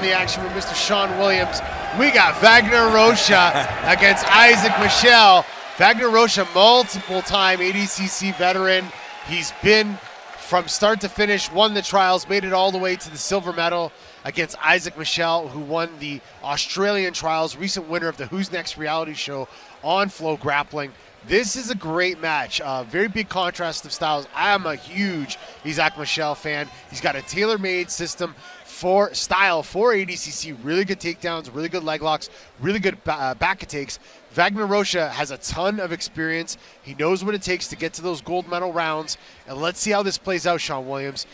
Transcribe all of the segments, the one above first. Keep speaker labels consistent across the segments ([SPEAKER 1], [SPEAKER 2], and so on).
[SPEAKER 1] the action with Mr. Sean Williams. We got Wagner Rocha against Isaac Michel. Wagner Rocha, multiple-time ADCC veteran. He's been from start to finish, won the trials, made it all the way to the silver medal against Isaac Michel, who won the Australian trials, recent winner of the Who's Next reality show on FloGrappling. This is a great match. Very big contrast of styles. I'm a huge Isaac Michel fan. He's got a tailor-made system for ADCC. Really good takedowns, really good leg locks, really good back takes. Wagner Rocha has a ton of experience. He knows what it takes to get to those gold medal rounds. And let's see how this plays out, Sean Williams.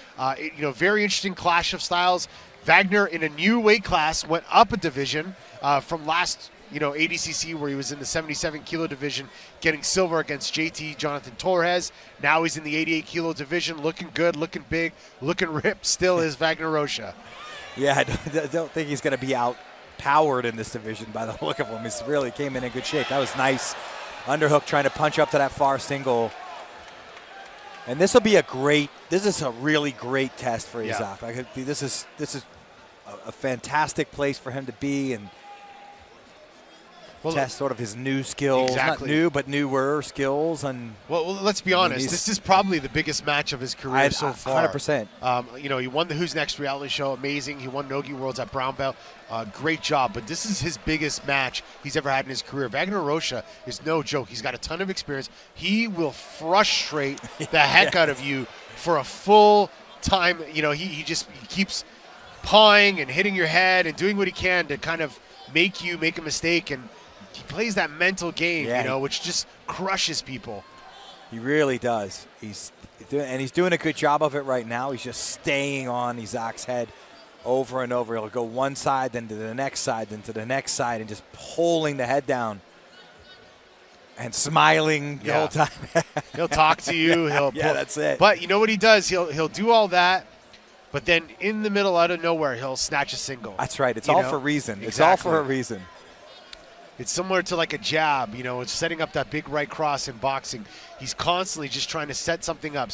[SPEAKER 1] Very interesting clash of styles. Wagner, in a new weight class, went up a division from last ADCC, where he was in the 77 kilo division, getting silver against JT Jonathan Torres. Now he's in the 88 kilo division, looking good, looking big, looking ripped. Still is Wagner Rocha.
[SPEAKER 2] Yeah, I don't think he's going to be out-powered in this division by the look of him. He really came in good shape. That was nice. Underhook trying to punch up to that far single. And this will be this is a really great test for Isaac. Like, this is a fantastic place for him to be and test sort of his new skills. Exactly. Not new, but newer skills. And
[SPEAKER 1] well, let's be honest. This is probably the biggest match of his career so far.
[SPEAKER 2] 100%.
[SPEAKER 1] He won the Who's Next reality show. Amazing. He won Nogi Worlds at Brown Belt. Great job. But this is his biggest match he's ever had in his career. Wagner Rocha is no joke. He's got a ton of experience. He will frustrate the heck out of you for a full time. He keeps pawing and hitting your head and doing what he can to kind of make you make a mistake, and he plays that mental game, which just crushes people.
[SPEAKER 2] He really does. He's doing a good job of it right now. He's just staying on Isaac's head over and over. He'll go one side, then to the next side, then to the next side, and just pulling the head down and smiling the whole time.
[SPEAKER 1] He'll talk to you.
[SPEAKER 2] That's it.
[SPEAKER 1] But you know what he does? He'll do all that, but then in the middle, out of nowhere, he'll snatch a single.
[SPEAKER 2] That's right. It's all for a reason. It's all for a reason.
[SPEAKER 1] It's similar to like a jab, it's setting up that big right cross in boxing. He's constantly just trying to set something up.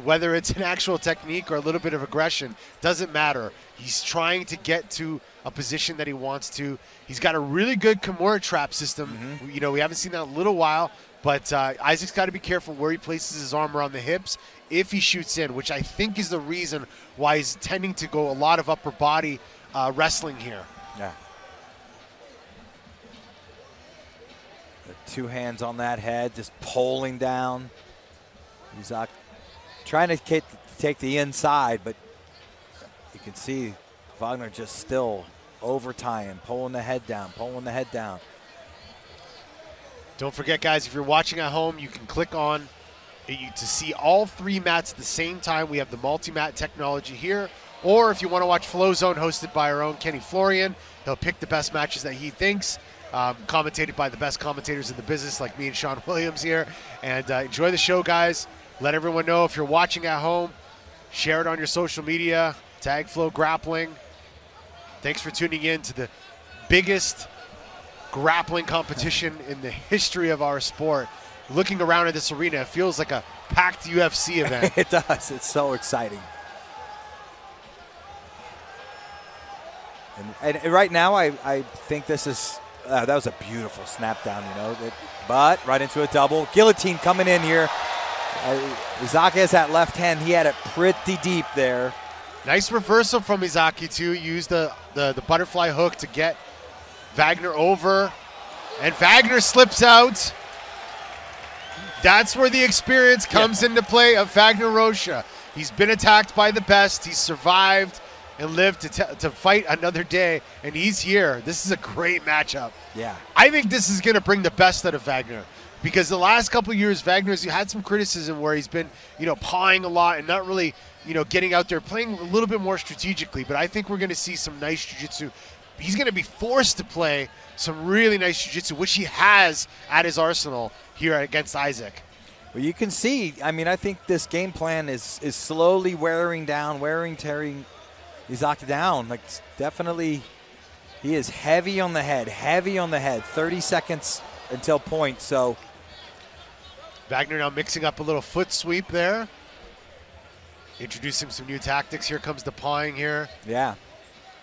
[SPEAKER 1] Whether it's an actual technique or a little bit of aggression, doesn't matter. He's trying to get to a position that he wants to. He's got a really good Kimura trap system. Mm-hmm. We haven't seen that in a little while, but Isaac's got to be careful where he places his arm around the hips if he shoots in, which I think is the reason why he's tending to go a lot of upper body wrestling here.
[SPEAKER 2] Yeah. Two hands on that head, just pulling down. He's trying to take the inside, but you can see Wagner just still over-tying, pulling the head down.
[SPEAKER 1] Don't forget, guys, if you're watching at home, you can click on to see all three mats at the same time. We have the multi-mat technology here. Or if you want to watch Flow Zone, hosted by our own Kenny Florian, he'll pick the best matches that he thinks. Commentated by the best commentators in the business, like me and Sean Williams here. And enjoy the show, guys. Let everyone know if you're watching at home. Share it on your social media. Tag FloGrappling. Thanks for tuning in to the biggest grappling competition in the history of our sport. Looking around at this arena, it feels like a packed UFC event.
[SPEAKER 2] It does. It's so exciting. And right now, I think this is... that was a beautiful snap down, but right into a double. Guillotine coming in here. Isaac has that left hand. He had it pretty deep there.
[SPEAKER 1] Nice reversal from Izaki, too. Used the butterfly hook to get Wagner over. And Wagner slips out. That's where the experience comes into play of Wagner Rocha. He's been attacked by the best. He's survived and lived to fight another day, and he's here. This is a great matchup.
[SPEAKER 2] Yeah.
[SPEAKER 1] I think this is going to bring the best out of Wagner, because the last couple of years, Wagner's had some criticism where he's been, pawing a lot and not really, getting out there, playing a little bit more strategically. But I think we're going to see some nice jiu-jitsu. He's going to be forced to play some really nice jiu-jitsu, which he has at his arsenal here against Isaac.
[SPEAKER 2] Well, you can see, I think this game plan is slowly wearing tearing Isaac down. Like, definitely, he is heavy on the head. 30 seconds until point, so.
[SPEAKER 1] Wagner now mixing up a little foot sweep there. Introducing some new tactics. Here comes the pawing here.
[SPEAKER 2] Yeah.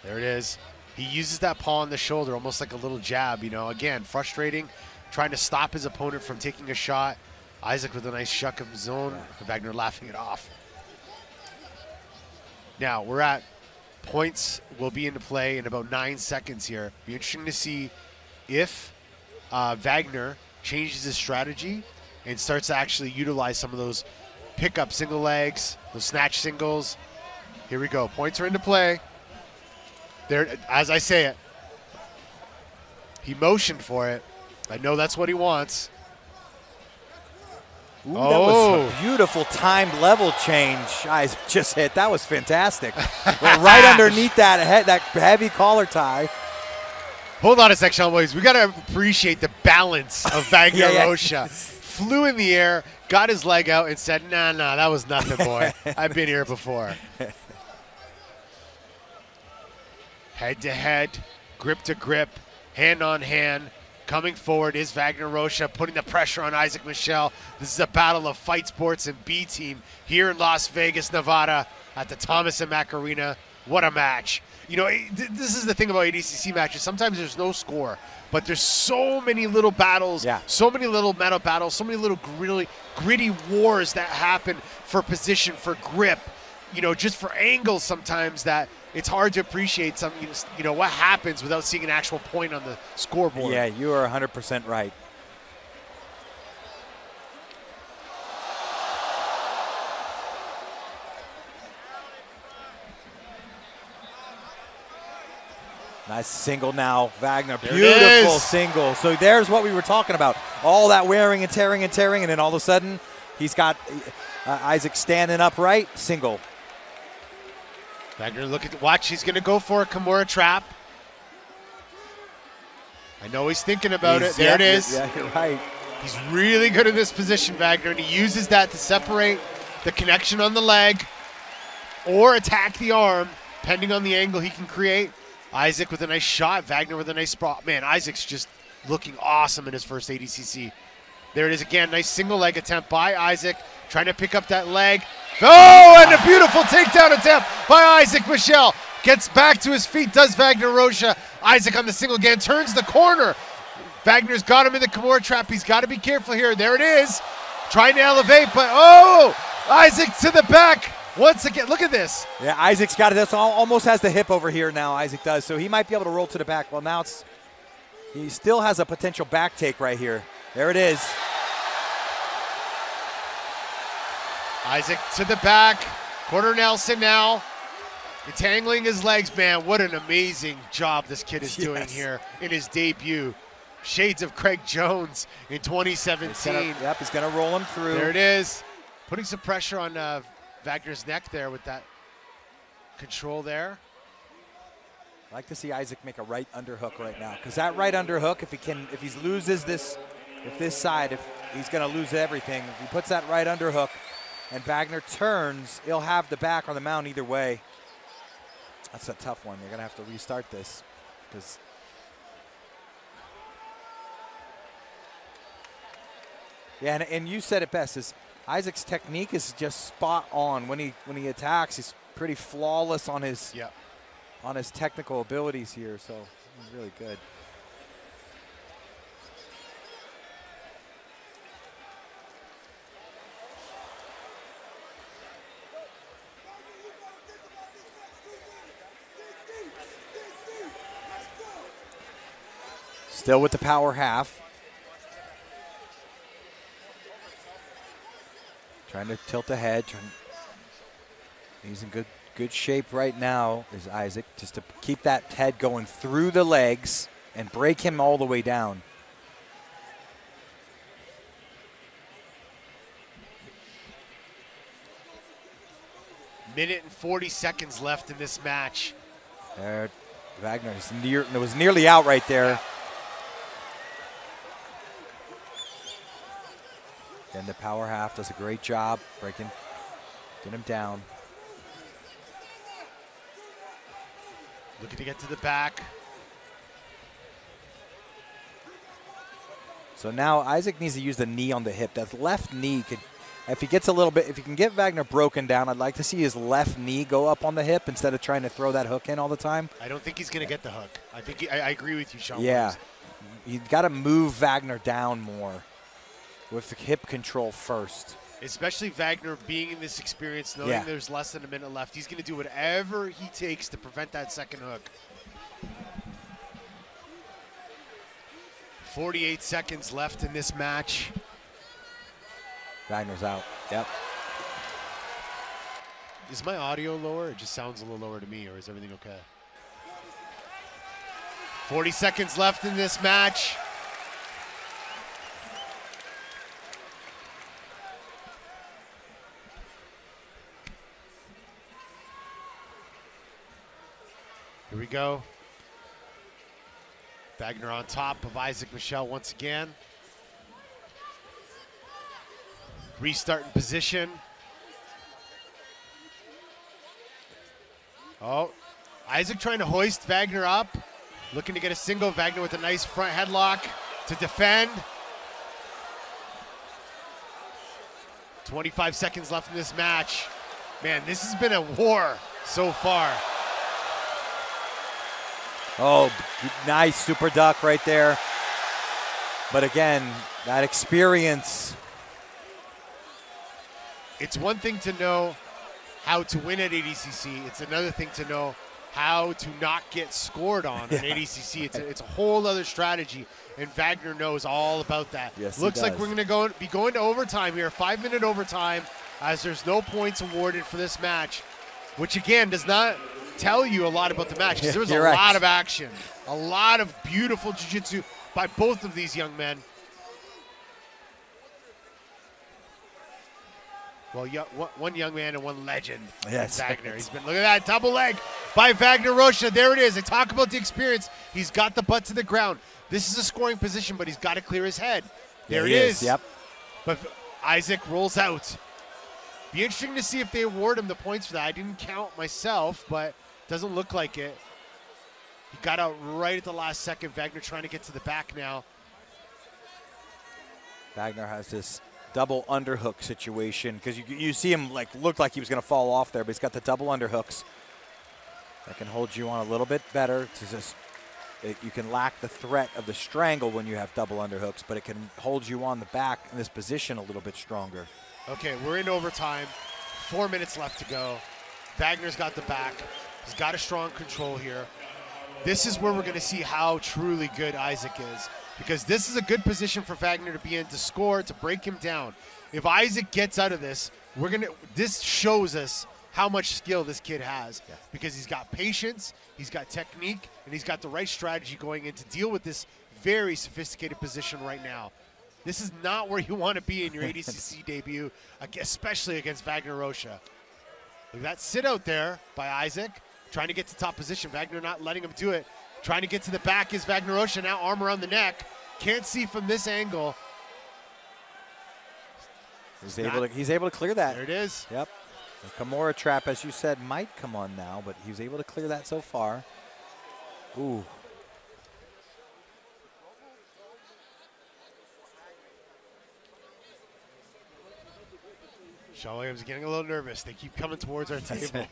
[SPEAKER 1] There it is. He uses that paw on the shoulder almost like a little jab, you know. Again, frustrating, trying to stop his opponent from taking a shot. Isaac with a nice shuck of his own. Wagner laughing it off. Now, we're at points will be into play in about 9 seconds here. Be interesting to see if Wagner changes his strategy and starts to actually utilize some of those pick-up single legs, those snatch singles. Here we go. Points are into play. There, as I say it, he motioned for it. I know that's what he wants.
[SPEAKER 2] Ooh, that was a beautiful timed level change Isaac just hit. That was fantastic. Right underneath that head, that heavy collar tie.
[SPEAKER 1] Hold on a sec, Sean Williams. We got to appreciate the balance of Wagner Rocha. Flew in the air, got his leg out, and said, nah, that was nothing, boy. I've been here before. Head to head, grip to grip, hand on hand. Coming forward is Wagner Rocha, putting the pressure on Isaac Michel. This is a battle of Fight Sports and B Team here in Las Vegas, Nevada at the Thomas & Mack Arena. What a match. You know, this is the thing about ADCC matches. Sometimes there's no score, but there's so many little battles, so many little meta battles, so many little gritty wars that happen for position, for grip, you know, just for angles sometimes that it's hard to appreciate some, you know, what happens without seeing an actual point on the scoreboard.
[SPEAKER 2] Yeah, you are 100% right. Nice single now, Wagner. Beautiful single. So there's what we were talking about. All that wearing and tearing, and then all of a sudden he's got Isaac standing upright, single.
[SPEAKER 1] Wagner, watch, he's going to go for a Kimura trap. I know he's thinking about it. There it is.
[SPEAKER 2] Yeah, you're right.
[SPEAKER 1] He's really good in this position, Wagner, and he uses that to separate the connection on the leg or attack the arm, depending on the angle he can create. Isaac with a nice shot, Wagner with a nice spot. Man, Isaac's just looking awesome in his first ADCC. There it is again, nice single leg attempt by Isaac, trying to pick up that leg. Oh, and a beautiful takedown attempt by Isaac Michel. Gets back to his feet, does Wagner Rocha. Isaac on the single again, turns the corner. Wagner's got him in the Kimura trap. He's got to be careful here. There it is. Trying to elevate, but Isaac to the back. Once again, look at this.
[SPEAKER 2] Yeah, Isaac's got it. That's almost has the hip over here now, Isaac does. So he might be able to roll to the back. Well, now he still has a potential back take right here. There it is.
[SPEAKER 1] Isaac to the back. Corner Nelson now. Entangling his legs, man. What an amazing job this kid is doing here in his debut. Shades of Craig Jones in 2017.
[SPEAKER 2] Yep, he's going to roll him through.
[SPEAKER 1] There it is. Putting some pressure on Wagner's neck there with that control there.
[SPEAKER 2] I like to see Isaac make a right underhook right now, because that right underhook, if he loses this, if he's going to lose everything. If he puts that right underhook and Wagner turns, he'll have the back on the mount either way. That's a tough one. They're going to have to restart this, because yeah, and you said it best, is Isaac's technique is just spot on. When he attacks, he's pretty flawless on his technical abilities here, so he's really good. Still with the power half. Trying to tilt ahead. He's in good shape right now, is Isaac, just to keep that head going through the legs and break him all the way down.
[SPEAKER 1] Minute and 40 seconds left in this match.
[SPEAKER 2] There, Wagner was nearly out right there. And the power half does a great job getting him down.
[SPEAKER 1] Looking to get to the back.
[SPEAKER 2] So now Isaac needs to use the knee on the hip. That left knee could If he gets a little bit, if you can get Wagner broken down, I'd like to see his left knee go up on the hip instead of trying to throw that hook in all the time.
[SPEAKER 1] I don't think he's going to get the hook. I think I agree with you, Sean.
[SPEAKER 2] Yeah, you got to move Wagner down more with the hip control first.
[SPEAKER 1] Especially Wagner being in this experience, knowing there's less than a minute left. He's going to do whatever he takes to prevent that second hook. 48 seconds left in this match.
[SPEAKER 2] Wagner's out. Yep.
[SPEAKER 1] Is my audio lower? It just sounds a little lower to me, or is everything okay? 40 seconds left in this match. Here we go. Wagner on top of Isaac Michel once again. Restart in position. Oh, Isaac trying to hoist Wagner up. Looking to get a single. Wagner with a nice front headlock to defend. 25 seconds left in this match. Man, this has been a war so far.
[SPEAKER 2] Oh, nice super duck right there. But again, that experience.
[SPEAKER 1] It's one thing to know how to win at ADCC. It's another thing to know how to not get scored on ADCC. It's a whole other strategy, and Wagner knows all about that.
[SPEAKER 2] Yes,
[SPEAKER 1] looks like we're going to be going to overtime here, 5-minute overtime, as there's no points awarded for this match, which again does not tell you a lot about the match, because there was a lot of action, a lot of beautiful jiu-jitsu by both of these young men. Well, one young man and one legend, Wagner. He's been, look at that double leg by Wagner Rocha. There it is. They talk about the experience. He's got the butt to the ground. This is a scoring position, but he's got to clear his head. There it is.
[SPEAKER 2] Yep.
[SPEAKER 1] But Isaac rolls out. Be interesting to see if they award him the points for that. I didn't count myself, but doesn't look like it. He got out right at the last second. Wagner trying to get to the back now.
[SPEAKER 2] Wagner has this double underhook situation, because you see him look like he was going to fall off there, but he's got the double underhooks that can hold you on a little bit better. You can lack the threat of the strangle when you have double underhooks, but it can hold you on the back in this position a little bit stronger.
[SPEAKER 1] Okay, we're in overtime. 4 minutes left to go. Wagner's got the back. He's got a strong control here. This is where we're going to see how truly good Isaac is, because this is a good position for Wagner to be in, to score, to break him down. If Isaac gets out of this, this shows us how much skill this kid has, because he's got patience, he's got technique, and he's got the right strategy going in to deal with this very sophisticated position right now. This is not where you want to be in your ADCC debut, especially against Wagner Rocha. Look at that sit out there by Isaac, trying to get to top position. Wagner not letting him do it. Trying to get to the back is Wagner Rocha, now arm around the neck. Can't see from this angle.
[SPEAKER 2] He's able to clear that.
[SPEAKER 1] There it is.
[SPEAKER 2] Yep. The Kimura trap, as you said, might come on now, but he was able to clear that so far. Ooh.
[SPEAKER 1] Shaw Williams getting a little nervous. They keep coming towards our table.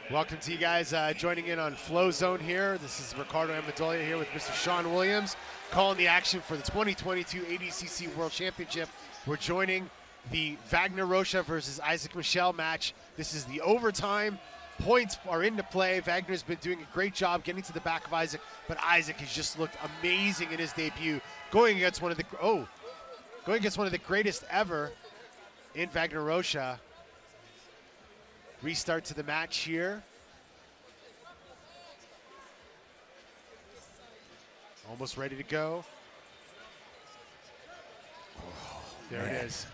[SPEAKER 1] Welcome to you guys joining in on Flow Zone here. This is Ricardo Amendolia here with Mr. Sean Williams, calling the action for the 2022 ADCC World Championship. We're joining the Wagner Rocha versus Isaac Michel match. This is the overtime. Points are into play. Wagner's been doing a great job getting to the back of Isaac, but Isaac has just looked amazing in his debut, going against one of the greatest ever in Wagner Rocha. Restart to the match here. Almost ready to go. There it is.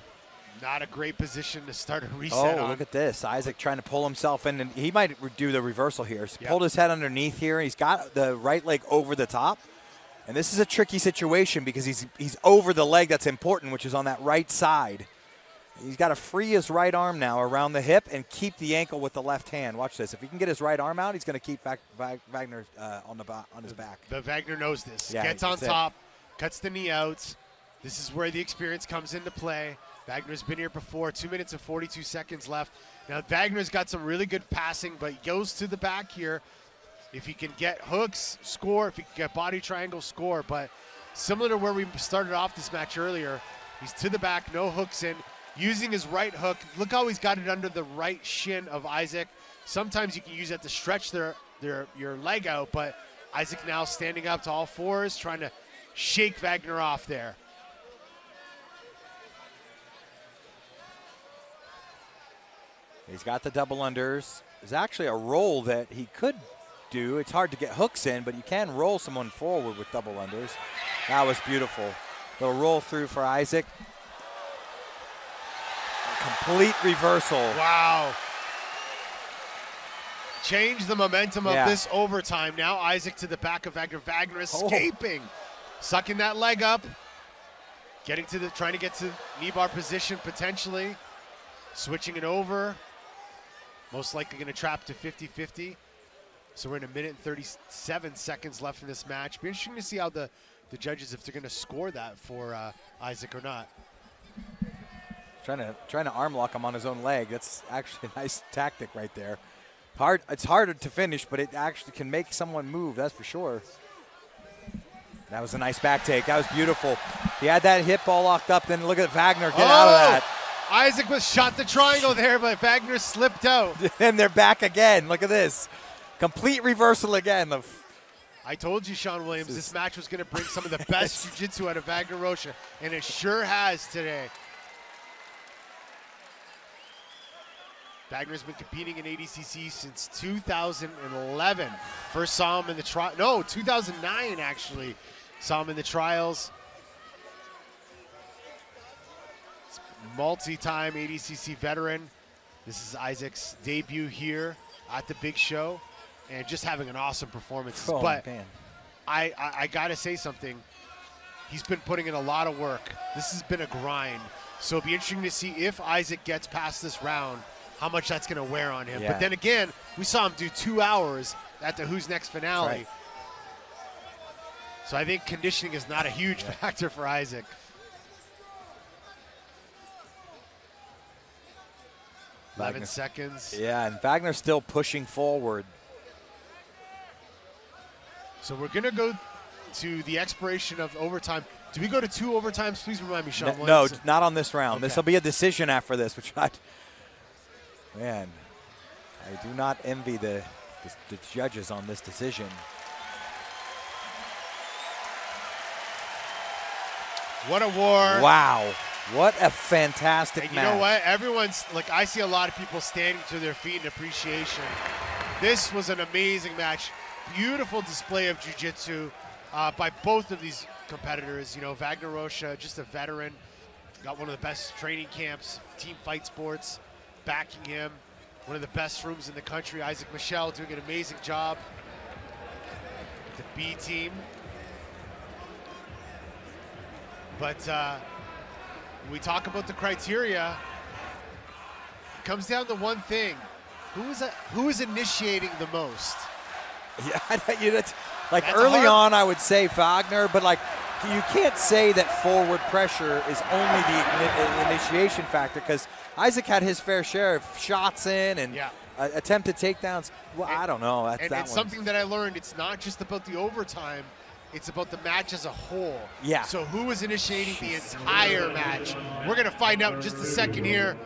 [SPEAKER 1] Not a great position to start a reset on.
[SPEAKER 2] Look at this. Isaac trying to pull himself in, and he might do the reversal here. He's pulled his head underneath here. He's got the right leg over the top. And this is a tricky situation because he's over the leg that's important, which is on that right side. He's got to free his right arm now around the hip and keep the ankle with the left hand. Watch this. If he can get his right arm out, he's going to keep Wagner on his back.
[SPEAKER 1] The Wagner knows this.
[SPEAKER 2] Yeah,
[SPEAKER 1] gets on top, cuts the knee out. This is where the experience comes into play. Wagner's been here before, 2 minutes and 42 seconds left. Now Wagner's got some really good passing, but he goes to the back here. If he can get hooks, score. If he can get body triangle, score. But similar to where we started off this match earlier, he's to the back, no hooks in, using his right hook. Look how he's got it under the right shin of Isaac. Sometimes you can use that to stretch your leg out, but Isaac now standing up to all fours, trying to shake Wagner off there.
[SPEAKER 2] He's got the double unders. There's actually a roll that he could do. It's hard to get hooks in, but you can roll someone forward with double unders. That was beautiful. Little roll through for Isaac. Complete reversal.
[SPEAKER 1] Wow. Change the momentum of this overtime. Now Isaac to the back of Wagner. Wagner escaping. Sucking that leg up. Trying to get to knee bar position potentially. Switching it over. Most likely going to trap to 50-50. So we're in 1 minute and 37 seconds left in this match. Be interesting to see how the judges, if they're going to score that for Isaac or not.
[SPEAKER 2] Trying to arm lock him on his own leg. That's actually a nice tactic right there. It's harder to finish, but it actually can make someone move, that's for sure. That was a nice back take. That was beautiful. He had that hip all locked up, then look at Wagner get out of that.
[SPEAKER 1] Isaac was shot the triangle there, but Wagner slipped out.
[SPEAKER 2] And they're back again. Look at this. Complete reversal again.
[SPEAKER 1] I told you, Sean Williams, this match was going to bring some of the best jiu-jitsu out of Wagner Rocha, and it sure has today. Wagner's been competing in ADCC since 2011. First saw him in the 2009 actually. Saw him in the trials. Multi-time ADCC veteran. This is Isaac's debut here at the big show, and just having an awesome performance. But man, I gotta say something. He's been putting in a lot of work. This has been a grind. So it'll be interesting to see if Isaac gets past this round, how much that's going to wear on him. Yeah. But then again, we saw him do 2 hours at the Who's Next finale. Right. So I think conditioning is not a huge factor for Isaac. 11 seconds.
[SPEAKER 2] Yeah, and Wagner's still pushing forward.
[SPEAKER 1] So we're going to go to the expiration of overtime. Do we go to 2 overtimes? Please remind me, Sean Williams.
[SPEAKER 2] No, not on this round. Okay. This will be a decision after this, which man, I do not envy the judges on this decision.
[SPEAKER 1] What a war.
[SPEAKER 2] Wow. What a fantastic match.
[SPEAKER 1] You know what? Everyone's, like, I see a lot of people standing to their feet in appreciation. This was an amazing match. Beautiful display of jiu-jitsu by both of these competitors. You know, Wagner Rocha, just a veteran, got one of the best training camps, Team Fight Sports, backing him. One of the best rooms in the country. Isaac Michel doing an amazing job. The B team. But when we talk about the criteria, it comes down to one thing. Who is initiating the most?
[SPEAKER 2] Yeah, like early on I would say Wagner, but like you can't say that forward pressure is only the initiation factor, because Isaac had his fair share of shots in and attempted takedowns. Well, I don't know.
[SPEAKER 1] That's something that I learned. It's not just about the overtime. It's about the match as a whole. Yeah. So who is initiating the entire match? We're going to find out in just a second here.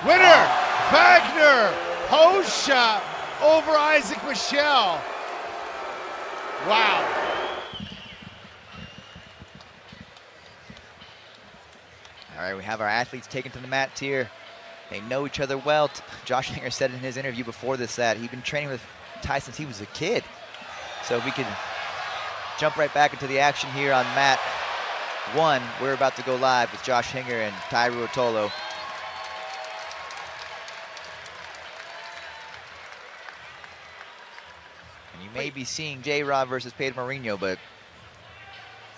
[SPEAKER 1] Winner, Wagner Rocha over Isaac Michel. Wow.
[SPEAKER 3] All right, we have our athletes taken to the mat here. They know each other well. Josh Hinger said in his interview before this that he'd been training with Ty since he was a kid. So we could jump right back into the action here on mat 1. We're about to go live with Josh Hinger and Ty Ruotolo. And you may be seeing J-Rob versus Pedro Mourinho, but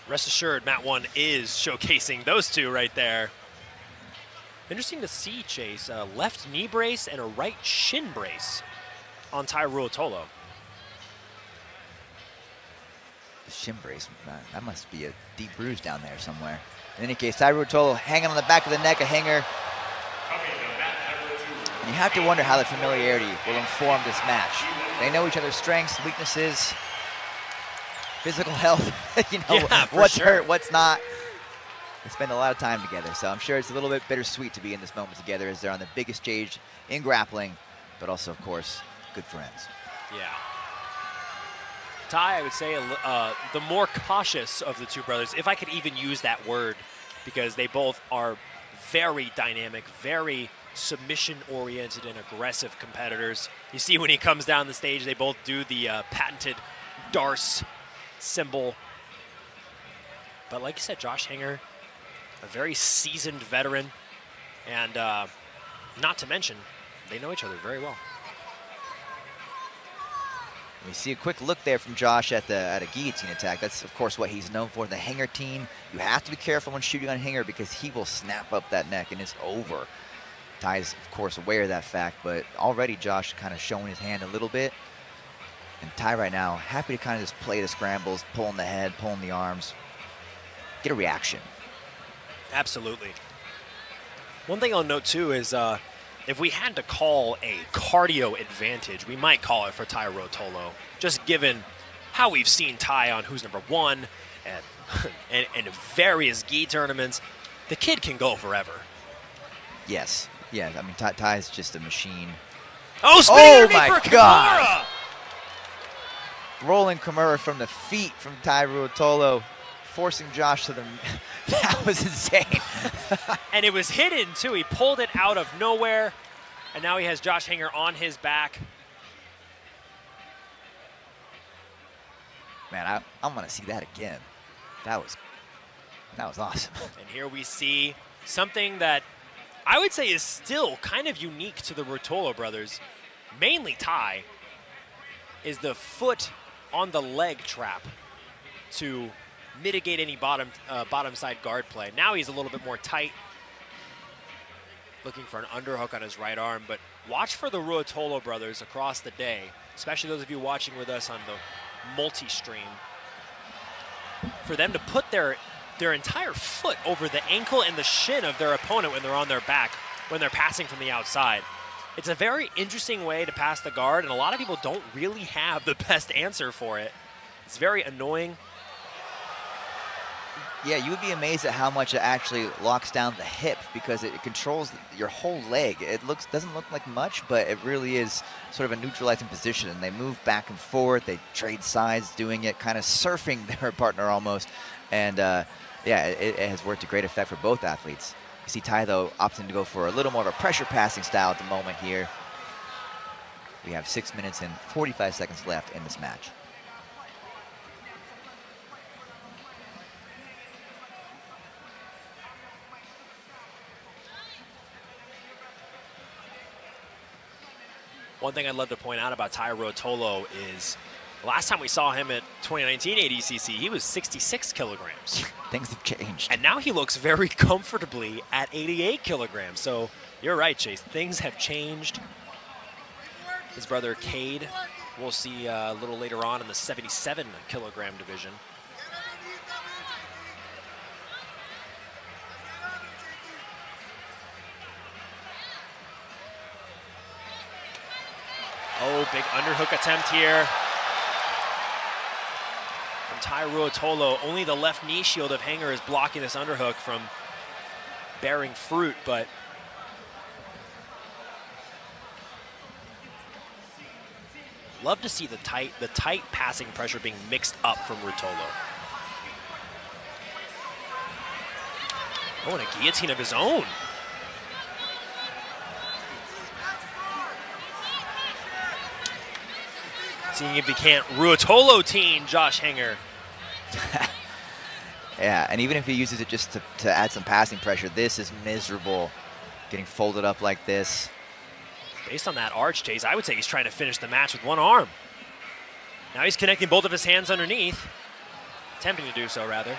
[SPEAKER 4] rest assured, mat 1 is showcasing those two right there. Interesting to see, Chase, a left knee brace and a right shin brace on Ty Ruotolo.
[SPEAKER 3] The shin brace, that must be a deep bruise down there somewhere. In any case, Ty Ruotolo hanging on the back of the neck, a hanger. And you have to wonder how the familiarity will inform this match. They know each other's strengths, weaknesses, physical health, what's hurt, what's not. They spend a lot of time together, so I'm sure it's a little bit bittersweet to be in this moment together as they're on the biggest stage in grappling, but also, of course, good friends.
[SPEAKER 4] Yeah. Ty, I would say, the more cautious of the two brothers, if I could even use that word, because they both are very dynamic, very submission-oriented and aggressive competitors. You see when he comes down the stage, they both do the patented Darce symbol. But like you said, Josh Hinger, a very seasoned veteran, and not to mention, they know each other very well.
[SPEAKER 3] We see a quick look there from Josh at a guillotine attack. That's, of course, what he's known for. The Hinger team, you have to be careful when shooting on Hinger because he will snap up that neck and it's over. Ty's, of course, aware of that fact, but already Josh kind of showing his hand a little bit. And Ty right now, happy to kind of just play the scrambles, pulling the head, pulling the arms, get a reaction.
[SPEAKER 4] Absolutely. One thing I'll note, too, is if we had to call a cardio advantage, we might call it for Ty Ruotolo, just given how we've seen Ty on Who's Number One and various gi tournaments. The kid can go forever.
[SPEAKER 3] Yes. Yeah, I mean, Ty's just a machine.
[SPEAKER 4] Oh, spinning underneath for Kimura!
[SPEAKER 3] God. Rolling Kimura from the feet from Ty Ruotolo, forcing Josh to the... That was insane.
[SPEAKER 4] And it was hidden, too. He pulled it out of nowhere, and now he has Josh Hinger on his back.
[SPEAKER 3] Man, I want to see that again. That was awesome.
[SPEAKER 4] And here we see something that I would say is still kind of unique to the Ruotolo brothers, mainly Ty, is the foot on the leg trap to mitigate any bottom side guard play. Now he's a little bit more tight, looking for an underhook on his right arm. But watch for the Ruotolo brothers across the day, especially those of you watching with us on the multi-stream, for them to put their entire foot over the ankle and the shin of their opponent when they're on their back, when they're passing from the outside. It's a very interesting way to pass the guard, and a lot of people don't really have the best answer for it. It's very annoying.
[SPEAKER 3] Yeah, you would be amazed at how much it actually locks down the hip because it controls your whole leg. It doesn't look like much, but it really is sort of a neutralizing position. And they move back and forth. They trade sides doing it, kind of surfing their partner almost. And yeah, it has worked to great effect for both athletes. You see Ty, though, opting to go for a little more of a pressure passing style at the moment here. We have 6 minutes and 45 seconds left in this match.
[SPEAKER 4] One thing I'd love to point out about Ty Ruotolo is last time we saw him at 2019 ADCC, he was 66 kilograms.
[SPEAKER 3] Things have changed.
[SPEAKER 4] And now he looks very comfortably at 88 kilograms. So you're right, Chase. Things have changed. His brother Cade, we'll see a little later on in the 77 kilogram division. Oh, big underhook attempt here from Ty Ruotolo. Only the left knee shield of Hanger is blocking this underhook from bearing fruit, but love to see the tight passing pressure being mixed up from Ruotolo. Oh, and a guillotine of his own. Seeing if he can't Ruotolo-teen Josh Hinger.
[SPEAKER 3] Yeah, and even if he uses it just to add some passing pressure, this is miserable. Getting folded up like this.
[SPEAKER 4] Based on that arch, Chase, I would say he's trying to finish the match with one arm. Now he's connecting both of his hands underneath. Attempting to do so, rather.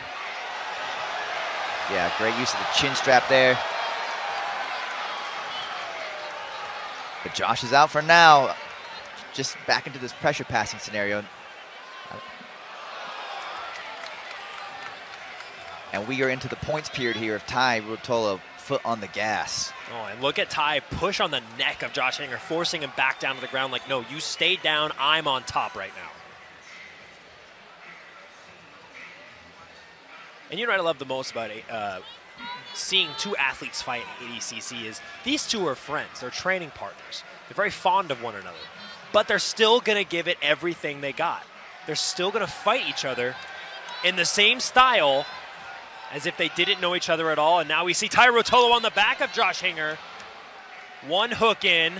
[SPEAKER 3] Yeah, great use of the chin strap there. But Josh is out for now. Just back into this pressure passing scenario. And we are into the points period here of Tai Ruotolo, foot on the gas.
[SPEAKER 4] Oh, and look at Tai push on the neck of Josh Hanger, forcing him back down to the ground like, no, you stay down, I'm on top right now. And you know what I love the most about seeing two athletes fight in ADCC is these two are friends, they're training partners. They're very fond of one another, but they're still gonna give it everything they got. They're still gonna fight each other in the same style as if they didn't know each other at all. And now we see Tai Ruotolo on the back of Josh Hanger. One hook in.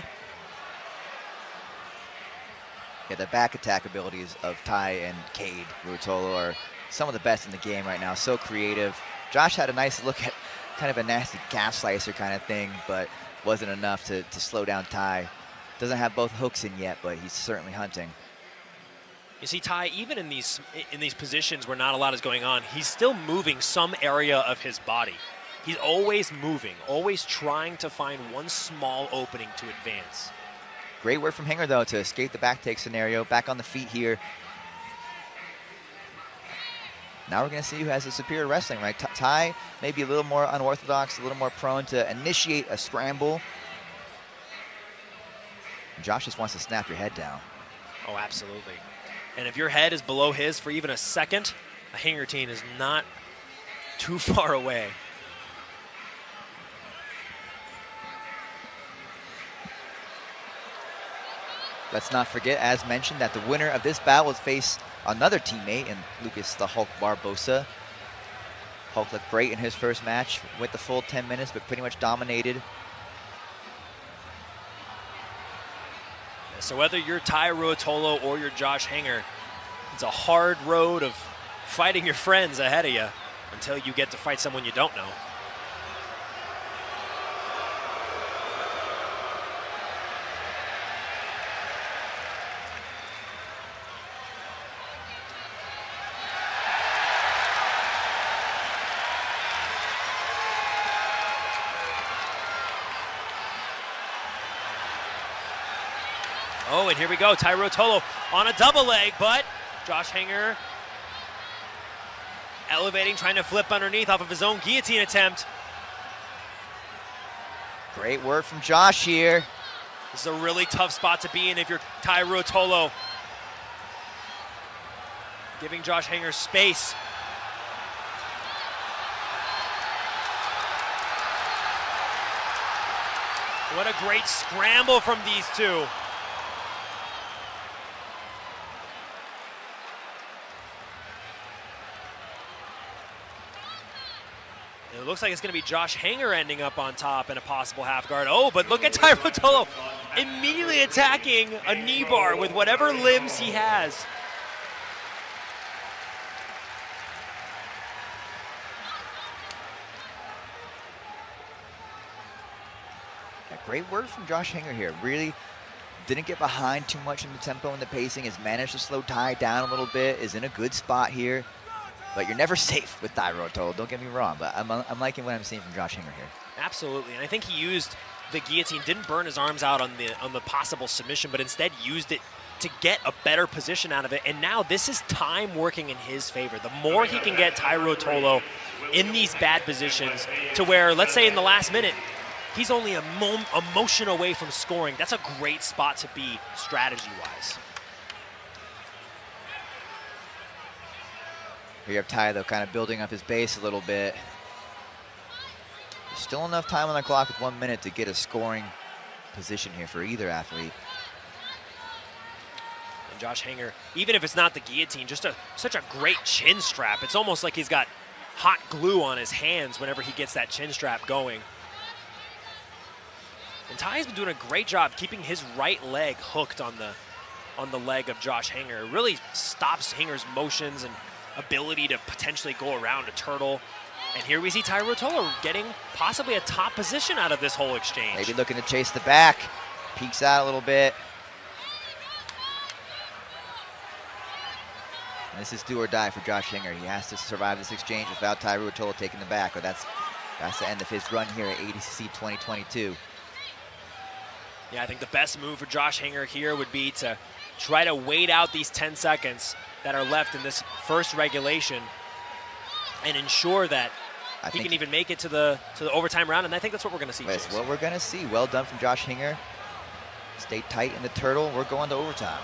[SPEAKER 3] Yeah, the back attack abilities of Tai and Cade Ruotolo are some of the best in the game right now. So creative. Josh had a nice look at kind of a nasty calf slicer kind of thing, but wasn't enough to slow down Tai. Doesn't have both hooks in yet, but he's certainly hunting.
[SPEAKER 4] You see, Tai, even in these positions where not a lot is going on, he's still moving some area of his body. He's always moving, always trying to find one small opening to advance.
[SPEAKER 3] Great work from Hanger, though, to escape the back take scenario. Back on the feet here. Now we're going to see who has the superior wrestling, right? Tai may be a little more unorthodox, a little more prone to initiate a scramble. Josh just wants to snap your head down.
[SPEAKER 4] Oh, absolutely. And if your head is below his for even a second, a Hanger team is not too far away.
[SPEAKER 3] Let's not forget, as mentioned, that the winner of this battle will face another teammate in Lucas the Hulk Barbosa. Hulk looked great in his first match, went the full 10 minutes, but pretty much dominated.
[SPEAKER 4] So whether you're Tai Ruotolo or you're Josh Hanger, it's a hard road of fighting your friends ahead of you until you get to fight someone you don't know. Oh, and here we go, Tai Ruotolo on a double leg, but Josh Hanger elevating, trying to flip underneath off of his own guillotine attempt.
[SPEAKER 3] Great work from Josh here.
[SPEAKER 4] This is a really tough spot to be in if you're Tai Ruotolo. Giving Josh Hanger space. What a great scramble from these two. It looks like it's going to be Josh Hanger ending up on top in a possible half guard. Oh, but look at Tai Ruotolo immediately attacking a knee bar with whatever limbs he has.
[SPEAKER 3] Yeah, great work from Josh Hanger here. Really didn't get behind too much in the tempo and the pacing. Has managed to slow Tai down a little bit. Is in a good spot here. But you're never safe with Tai Ruotolo, don't get me wrong, but I'm liking what I'm seeing from Josh Hanger here.
[SPEAKER 4] Absolutely, and I think he used the guillotine, didn't burn his arms out on the possible submission, but instead used it to get a better position out of it, and now this is time working in his favor. The more he can get Tai Ruotolo in these bad positions to where, let's say in the last minute, he's only a motion away from scoring. That's a great spot to be strategy-wise.
[SPEAKER 3] Here you have Tai, though, kind of building up his base a little bit. There's still enough time on the clock with 1 minute to get a scoring position here for either athlete.
[SPEAKER 4] And Josh Hanger, even if it's not the guillotine, just such a great chin strap. It's almost like he's got hot glue on his hands whenever he gets that chin strap going. And Tai's been doing a great job keeping his right leg hooked on the leg of Josh Hanger. It really stops Hanger's motions and ability to potentially go around a turtle. And here we see Tai Ruotolo getting possibly a top position out of this whole exchange.
[SPEAKER 3] Maybe looking to chase the back. Peeks out a little bit. And this is do or die for Josh Hanger. He has to survive this exchange without Tai Ruotolo taking the back, or that's the end of his run here at ADCC 2022.
[SPEAKER 4] Yeah, I think the best move for Josh Hanger here would be to try to wait out these 10 seconds that are left in this first regulation. and ensure that
[SPEAKER 3] I
[SPEAKER 4] he
[SPEAKER 3] think
[SPEAKER 4] can even make it to the overtime round, and I think that's what we're going to see.
[SPEAKER 3] That's
[SPEAKER 4] Chase.
[SPEAKER 3] what we're going to see. Well done from Josh Hinger. Stay tight in the turtle. We're going to overtime.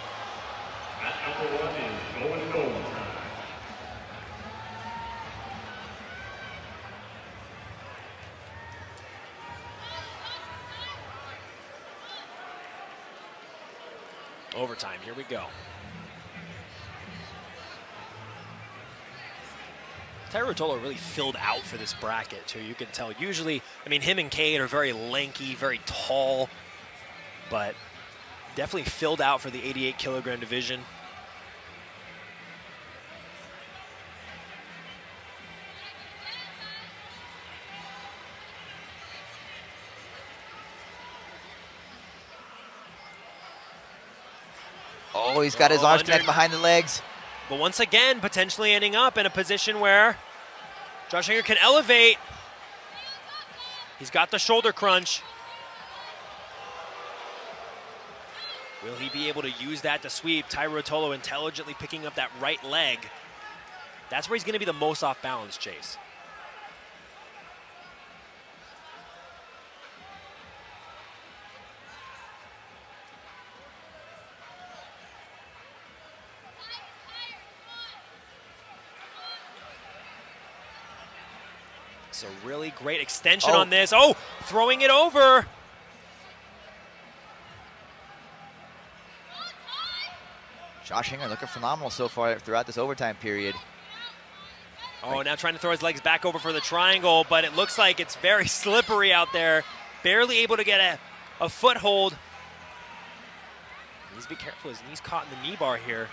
[SPEAKER 5] Match number 1 is going to overtime.
[SPEAKER 4] Overtime, here we go. Tyro Tolo really filled out for this bracket, too. You can tell. Usually, I mean, him and Cade are very lanky, very tall, but definitely filled out for the 88-kilogram division.
[SPEAKER 3] Oh, he's got his arms connected behind the legs.
[SPEAKER 4] But once again, potentially ending up in a position where Josh Hinger can elevate. He's got the shoulder crunch. Will he be able to use that to sweep? Tyro Tolo intelligently picking up that right leg. That's where he's going to be the most off balance, Chase. It's a really great extension on this. Oh, throwing it over.
[SPEAKER 3] Josh Hinger looking phenomenal so far throughout this overtime period.
[SPEAKER 4] Oh, now trying to throw his legs back over for the triangle, but it looks like it's very slippery out there. Barely able to get a foothold. He needs to be careful. His knee's caught in the knee bar here.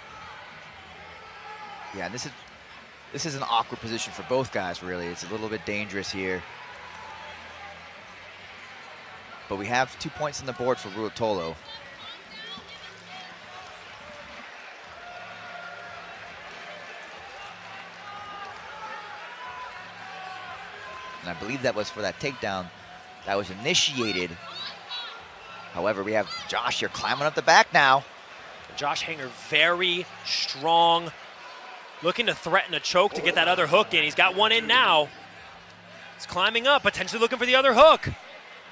[SPEAKER 3] Yeah, this is an awkward position for both guys, really. It's a little bit dangerous here. But we have 2 points on the board for Ruotolo. And I believe that was for that takedown that was initiated. However, we have Josh here climbing up the back now.
[SPEAKER 4] Josh Hinger very strong, looking to threaten a choke to get that other hook in. He's got one in now. He's climbing up, potentially looking for the other hook.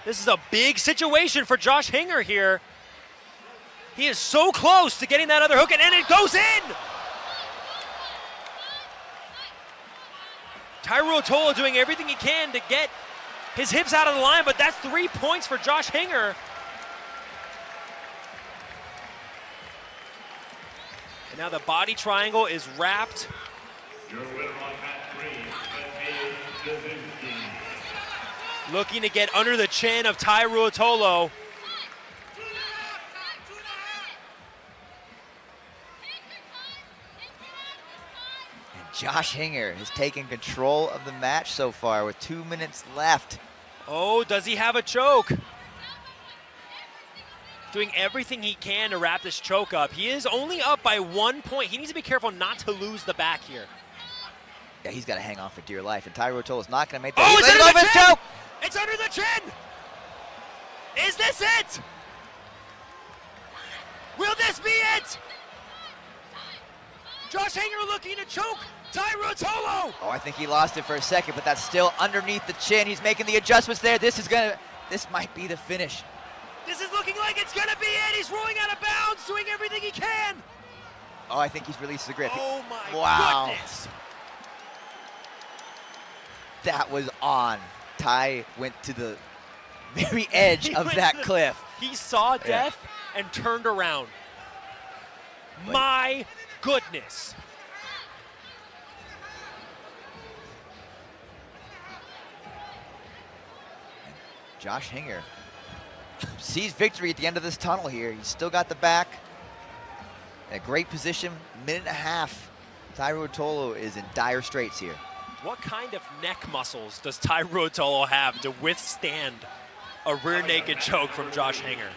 [SPEAKER 4] This is a big situation for Josh Hinger here. He is so close to getting that other hook, and it goes in! Tyro Tolo doing everything he can to get his hips out of the line, but that's 3 points for Josh Hinger. And now the body triangle is wrapped.
[SPEAKER 5] Your winner on match 3,
[SPEAKER 4] Looking to get under the chin of Tyro Tolo.
[SPEAKER 3] Josh Hinger has taken control of the match so far with 2 minutes left.
[SPEAKER 4] Oh, does he have a choke? Doing everything he can to wrap this choke up. He is only up by 1 point. He needs to be careful not to lose the back here.
[SPEAKER 3] Yeah, he's got to hang on for dear life, and Tyro Tolo's not going to make that.
[SPEAKER 4] Oh, it's under the chin!
[SPEAKER 3] Choke!
[SPEAKER 4] It's under the chin! Is this it? Will this be it? Josh Hinger looking to choke Tyro Tolo!
[SPEAKER 3] Oh, I think he lost it for a second, but that's still underneath the chin. He's making the adjustments there. This might be the finish.
[SPEAKER 4] This is looking like it's gonna be it. He's rolling out of bounds, doing everything he can.
[SPEAKER 3] Oh, I think he's released the grip.
[SPEAKER 4] Oh my
[SPEAKER 3] wow.
[SPEAKER 4] goodness.
[SPEAKER 3] That was on. Ty went to the very edge of that cliff.
[SPEAKER 4] He saw death and turned around. My goodness.
[SPEAKER 3] Josh Hinger sees victory at the end of this tunnel here. He's still got the back. In a great position, minute and a half. Tyro Tolo is in dire straits here.
[SPEAKER 4] What kind of neck muscles does Tyro Tolo have to withstand a rear naked choke from Josh Hinger?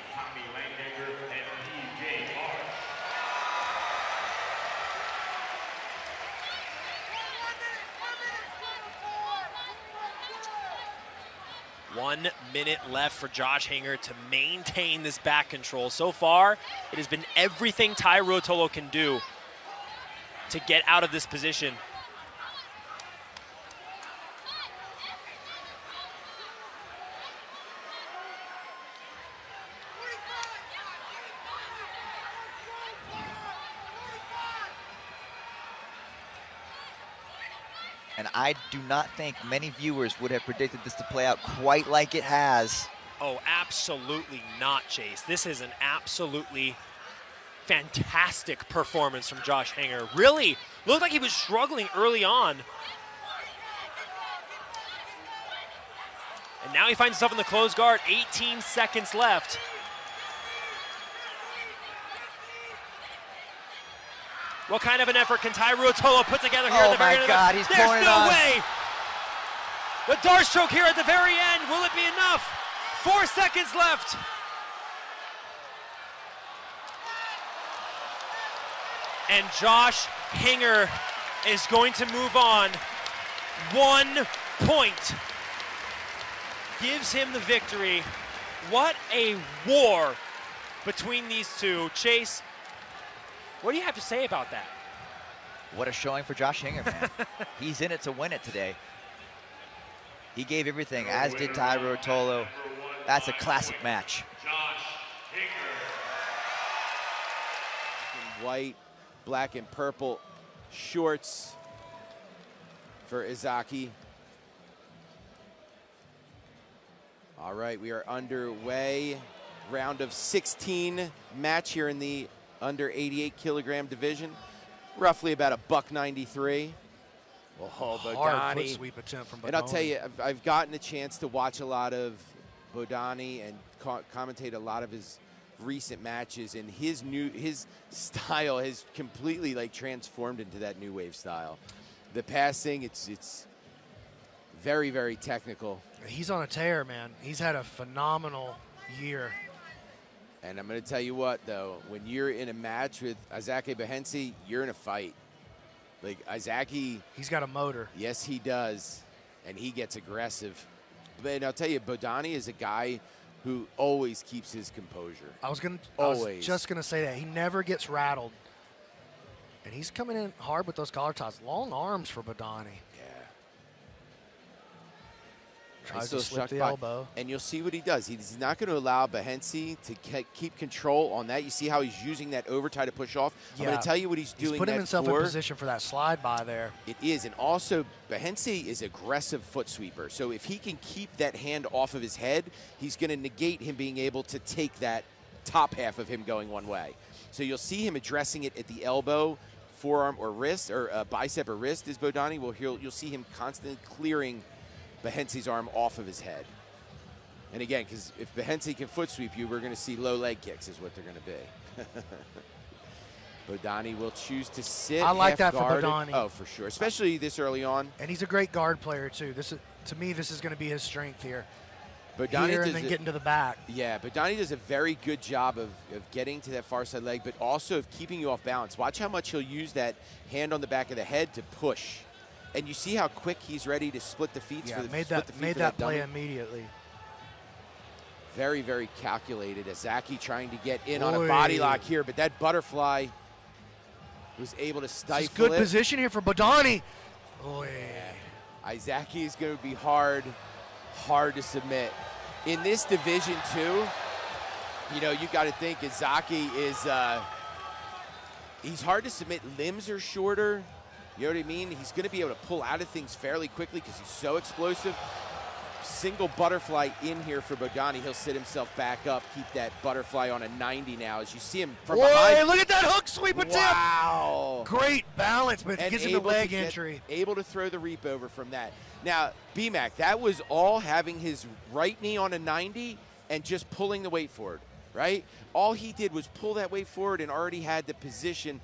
[SPEAKER 4] 1 minute left for Josh Hinger to maintain this back control. So far, it has been everything Tyro Tolo can do to get out of this position.
[SPEAKER 3] And I do not think many viewers would have predicted this to play out quite like it has.
[SPEAKER 4] Oh, absolutely not, Chase. This is an absolutely fantastic performance from Josh Hanger. Really looked like he was struggling early on. And now he finds himself in the closed guard, 18 seconds left. What kind of an effort can Ty Ruotolo put together here at the very end?
[SPEAKER 3] Oh my God, he's pouring it on.
[SPEAKER 4] There's no way! The dart stroke here at the very end, will it be enough? 4 seconds left. And Josh Hanger is going to move on. 1 point gives him the victory. What a war between these two. Chase, what do you have to say about that?
[SPEAKER 3] What a showing for Josh Hanger, man. He's in it to win it today. He gave everything, as did Ty Ruotolo. That's a classic match.
[SPEAKER 6] White, black, and purple shorts for Izaki. All right, we are underway. Round of 16 match here in the under 88 kilogram division. Roughly about $193. Oh,
[SPEAKER 7] Hard foot
[SPEAKER 6] Bodani.
[SPEAKER 7] sweep attempt from Bodani.
[SPEAKER 6] And I'll tell you, I've gotten a chance to watch a lot of Bodani and commentate a lot of his recent matches, and his style has completely like transformed into that new wave style. The passing, it's very, very technical.
[SPEAKER 7] He's on a tear, man. He's had a phenomenal year.
[SPEAKER 6] And I'm going to tell you what, though, when you're in a match with Izaki Behensi, you're in a fight. Like, Izaki...
[SPEAKER 7] He's got a motor.
[SPEAKER 6] Yes, he does. And he gets aggressive. But I'll tell you, Bodani is a guy who always keeps his composure.
[SPEAKER 7] I was
[SPEAKER 6] Always.
[SPEAKER 7] just going to say that. He never gets rattled. And he's coming in hard with those collar ties. Long arms for Bodani.
[SPEAKER 6] Yeah.
[SPEAKER 7] Tries to slip the elbow.
[SPEAKER 6] And you'll see what he does. He's not going to allow Behensi to keep control on that. You see how he's using that overtie to push off?
[SPEAKER 7] Yeah.
[SPEAKER 6] I'm going to tell you what he's doing.
[SPEAKER 7] He's putting
[SPEAKER 6] that
[SPEAKER 7] himself
[SPEAKER 6] for.
[SPEAKER 7] in position for that slide by there.
[SPEAKER 6] It is. And also, Behensi is aggressive foot sweeper. So if he can keep that hand off of his head, he's going to negate him being able to take that top half of him going one way. So you'll see him addressing it at the elbow, forearm, or wrist, or bicep or wrist is Bodani. Well, you'll see him constantly clearing Behensi's arm off of his head. And again, because if Behensi can foot sweep you, we're going to see low leg kicks is what they're going to be. Bodani will choose to sit.
[SPEAKER 7] I like that for
[SPEAKER 6] guarded.
[SPEAKER 7] Bodani.
[SPEAKER 6] Oh, for sure, especially this early on.
[SPEAKER 7] And he's a great guard player, too. To me, this is going to be his strength here.
[SPEAKER 6] Bodani
[SPEAKER 7] here and then getting to the back.
[SPEAKER 6] Yeah, Bodani does a very good job of getting to that far side leg, but also of keeping you off balance. Watch how much he'll use that hand on the back of the head to push. And you see how quick he's ready to split the feet.
[SPEAKER 7] Yeah,
[SPEAKER 6] for the,
[SPEAKER 7] made
[SPEAKER 6] split
[SPEAKER 7] that,
[SPEAKER 6] the feet
[SPEAKER 7] made
[SPEAKER 6] for
[SPEAKER 7] that
[SPEAKER 6] dummy.
[SPEAKER 7] play immediately.
[SPEAKER 6] Very, very calculated. Izaki trying to get in on a body lock here, but that butterfly was able to stifle it.
[SPEAKER 7] Good position here for Bodani.
[SPEAKER 6] Yeah. Izaki is going to be hard to submit. In this division, too, you know, you got to think Izaki is, he's hard to submit. Limbs are shorter. You know what I mean? He's going to be able to pull out of things fairly quickly because he's so explosive. Single butterfly in here for Bodani. He'll sit himself back up, keep that butterfly on a 90 now. As you see him from behind.
[SPEAKER 7] Look at that hook sweep attempt.
[SPEAKER 6] Wow.
[SPEAKER 7] Great balance, but
[SPEAKER 6] And
[SPEAKER 7] gives him the leg
[SPEAKER 6] able
[SPEAKER 7] entry.
[SPEAKER 6] to throw the reap over from that. Now, BMAC, that was all having his right knee on a 90 and just pulling the weight forward, right? All he did was pull that weight forward and already had the position.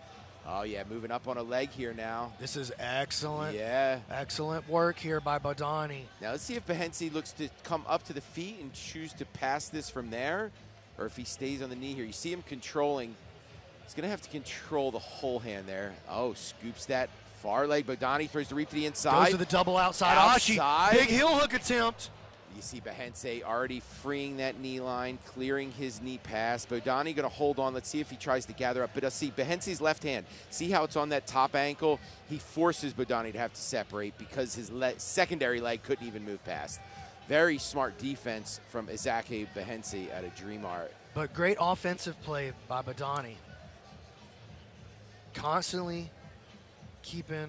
[SPEAKER 6] Oh, yeah, moving up on a leg here now.
[SPEAKER 7] This is excellent.
[SPEAKER 6] Yeah.
[SPEAKER 7] Excellent work here by Bodani.
[SPEAKER 6] Now, let's see if Behensi looks to come up to the feet and choose to pass this from there, or if he stays on the knee here. You see him controlling. He's going to have to control the whole hand there. Oh, scoops that far leg. Bodani throws the reap to the inside.
[SPEAKER 7] Goes to the double outside. Ashi, big heel hook attempt.
[SPEAKER 6] You see Behensi already freeing that knee line, clearing his knee pass. Bodani going to hold on. Let's see if he tries to gather up. But let's see Behensi's left hand. See how it's on that top ankle? He forces Bodani to have to separate because his secondary leg couldn't even move past. Very smart defense from Izaki Behensi out of Dream Art.
[SPEAKER 7] But great offensive play by Bodani. Constantly keeping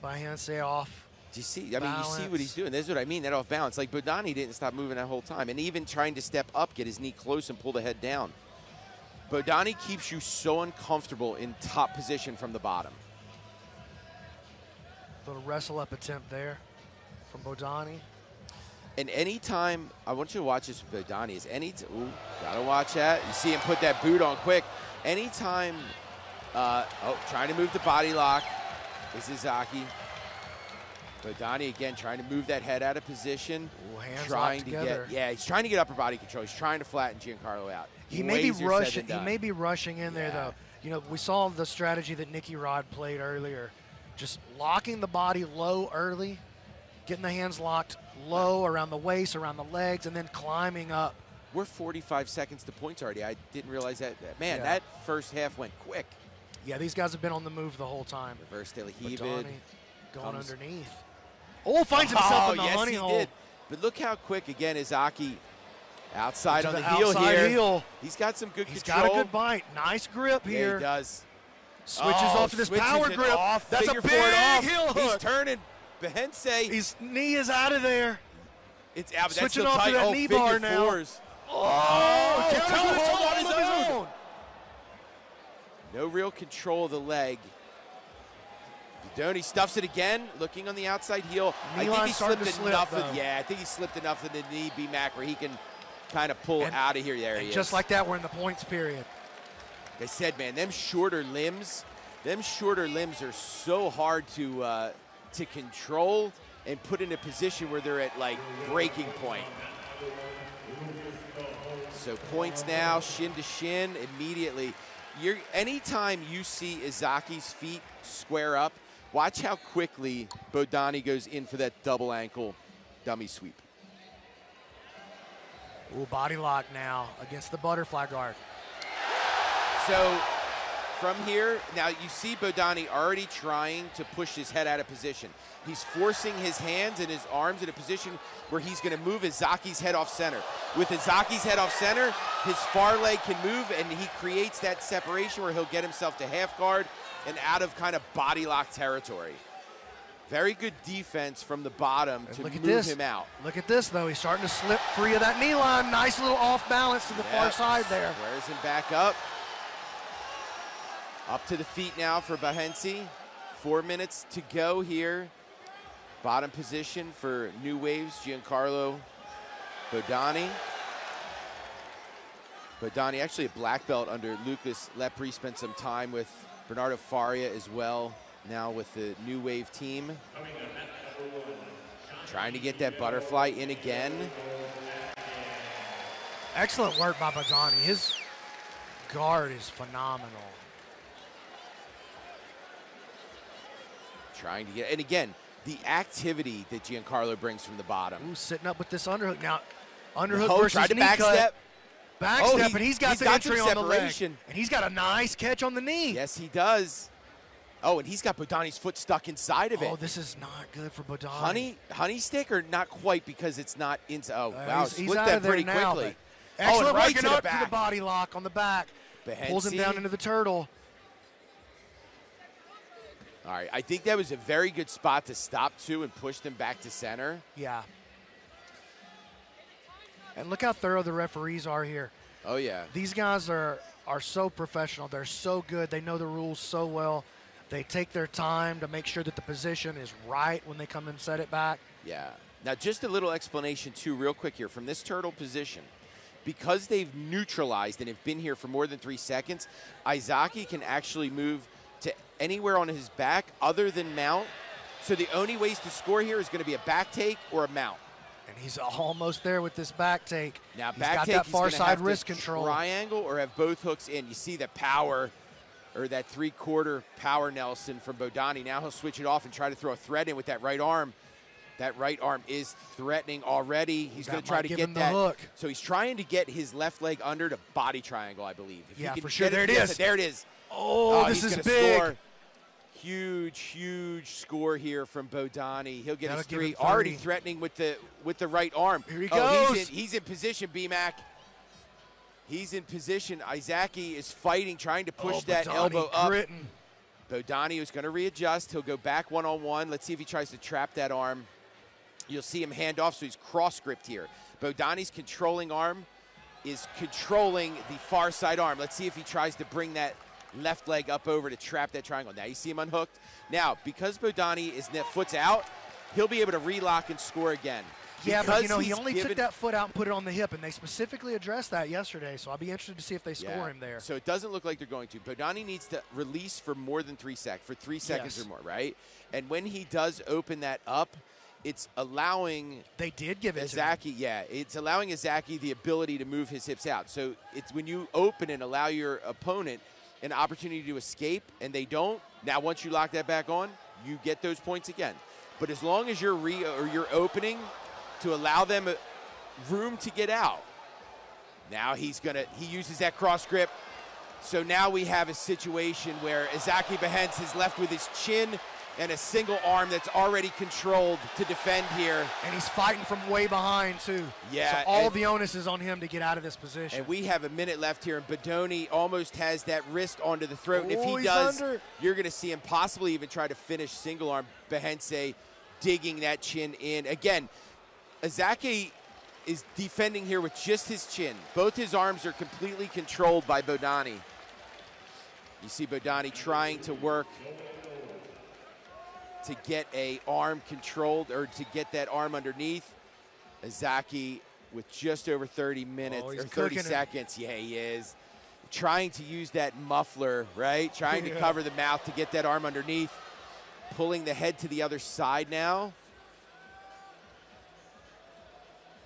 [SPEAKER 7] Behensi off
[SPEAKER 6] Do you see? I mean, you see what he's doing. That's what I mean, that off balance. Like, Bodani didn't stop moving that whole time. And even trying to step up, get his knee close and pull the head down. Bodani keeps you so uncomfortable in top position from the bottom.
[SPEAKER 7] Little wrestle up attempt there from Bodani.
[SPEAKER 6] And anytime, I want you to watch this with Bodani, is gotta watch that. You see him put that boot on quick. Anytime, trying to move the body lock is Izaki. Bodani again trying to move that head out of position.
[SPEAKER 7] Ooh, hands
[SPEAKER 6] trying
[SPEAKER 7] locked
[SPEAKER 6] to
[SPEAKER 7] together.
[SPEAKER 6] he's trying to get upper body control. He's trying to flatten Giancarlo out.
[SPEAKER 7] He may be rushing. He may be rushing in there though. You know, we saw the strategy that Nicky Rod played earlier, just locking the body low early, getting the hands locked low around the waist, around the legs, and then climbing up.
[SPEAKER 6] We're 45 seconds to points already. I didn't realize that. Man, that first half went quick.
[SPEAKER 7] Yeah, these guys have been on the move the whole time.
[SPEAKER 6] Reverse Delahibid.
[SPEAKER 7] Going underneath. Oh, finds himself in the honey hole.
[SPEAKER 6] Did. But look how quick, again, Izaki outside on the
[SPEAKER 7] heel
[SPEAKER 6] here. He's got some good control.
[SPEAKER 7] He's got a good bite. Nice grip here.
[SPEAKER 6] Yeah, he does.
[SPEAKER 7] Switches off to this power grip. That's a big heel hook.
[SPEAKER 6] He's turning. Behense.
[SPEAKER 7] His knee is out of there.
[SPEAKER 6] It's out.
[SPEAKER 7] Switching off to that knee bar now.
[SPEAKER 6] Hold on his own. No real control of the leg. Bodoni stuffs it again, looking on the outside heel. I think he slipped enough. I think he slipped enough in the knee, B-Mac, where he can kind of pull out of here. There he is.
[SPEAKER 7] Just like that, we're in the points period.
[SPEAKER 6] Like I said, man, them shorter limbs are so hard to control and put in a position where they're at like breaking point. So points now, shin to shin, immediately. Anytime you see Izaki's feet square up, watch how quickly Bodani goes in for that double ankle dummy sweep.
[SPEAKER 7] Ooh, body lock now against the butterfly guard.
[SPEAKER 6] So from here, now you see Bodani already trying to push his head out of position. He's forcing his hands and his arms in a position where he's going to move Izaki's head off center. With Izaki's head off center, his far leg can move, and he creates that separation where he'll get himself to half guard and out of kind of body lock territory. Very good defense from the bottom to move him out.
[SPEAKER 7] Look at this, though. He's starting to slip free of that knee line. Nice little off balance to the far side there.
[SPEAKER 6] Squares him back up. Up to the feet now for Behense. 4 minutes to go here. Bottom position for New Waves, Giancarlo Bodani. Bodani actually a black belt under Lucas Lepri, spent some time with Bernardo Faria as well, now with the New Wave team. Trying to get that butterfly in again.
[SPEAKER 7] Excellent work by Bodani. His guard is phenomenal.
[SPEAKER 6] Trying to get, and again, the activity that Giancarlo brings from the bottom.
[SPEAKER 7] Ooh, sitting up with this underhook. Now, underhook versus
[SPEAKER 6] tried to
[SPEAKER 7] knee
[SPEAKER 6] backstep.
[SPEAKER 7] Backstep, and he's got the entry on the leg.
[SPEAKER 6] And
[SPEAKER 7] he's got a nice catch on the knee.
[SPEAKER 6] Yes, he does. Oh, and he's got Bodani's foot stuck inside of it.
[SPEAKER 7] Oh, this is not good for Bodani.
[SPEAKER 6] Honey stick or not quite because it's not inside. Oh, wow,
[SPEAKER 7] he's
[SPEAKER 6] split that pretty quickly.
[SPEAKER 7] Excellent
[SPEAKER 6] right
[SPEAKER 7] working up to the body lock on the back.
[SPEAKER 6] Behense.
[SPEAKER 7] Pulls him down into the turtle.
[SPEAKER 6] All right, I think that was a very good spot to stop to and push them back to center.
[SPEAKER 7] Yeah. And look how thorough the referees are here.
[SPEAKER 6] Oh, yeah.
[SPEAKER 7] These guys are so professional. They're so good. They know the rules so well. They take their time to make sure that the position is right when they come and set it back.
[SPEAKER 6] Yeah. Now, just a little explanation, too, real quick here. From this turtle position, because they've neutralized and have been here for more than 3 seconds, Izaki can actually move to anywhere on his back other than mount. So the only ways to score here is going to be a back take or a mount.
[SPEAKER 7] And he's almost there with this back take.
[SPEAKER 6] Now,
[SPEAKER 7] he's
[SPEAKER 6] back
[SPEAKER 7] got
[SPEAKER 6] take,
[SPEAKER 7] that far
[SPEAKER 6] he's
[SPEAKER 7] side
[SPEAKER 6] have
[SPEAKER 7] wrist
[SPEAKER 6] to
[SPEAKER 7] control.
[SPEAKER 6] Triangle or have both hooks in. You see the power or that 3/4 power Nelson from Bodani. Now he'll switch it off and try to throw a thread in with that right arm. That right arm is threatening already. He's going to try to get that
[SPEAKER 7] hook.
[SPEAKER 6] So he's trying to get his left leg under to body triangle, I believe. If
[SPEAKER 7] yeah,
[SPEAKER 6] he can
[SPEAKER 7] for sure. There it is.
[SPEAKER 6] There it is.
[SPEAKER 7] Oh, this is big.
[SPEAKER 6] Score. Huge score here from Bodani. He'll get his 3.
[SPEAKER 7] 30.
[SPEAKER 6] Already threatening with the right arm.
[SPEAKER 7] Here he goes.
[SPEAKER 6] He's in position, B-Mac. He's in position. Izaki is fighting, trying to push that elbow up.
[SPEAKER 7] Gritting.
[SPEAKER 6] Bodani is going to readjust. He'll go back one-on-one. Let's see if he tries to trap that arm. You'll see him hand off, so he's cross-gripped here. Bodani's controlling arm is controlling the far side arm. Let's see if he tries to bring that left leg up over to trap that triangle. Now you see him unhooked. Now, because Bodani is foot's out, he'll be able to relock and score again.
[SPEAKER 7] Yeah,
[SPEAKER 6] because
[SPEAKER 7] but, you know, he only took that foot out and put it on the hip, and they specifically addressed that yesterday, so I'll be interested to see if they score him there.
[SPEAKER 6] So it doesn't look like they're going to. Bodani needs to release for more than 3 seconds, for 3 seconds or more, right? And when he does open that up, it's allowing
[SPEAKER 7] they did give it
[SPEAKER 6] Izaki, it's allowing Izaki the ability to move his hips out. So it's when you open and allow your opponent an opportunity to escape, and they don't. Now, once you lock that back on, you get those points again. But as long as you're opening to allow them room to get out. Now he uses that cross grip. So now we have a situation where Izaki Behance is left with his chin and a single arm that's already controlled to defend here.
[SPEAKER 7] And he's fighting from way behind, too.
[SPEAKER 6] Yeah.
[SPEAKER 7] So all the onus is on him to get out of this position.
[SPEAKER 6] And we have a minute left here, and Bodoni almost has that wrist onto the throat. And if he
[SPEAKER 7] he's
[SPEAKER 6] does,
[SPEAKER 7] under.
[SPEAKER 6] You're going to see him possibly even try to finish single arm Behance digging that chin in. Again, Izaki is defending here with just his chin. Both his arms are completely controlled by Bodani. You see Bodani trying to work to get a arm controlled, or to get that arm underneath. Izaki with just over 30 minutes, or 30 seconds. Yeah, he is. Trying to use that muffler, right? Trying to cover the mouth to get that arm underneath. Pulling the head to the other side now.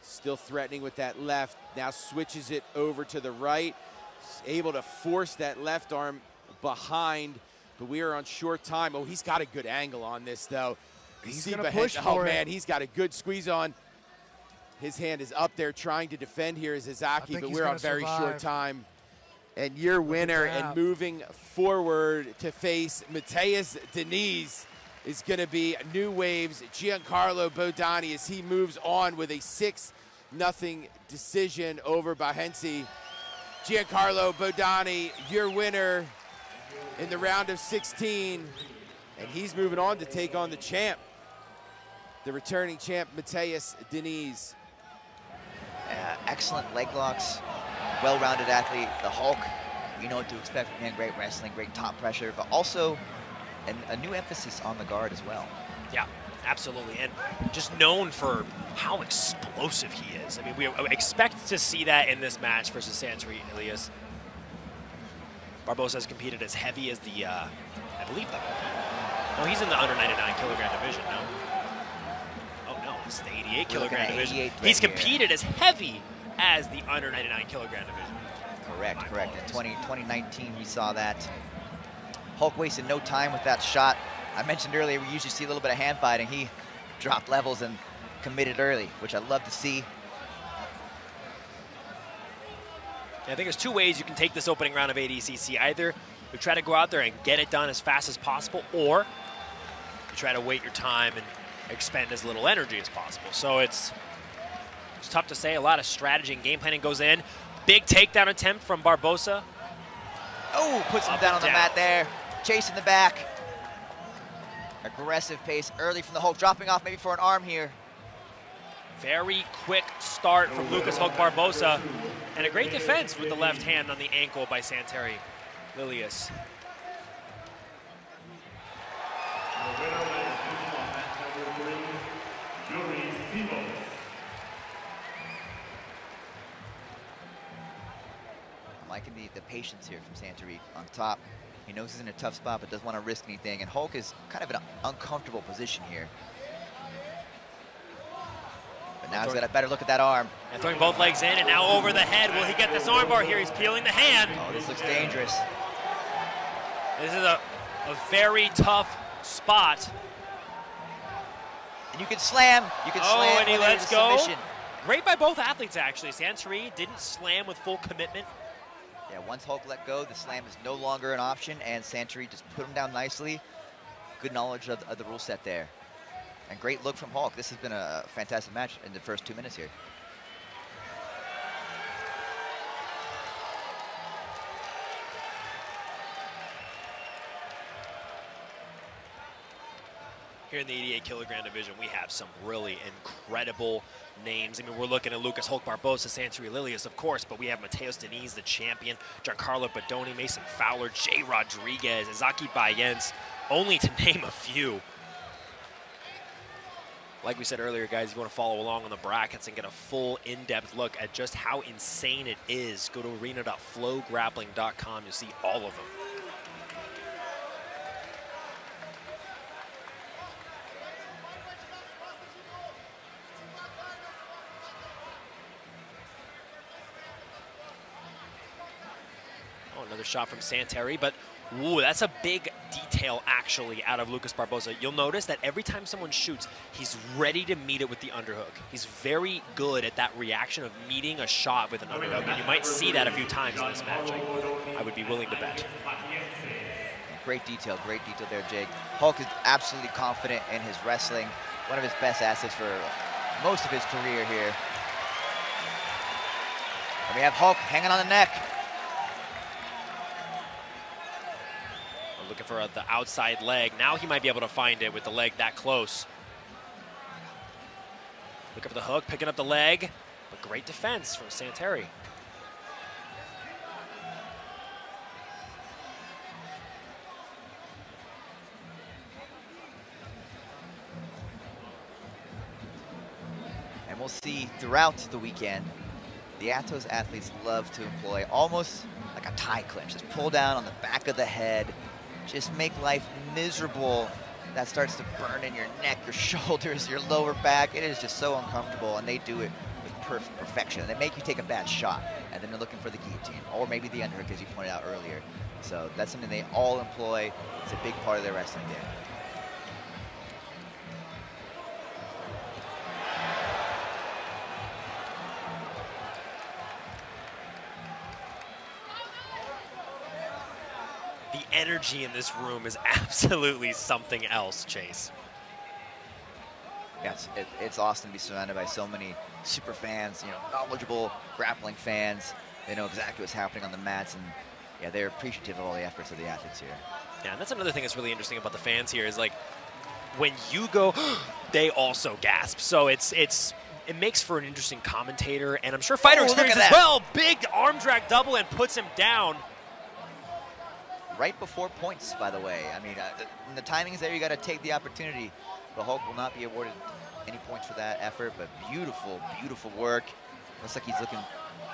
[SPEAKER 6] Still threatening with that left. Now switches it over to the right. Able to force that left arm behind, but we are on short time. Oh, he's got a good angle on this, though.
[SPEAKER 7] He's going to push for it.
[SPEAKER 6] He's got a good squeeze on. His hand is up there trying to defend here as Izaki, but we're on very short time. And your winner and moving forward to face Mateus Diniz is going to be New Wave's Giancarlo Bodani as he moves on with a 6-0 decision over Behance. Giancarlo Bodani, your winner in the round of 16, and he's moving on to take on the champ, the returning champ, Mateus Diniz.
[SPEAKER 3] Excellent leg locks, well-rounded athlete. The Hulk, you know what to expect from him. Great wrestling, great top pressure, but also a new emphasis on the guard as well.
[SPEAKER 4] Yeah, absolutely, and just known for how explosive he is. I mean, we expect to see that in this match versus Santori Elias. Barbosa has competed as heavy as the, I believe no, he's in the under 99 kilogram division, no? Oh no, it's the 88 kilogram division. He's competed as heavy as the under 99 kilogram division.
[SPEAKER 3] Correct. In 2019, we saw that. Hulk wasted no time with that shot. I mentioned earlier, we usually see a little bit of hand fighting. He dropped levels and committed early, which I love to see.
[SPEAKER 4] I think there's 2 ways you can take this opening round of ADCC. Either you try to go out there and get it done as fast as possible, or you try to wait your time and expend as little energy as possible. So it's tough to say. A lot of strategy and game planning goes in. Big takedown attempt from Barbosa.
[SPEAKER 3] Oh, puts him down on the mat there. Chasing the back. Aggressive pace early from the Hulk, dropping off maybe for an arm here.
[SPEAKER 4] Very quick start from Lucas Hulk Barbosa. And a great defense with the left hand on the ankle by Santori Elias.
[SPEAKER 3] I'm liking the patience here from Santori on top. He knows he's in a tough spot, but doesn't want to risk anything. And Hulk is kind of in an uncomfortable position here. But now he's got a better look at that arm.
[SPEAKER 4] And throwing both legs in, and now over the head. Will he get this armbar here? He's peeling the hand.
[SPEAKER 3] Oh, this looks dangerous.
[SPEAKER 4] This is a very tough spot.
[SPEAKER 3] And you can slam. You can slam.
[SPEAKER 4] And he lets go.
[SPEAKER 3] Submission.
[SPEAKER 4] Great by both athletes, actually. Santori didn't slam with full commitment.
[SPEAKER 3] Yeah, once Hulk let go, the slam is no longer an option, and Santori just put him down nicely. Good knowledge of the rule set there. And great look from Hulk. This has been a fantastic match in the first 2 minutes here.
[SPEAKER 4] here in the 88 kilogram division, we have some really incredible names. I mean, we're looking at Lucas Hulk Barbosa, Santeri Lilius, of course, but we have Mateus Diniz, the champion, Giancarlo Bodoni, Mason Fowler, Jay Rodriguez, Izaki Bayens, only to name a few. Like we said earlier, guys, if you want to follow along on the brackets and get a full in-depth look at just how insane it is, go to arena.flograppling.com. You'll see all of them. Oh, another shot from Santeri, but ooh, that's a big detail actually out of Lucas Barbosa. You'll notice that every time someone shoots, he's ready to meet it with the underhook. He's very good at that reaction of meeting a shot with an underhook, and you might see that a few times in this match. I would be willing to bet.
[SPEAKER 3] Great detail there, Jake. Hulk is absolutely confident in his wrestling. One of his best assets for most of his career here. And we have Hulk hanging on the neck.
[SPEAKER 4] Looking for the outside leg. Now he might be able to find it with the leg that close. Looking for the hook, picking up the leg, but great defense from Santeri.
[SPEAKER 3] And we'll see throughout the weekend, the Atos athletes love to employ almost like a tie clinch. Just pull down on the back of the head, just make life miserable. That starts to burn in your neck, your shoulders, your lower back. It is just so uncomfortable, and they do it with perfection. They make you take a bad shot, and then they're looking for the guillotine, or maybe the underhook, as you pointed out earlier. So that's something they all employ. It's a big part of their wrestling game.
[SPEAKER 4] The energy in this room is absolutely something else, Chase.
[SPEAKER 3] Yes, it's awesome to be surrounded by so many super fans, you know, knowledgeable grappling fans. They know exactly what's happening on the mats, and yeah, they're appreciative of all the efforts of the athletes here.
[SPEAKER 4] Yeah, and that's another thing that's really interesting about the fans here is, like, when you go, they also gasp. So it makes for an interesting commentator, and I'm sure fighter experience as well. Big arm drag double and puts him down.
[SPEAKER 3] Right before points, by the way. I mean, the timing is there. You got to take the opportunity. But Hulk will not be awarded any points for that effort. But beautiful, beautiful work. Looks like he's looking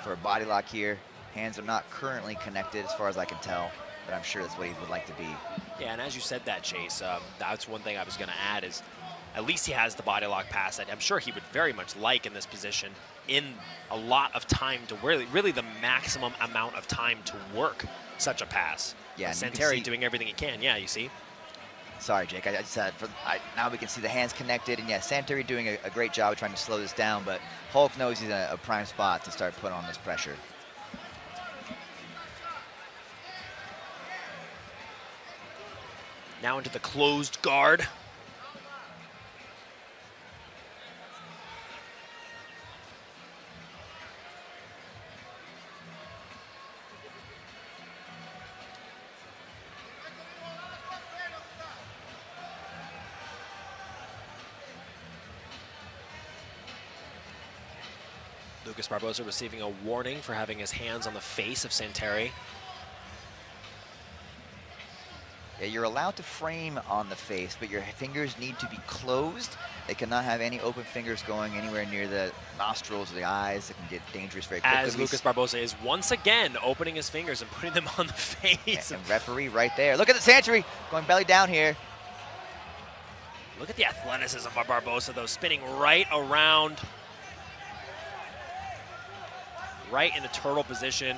[SPEAKER 3] for a body lock here. Hands are not currently connected, as far as I can tell. But I'm sure that's what he would like to be.
[SPEAKER 4] Yeah, and as you said that, Chase, that's one thing I was going to add is at least he has the body lock pass that I'm sure he would very much like in this position, in a lot of time to really the maximum amount of time to work such a pass.
[SPEAKER 3] Yeah,
[SPEAKER 4] Santeri doing everything he can. Yeah, you see.
[SPEAKER 3] Sorry, Jake. I just said now we can see the hands connected, and yeah, Santeri doing a great job of trying to slow this down. But Hulk knows he's in a prime spot to start putting on this pressure.
[SPEAKER 4] Now into the closed guard. Lucas Barbosa receiving a warning for having his hands on the face of Santeri.
[SPEAKER 3] Yeah, you're allowed to frame on the face, but your fingers need to be closed. They cannot have any open fingers going anywhere near the nostrils or the eyes. It can get dangerous very quickly.
[SPEAKER 4] As Lucas Barbosa is once again opening his fingers and putting them on the face.
[SPEAKER 3] And referee right there. Look at the Santeri going belly down here.
[SPEAKER 4] Look at the athleticism of Barbosa, though, spinning right around. Right in the turtle position.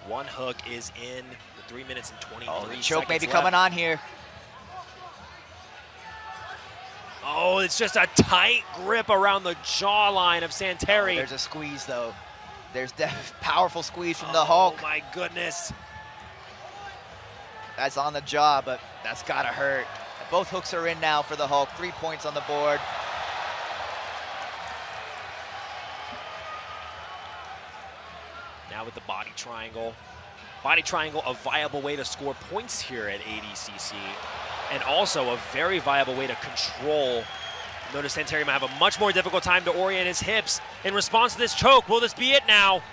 [SPEAKER 4] One hook is in with 3 minutes and 23 seconds.
[SPEAKER 3] Oh, the choke may be
[SPEAKER 4] left.
[SPEAKER 3] coming on here.
[SPEAKER 4] Oh, it's just a tight grip around the jawline of Santeri.
[SPEAKER 3] Oh, there's a squeeze, though. There's a powerful squeeze from the Hulk.
[SPEAKER 4] Oh, my goodness.
[SPEAKER 3] That's on the jaw, but that's got to hurt. Both hooks are in now for the Hulk. 3 points on the board.
[SPEAKER 4] Now with the body triangle. body triangle a viable way to score points here at ADCC, and also a very viable way to control. Notice Santeri might have a much more difficult time to orient his hips in response to this choke. Will this be it now?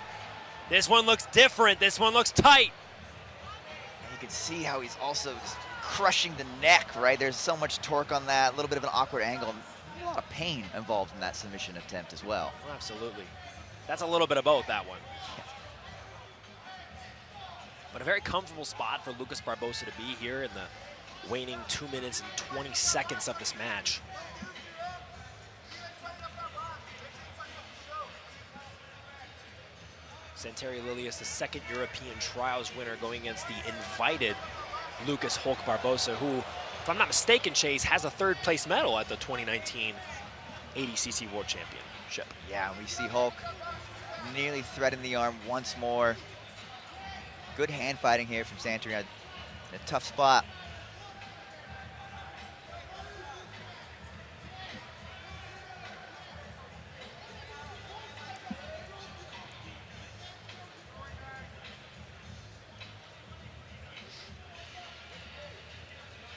[SPEAKER 4] This one looks different. This one looks tight.
[SPEAKER 3] And you can see how he's also just crushing the neck, right? There's so much torque on that, a little bit of an awkward angle, and a lot of pain involved in that submission attempt as well.
[SPEAKER 4] Oh, absolutely. That's a little bit of both, that one. But a very comfortable spot for Lucas Barbosa to be here in the waning 2 minutes and 20 seconds of this match. Santeri Lilius, the second European trials winner, going against the invited Lucas Hulk Barbosa, who, if I'm not mistaken, Chase, has a third place medal at the 2019 ADCC World Championship.
[SPEAKER 3] Yeah, we see Hulk nearly threading the arm once more. Good hand fighting here from Santeri in a tough spot.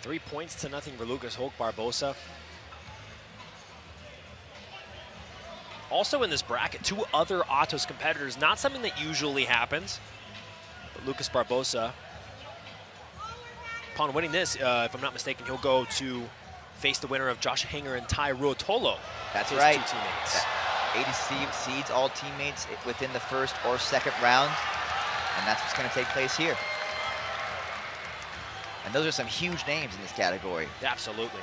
[SPEAKER 4] Three points to nothing for Lucas Hulk Barbosa. Also in this bracket, two other Atos competitors, not something that usually happens. But Lucas Barbosa, upon winning this, if I'm not mistaken, he'll go to face the winner of Josh Hanger and Tai Ruotolo.
[SPEAKER 3] That's
[SPEAKER 4] his
[SPEAKER 3] right.
[SPEAKER 4] Two teammates.
[SPEAKER 3] ADCC seeds all teammates within the first or second round, and that's what's going to take place here. And those are some huge names in this category.
[SPEAKER 4] Absolutely.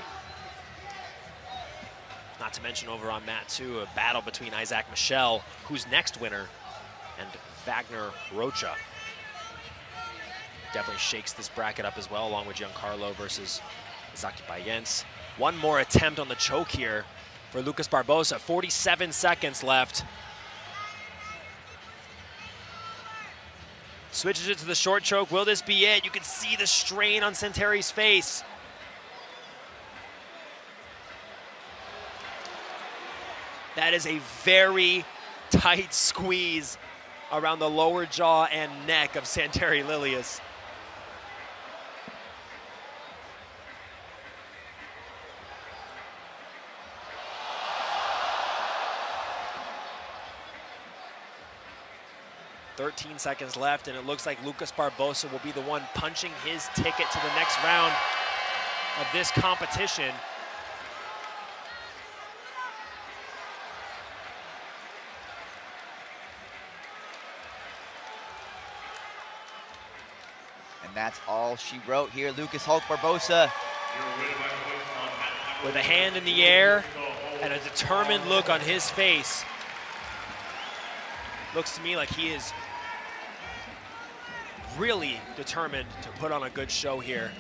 [SPEAKER 4] Not to mention over on mat 2, a battle between Isaac Michel, who's next winner, and Wagner Rocha. Definitely shakes this bracket up as well, along with Giancarlo versus Zaki Bayens. One more attempt on the choke here for Lucas Barbosa. 47 seconds left. Switches it to the short choke. Will this be it? You can see the strain on Santeri's face. That is a very tight squeeze around the lower jaw and neck of Santeri Lilius. .13 seconds left, and it looks like Lucas Barbosa will be the one punching his ticket to the next round of this competition.
[SPEAKER 3] And that's all she wrote here. Lucas Hulk Barbosa,
[SPEAKER 4] with a hand in the air and a determined look on his face. Looks to me like he is really determined to put on a good show here.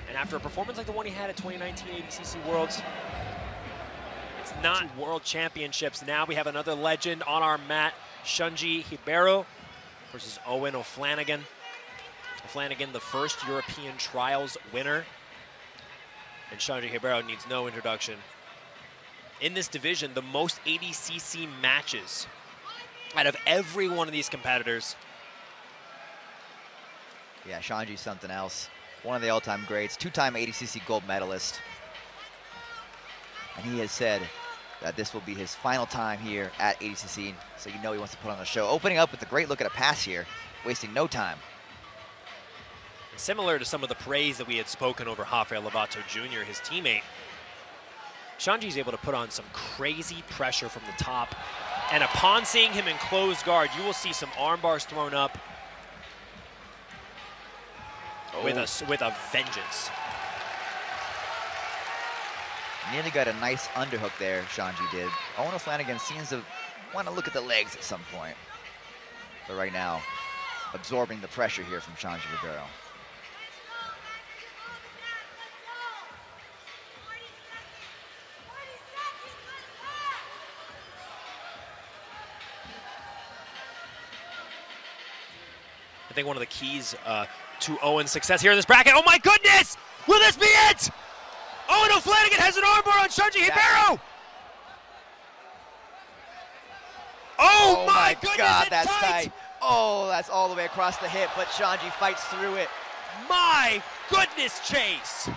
[SPEAKER 4] And after a performance like the one he had at 2019 ADCC Worlds, it's not World Championships. Now we have another legend on our mat, Shunji Hibero versus Owen O'Flanagan. O'Flanagan, the first European trials winner. And Shunji Hibero needs no introduction. In this division, the most ADCC matches out of every one of these competitors.
[SPEAKER 3] Yeah, Shanji's something else. One of the all-time greats, two-time ADCC gold medalist. And he has said that this will be his final time here at ADCC, so you know he wants to put on a show. Opening up with a great look at a pass here, wasting no time.
[SPEAKER 4] Similar to some of the praise that we had spoken over Rafael Lovato Jr., his teammate, Shanji's able to put on some crazy pressure from the top. And upon seeing him in closed guard, you will see some arm bars thrown up with a vengeance.
[SPEAKER 3] Nearly got a nice underhook there, Shanji did. Owen O'Flanagan seems to want to look at the legs at some point. But right now, absorbing the pressure here from Shanji Hibero.
[SPEAKER 4] I think one of the keys to Owen's success here in this bracket. Oh my goodness! Will this be it? Owen O'Flanagan has an armbar on Shunji Hibero! Oh my goodness,
[SPEAKER 3] God,
[SPEAKER 4] it's
[SPEAKER 3] that's
[SPEAKER 4] tight!
[SPEAKER 3] tight. Oh, that's all the way across the hip, but Shanji fights through it.
[SPEAKER 4] My goodness, Chase.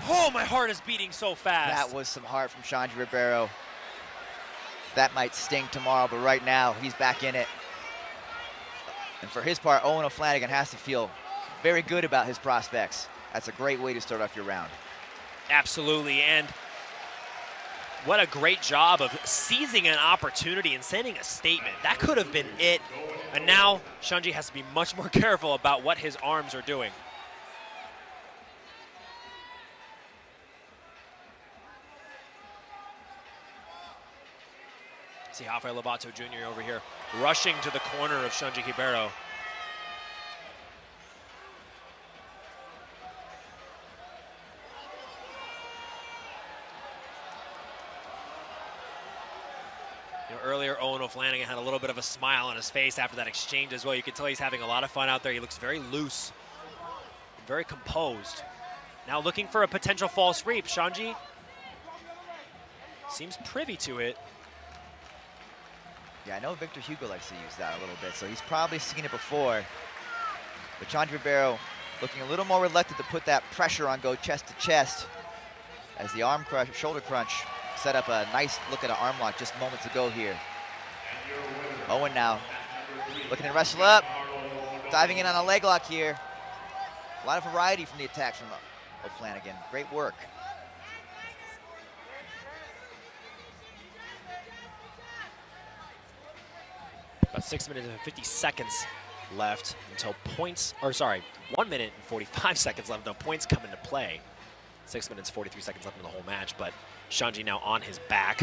[SPEAKER 4] Oh, my heart is beating so fast.
[SPEAKER 3] That was some heart from Shanji Ribeiro. That might sting tomorrow, but right now, he's back in it. And for his part, Owen O'Flanagan has to feel very good about his prospects. That's a great way to start off your round.
[SPEAKER 4] Absolutely, and what a great job of seizing an opportunity and sending a statement. That could have been it. And now Shanji has to be much more careful about what his arms are doing. See Rafael Lobato Jr. over here rushing to the corner of Shanji Ribeiro. Earlier, Owen O'Flanagan had a little bit of a smile on his face after that exchange as well. You can tell he's having a lot of fun out there. He looks very loose, very composed. Now looking for a potential false reap. Shanji seems privy to it.
[SPEAKER 3] Yeah, I know Victor Hugo likes to use that a little bit, so he's probably seen it before. But Shanji Ribeiro looking a little more reluctant to put that pressure on, go chest to chest, as the arm crush, shoulder crunch set up a nice look at an arm lock just moments ago here. Owen now looking to wrestle up, diving in on a leg lock here. A lot of variety from the attacks from O'Flanagan. Great work.
[SPEAKER 4] About 6 minutes and 50 seconds left until points, or sorry, 1 minute and 45 seconds left until points come into play. 6 minutes, 43 seconds left in the whole match, but Shanji now on his back.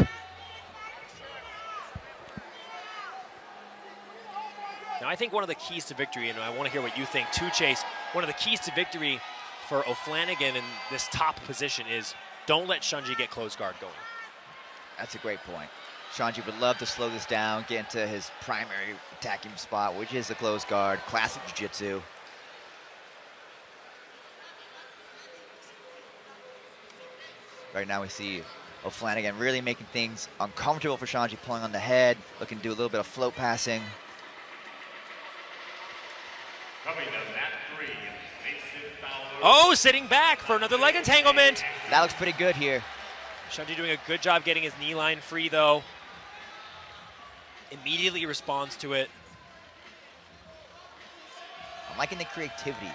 [SPEAKER 4] Now I think one of the keys to victory, and I want to hear what you think too, Chase, one of the keys to victory for O'Flanagan in this top position is don't let Shanji get close guard going.
[SPEAKER 3] That's a great point. Shanji would love to slow this down, get into his primary attacking spot, which is the close guard, classic jiu-jitsu. Right now we see O'Flanagan really making things uncomfortable for Shanji, pulling on the head, looking to do a little bit of float passing.
[SPEAKER 4] Oh, sitting back for another leg entanglement.
[SPEAKER 3] That looks pretty good here.
[SPEAKER 4] Shanji doing a good job getting his knee line free though. Immediately responds to it.
[SPEAKER 3] I'm liking the creativity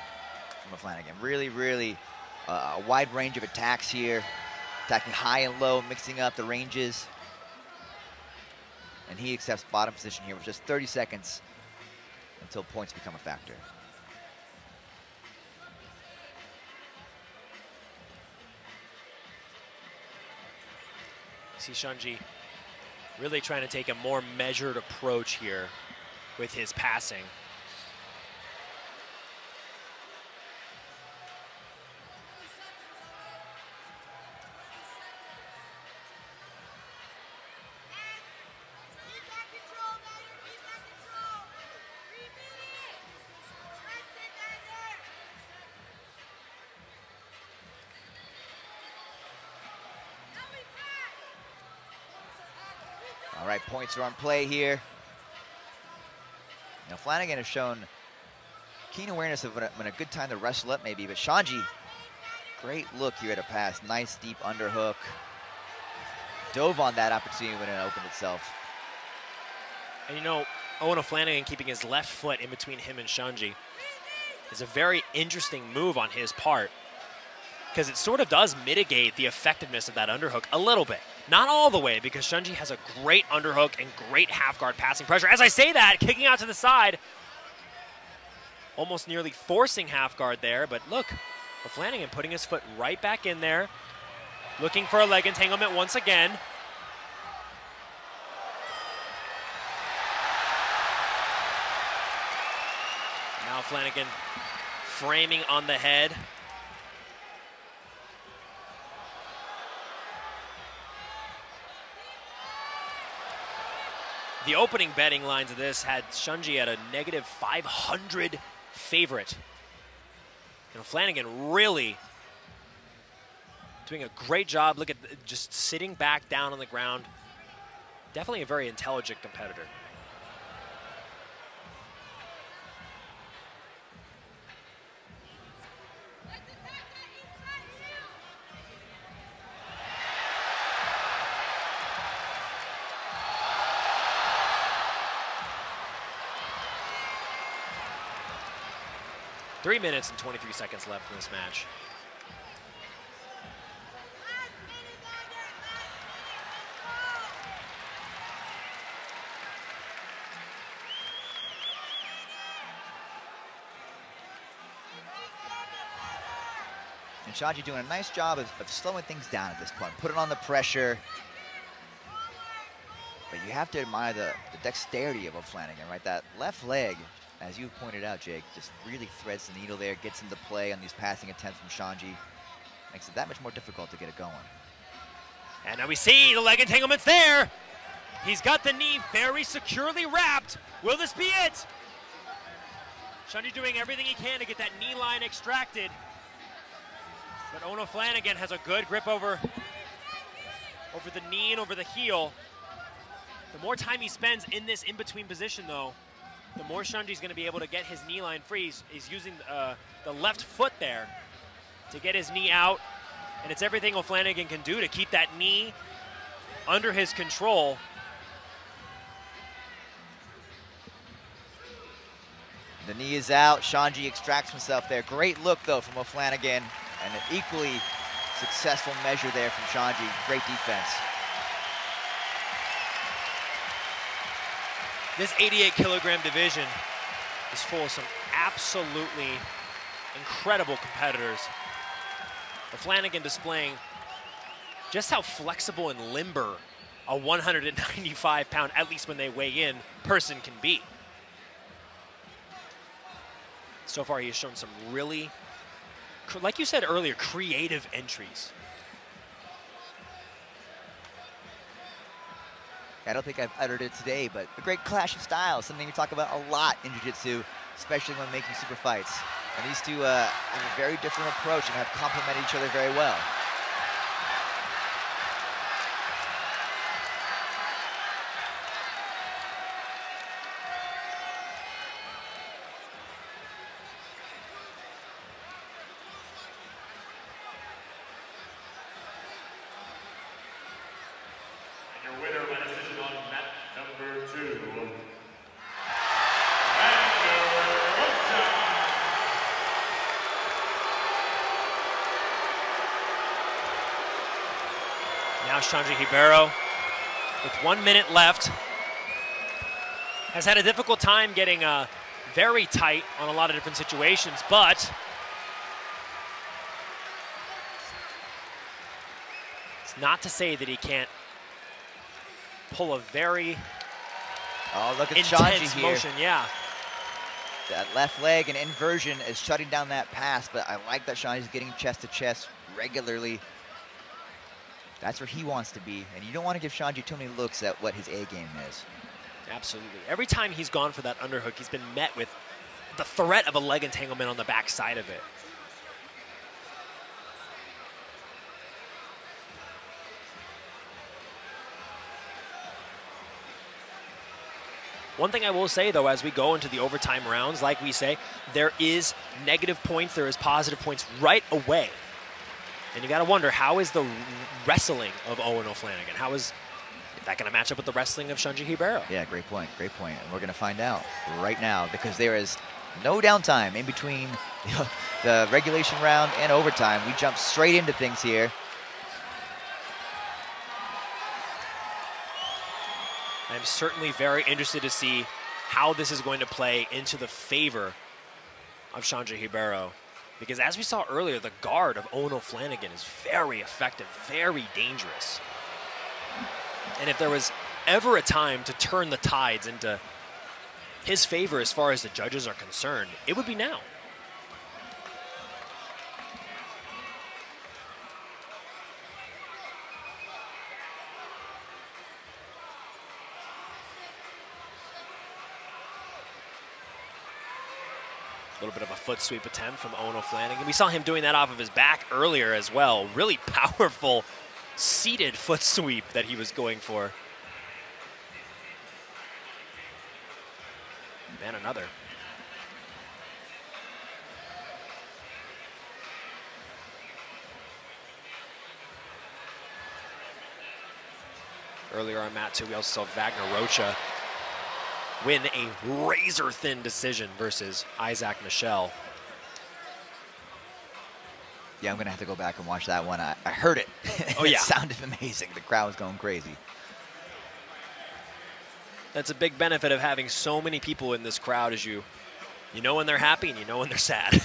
[SPEAKER 3] from O'Flanagan. Really, really a wide range of attacks here. Attacking high and low, mixing up the ranges. And he accepts bottom position here with just 30 seconds until points become a factor.
[SPEAKER 4] See Shanji really trying to take a more measured approach here with his passing.
[SPEAKER 3] All right, points are on play here. Now Flanagan has shown keen awareness of when a good time to wrestle up maybe, but Shanji, great look here at a pass. Nice deep underhook. Dove on that opportunity when it opened itself.
[SPEAKER 4] And you know, Owen O'Flanagan keeping his left foot in between him and Shanji is a very interesting move on his part, because it sort of does mitigate the effectiveness of that underhook a little bit. Not all the way, because Shanji has a great underhook and great half guard passing pressure. As I say that, kicking out to the side, almost nearly forcing half guard there, but look, O'Flanagan putting his foot right back in there, looking for a leg entanglement once again. Now Flanagan framing on the head. The opening betting lines of this had Shanji at a negative 500 favorite. And Flanagan really doing a great job. Look at just sitting back down on the ground, Definitely a very intelligent competitor. Three minutes and 23 seconds left in this match.
[SPEAKER 3] And Shanji doing a nice job of slowing things down at this point, putting on the pressure. But you have to admire the dexterity of O'Flanagan, right? That left leg, as you pointed out, Jake, just really threads the needle there, gets into play on these passing attempts from Shanji. Makes it that much more difficult to get it going.
[SPEAKER 4] And now we see the leg entanglement's there. He's got the knee very securely wrapped. Will this be it? Shanji doing everything he can to get that knee line extracted. But Owen O'Flanagan has a good grip over the knee and over the heel. The more time he spends in this in-between position, though, the more Shanji's going to be able to get his knee line free. He's using the left foot there to get his knee out, and it's everything O'Flanagan can do to keep that knee under his control.
[SPEAKER 3] The knee is out. Shanji extracts himself there. Great look, though, from O'Flanagan, and an equally successful measure there from Shanji. Great defense.
[SPEAKER 4] This 88-kilogram division is full of some absolutely incredible competitors. O'Flanagan displaying just how flexible and limber a 195-pound, at least when they weigh in, person can be. So far, he has shown some really, like you said earlier, creative entries.
[SPEAKER 3] I don't think I've uttered it today, but a great clash of styles, something we talk about a lot in jiu-jitsu, especially when making super fights. And these two have a very different approach and have complemented each other very well.
[SPEAKER 4] Now Shanji Hibero, with 1 minute left, has had a difficult time getting very tight on a lot of different situations, but it's not to say that he can't pull a very
[SPEAKER 3] look at
[SPEAKER 4] intense
[SPEAKER 3] Shanji here.
[SPEAKER 4] motion. Yeah.
[SPEAKER 3] That left leg and inversion is shutting down that pass, but I like that Shanji's getting chest to chest regularly. That's where he wants to be, and you don't want to give Shanji too many looks at what his A game is.
[SPEAKER 4] Absolutely. Every time he's gone for that underhook, he's been met with the threat of a leg entanglement on the back side of it. One thing I will say, though, as we go into the overtime rounds, like we say, there is negative points, there is positive points right away. And you got to wonder, how is the wrestling of Owen O'Flanagan? How is that going to match up with the wrestling of Shanji Hibero?
[SPEAKER 3] Yeah, great point, great point. And we're going to find out right now, because there is no downtime in between the regulation round and overtime. We jump straight into things here.
[SPEAKER 4] I'm certainly very interested to see how this is going to play into the favor of Shanji Hibero. Because as we saw earlier, the guard of Owen O'Flanagan is very effective, very dangerous. And if there was ever a time to turn the tides into his favor as far as the judges are concerned, it would be now. A little bit of a foot sweep attempt from Owen O'Flanagan. We saw him doing that off of his back earlier as well. Really powerful seated foot sweep that he was going for. And another. Earlier on mat 2, we also saw Wagner Rocha win a razor-thin decision versus Isaac Michel.
[SPEAKER 3] Yeah, I'm going to have to go back and watch that one. I heard it.
[SPEAKER 4] Oh, yeah.
[SPEAKER 3] It sounded amazing. The crowd was going crazy.
[SPEAKER 4] That's a big benefit of having so many people in this crowd, is you know when they're happy and you know when they're sad.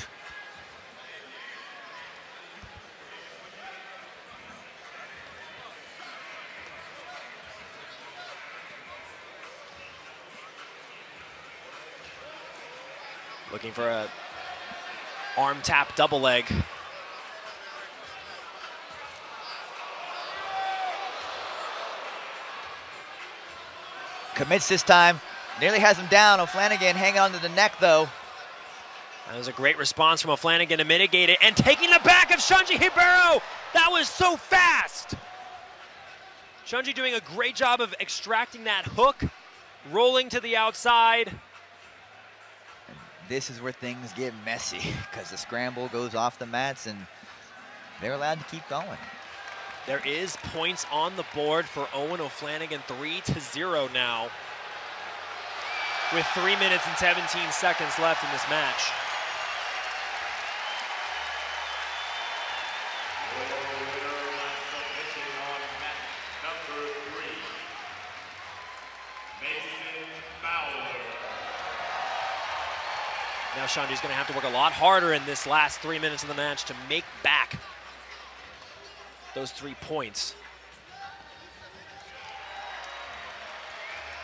[SPEAKER 4] Looking for a arm tap double leg.
[SPEAKER 3] Commits this time. Nearly has him down. O'Flanagan hanging on to the neck, though.
[SPEAKER 4] That was a great response from O'Flanagan to mitigate it. And taking the back of Shunji Hibero. That was so fast. Shunji doing a great job of extracting that hook, rolling to the outside.
[SPEAKER 3] This is where things get messy because the scramble goes off the mats and they're allowed to keep going.
[SPEAKER 4] There is points on the board for Owen O'Flanagan, 3-0 now, with 3 minutes and 17 seconds left in this match. Now Shunji's going to have to work a lot harder in this last 3 minutes of the match to make back those 3 points.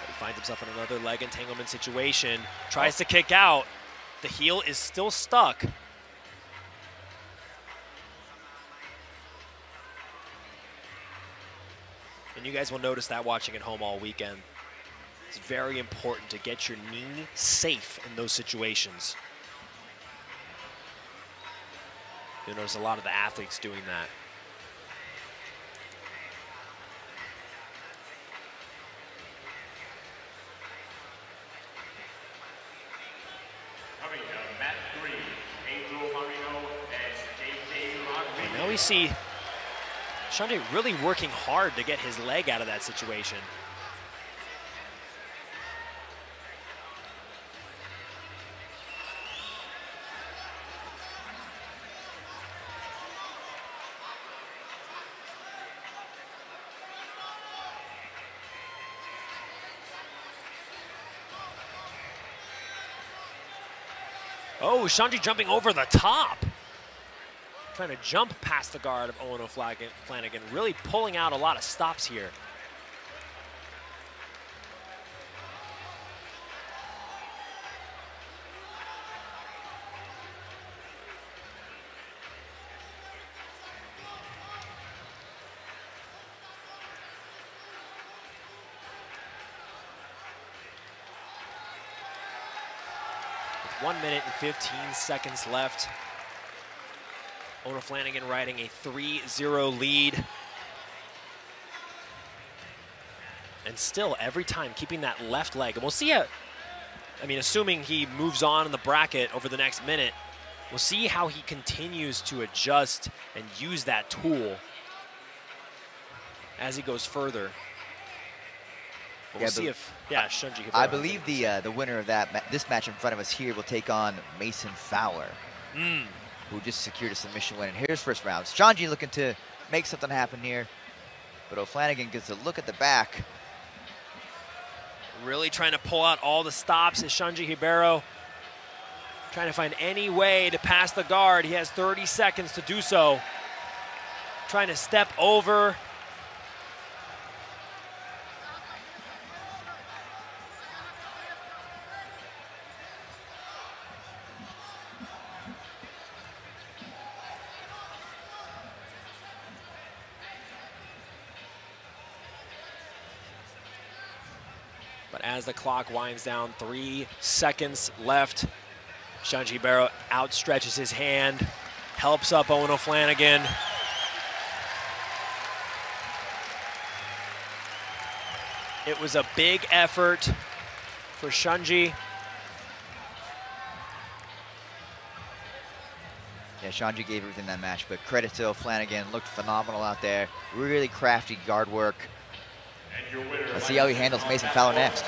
[SPEAKER 4] But he finds himself in another leg entanglement situation. Tries to kick out. The heel is still stuck. And you guys will notice that watching at home all weekend. It's very important to get your knee safe in those situations. You'll notice a lot of the athletes doing that. And now we see Shunji really working hard to get his leg out of that situation. Oh, Shunji jumping over the top. Trying to jump past the guard of Owen O'Flanagan, really pulling out a lot of stops here. With 1 minute and 15 seconds left. Owen O'Flanagan riding a 3-0 lead. And still, every time, keeping that left leg. And we'll see I mean, assuming he moves on in the bracket over the next minute, we'll see how he continues to adjust and use that tool as he goes further. But we'll see if, Shunji.
[SPEAKER 3] I believe the winner of this match in front of us here will take on Mason Fowler. Who just secured a submission win. And here's first round. Shunji looking to make something happen here, but O'Flanagan gets a look at the back.
[SPEAKER 4] Really trying to pull out all the stops is Shunji Hibero. Trying to find any way to pass the guard. He has 30 seconds to do so. Trying to step over. But as the clock winds down, 3 seconds left. Shunji Hibero outstretches his hand, helps up Owen O'Flanagan. It was a big effort for Shunji.
[SPEAKER 3] Yeah, Shanji gave everything that match, but credit to O'Flanagan. Looked phenomenal out there. Really crafty guard work. Let's see how he handles Mason Fowler next.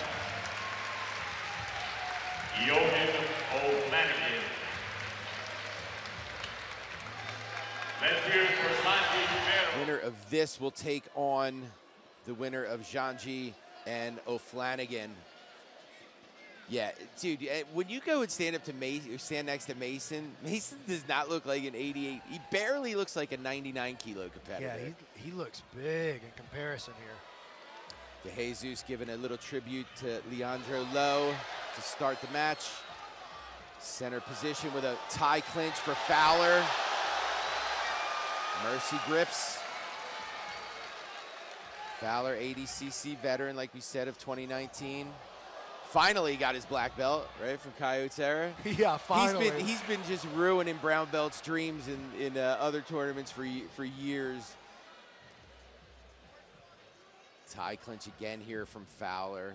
[SPEAKER 5] Johan O'Flanagan. Let's hear it for Sanji Rivera.
[SPEAKER 6] Winner of this will take on the winner of Janji and O'Flanagan. Yeah, dude, when you go and stand up to Mason, or stand next to Mason, Mason does not look like an 88. He barely looks like a 99 kilo competitor.
[SPEAKER 7] Yeah, he looks big in comparison here.
[SPEAKER 6] DeJesus giving a little tribute to Leandro Lowe to start the match. Center position with a tie clinch for Fowler. Mercy grips. Fowler, ADCC veteran, like we said, of 2019. Finally got his black belt, right, from Kyotera.
[SPEAKER 7] Yeah, finally.
[SPEAKER 6] He's been just ruining brown belts' dreams in other tournaments for years. Tie clinch again here from Fowler.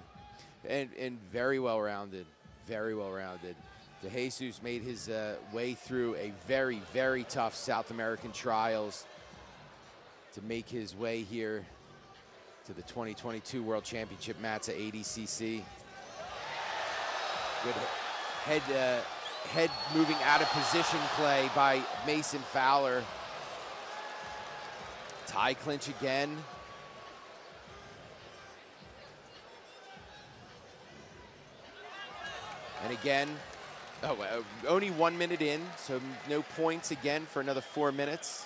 [SPEAKER 6] And very well-rounded, very well-rounded. DeJesus made his way through a very, very tough South American trials to make his way here to the 2022 World Championship mats at ADCC. Good head moving out of position play by Mason Fowler. Tie clinch again. And again, only 1 minute in, so no points again for another 4 minutes.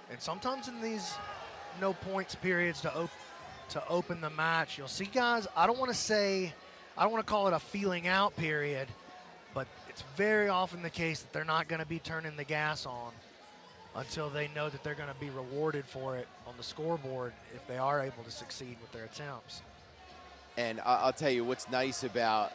[SPEAKER 7] And sometimes in these no points periods to open the match, you'll see guys, I don't want to call it a feeling out period, but it's very often the case that they're not going to be turning the gas on until they know that they're going to be rewarded for it on the scoreboard if they are able to succeed with their attempts.
[SPEAKER 6] And I'll tell you what's nice about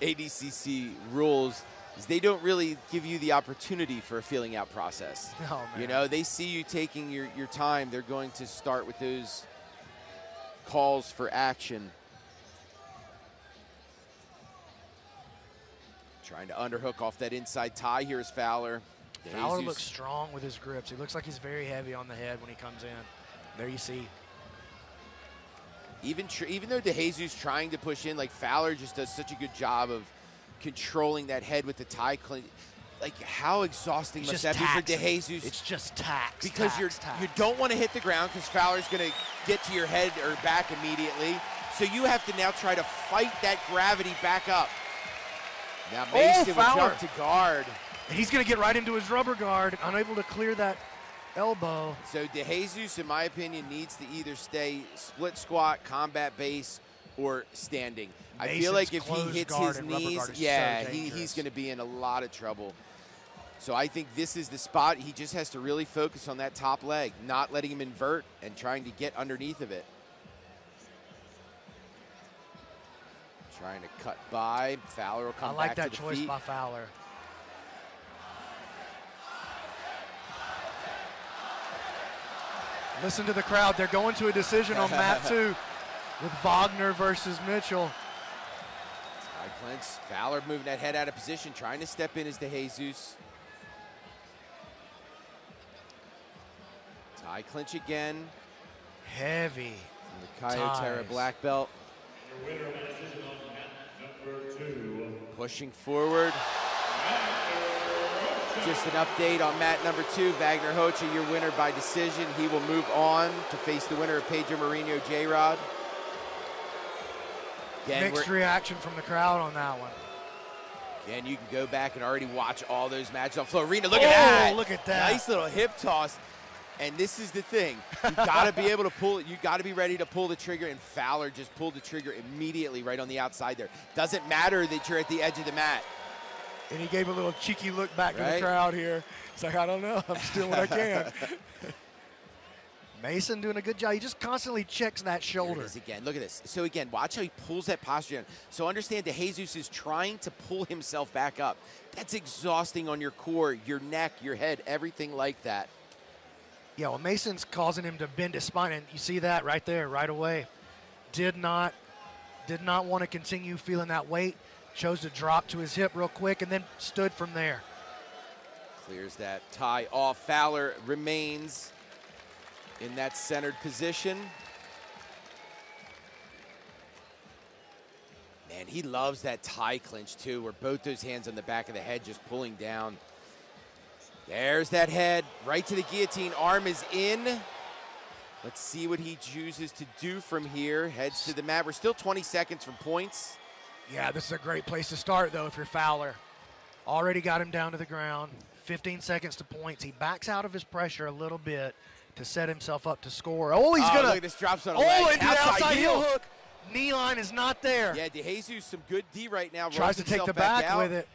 [SPEAKER 6] ADCC rules is they don't really give you the opportunity for a feeling out process.
[SPEAKER 7] Oh, man.
[SPEAKER 6] You know, they see you taking your time. They're going to start with those calls for action. Trying to underhook off that inside tie here is Fowler.
[SPEAKER 7] Fowler looks strong with his grips. He looks like he's very heavy on the head when he comes in. There you see.
[SPEAKER 6] Even though DeJesus trying to push in, like Fowler just does such a good job of controlling that head with the tie clinch. Like, how exhausting must that be for DeJesus?
[SPEAKER 7] It's just tax.
[SPEAKER 6] Because you don't want to hit the ground because Fowler's going to get to your head or back immediately. So you have to now try to fight that gravity back up. Now Mason will jump to guard.
[SPEAKER 7] And he's going to get right into his rubber guard, unable to clear that elbow.
[SPEAKER 6] So DeJesus, in my opinion, needs to either stay split squat, combat base, or standing. I feel like if he hits his knees, yeah, he's going to be in a lot of trouble. So I think this is the spot. He just has to really focus on that top leg, not letting him invert and trying to get underneath of it. Trying to cut by. Fowler will come back to the feet.
[SPEAKER 7] I like that choice by Fowler. Listen to the crowd. They're going to a decision on mat 2 with Wagner versus Mitchell.
[SPEAKER 6] Tie clinch. Fowler moving that head out of position, trying to step in as DeJesus. Tie clinch again.
[SPEAKER 7] Heavy.
[SPEAKER 6] From the Kyotera black belt.
[SPEAKER 5] Your winner by decision on mat number 2.
[SPEAKER 6] Pushing forward. Just an update on mat number 2. Wagner Hocha, your winner by decision. He will move on to face the winner of Pedro Marino, J-Rod.
[SPEAKER 7] Mixed reaction from the crowd on that one.
[SPEAKER 6] Again, you can go back and already watch all those matches on FloArena. Look at that.
[SPEAKER 7] Look at that.
[SPEAKER 6] Nice little hip toss. And this is the thing. You got to be able to pull it. You got to be ready to pull the trigger, and Fowler just pulled the trigger immediately right on the outside there. Doesn't matter that you're at the edge of the mat.
[SPEAKER 7] And he gave a little cheeky look back to the crowd here. It's like, I don't know. I'm just doing what I can. Mason doing a good job. He just constantly checks that shoulder.
[SPEAKER 6] There it is again. Look at this. So again, watch how he pulls that posture in. So understand DeJesus is trying to pull himself back up. That's exhausting on your core, your neck, your head, everything like that.
[SPEAKER 7] Yeah, well, Mason's causing him to bend his spine, and you see that right there, right away. Did not want to continue feeling that weight. chose to drop to his hip real quick and then stood from there.
[SPEAKER 6] Clears that tie off. Fowler remains in that centered position. Man, he loves that tie clinch too, where both those hands on the back of the head just pulling down. There's that head, right to the guillotine. Arm is in. Let's see what he chooses to do from here. Heads to the mat. We're still 20 seconds from points.
[SPEAKER 7] Yeah, this is a great place to start, though, if you're Fowler. Already got him down to the ground. 15 seconds to points. He backs out of his pressure a little bit to set himself up to score. Oh, he's going to.
[SPEAKER 6] Look at this, drops on a leg.
[SPEAKER 7] Into the outside heel hook. Knee line is not there.
[SPEAKER 6] Yeah, DeJesus, some good D right now.
[SPEAKER 7] Tries to take the back with it.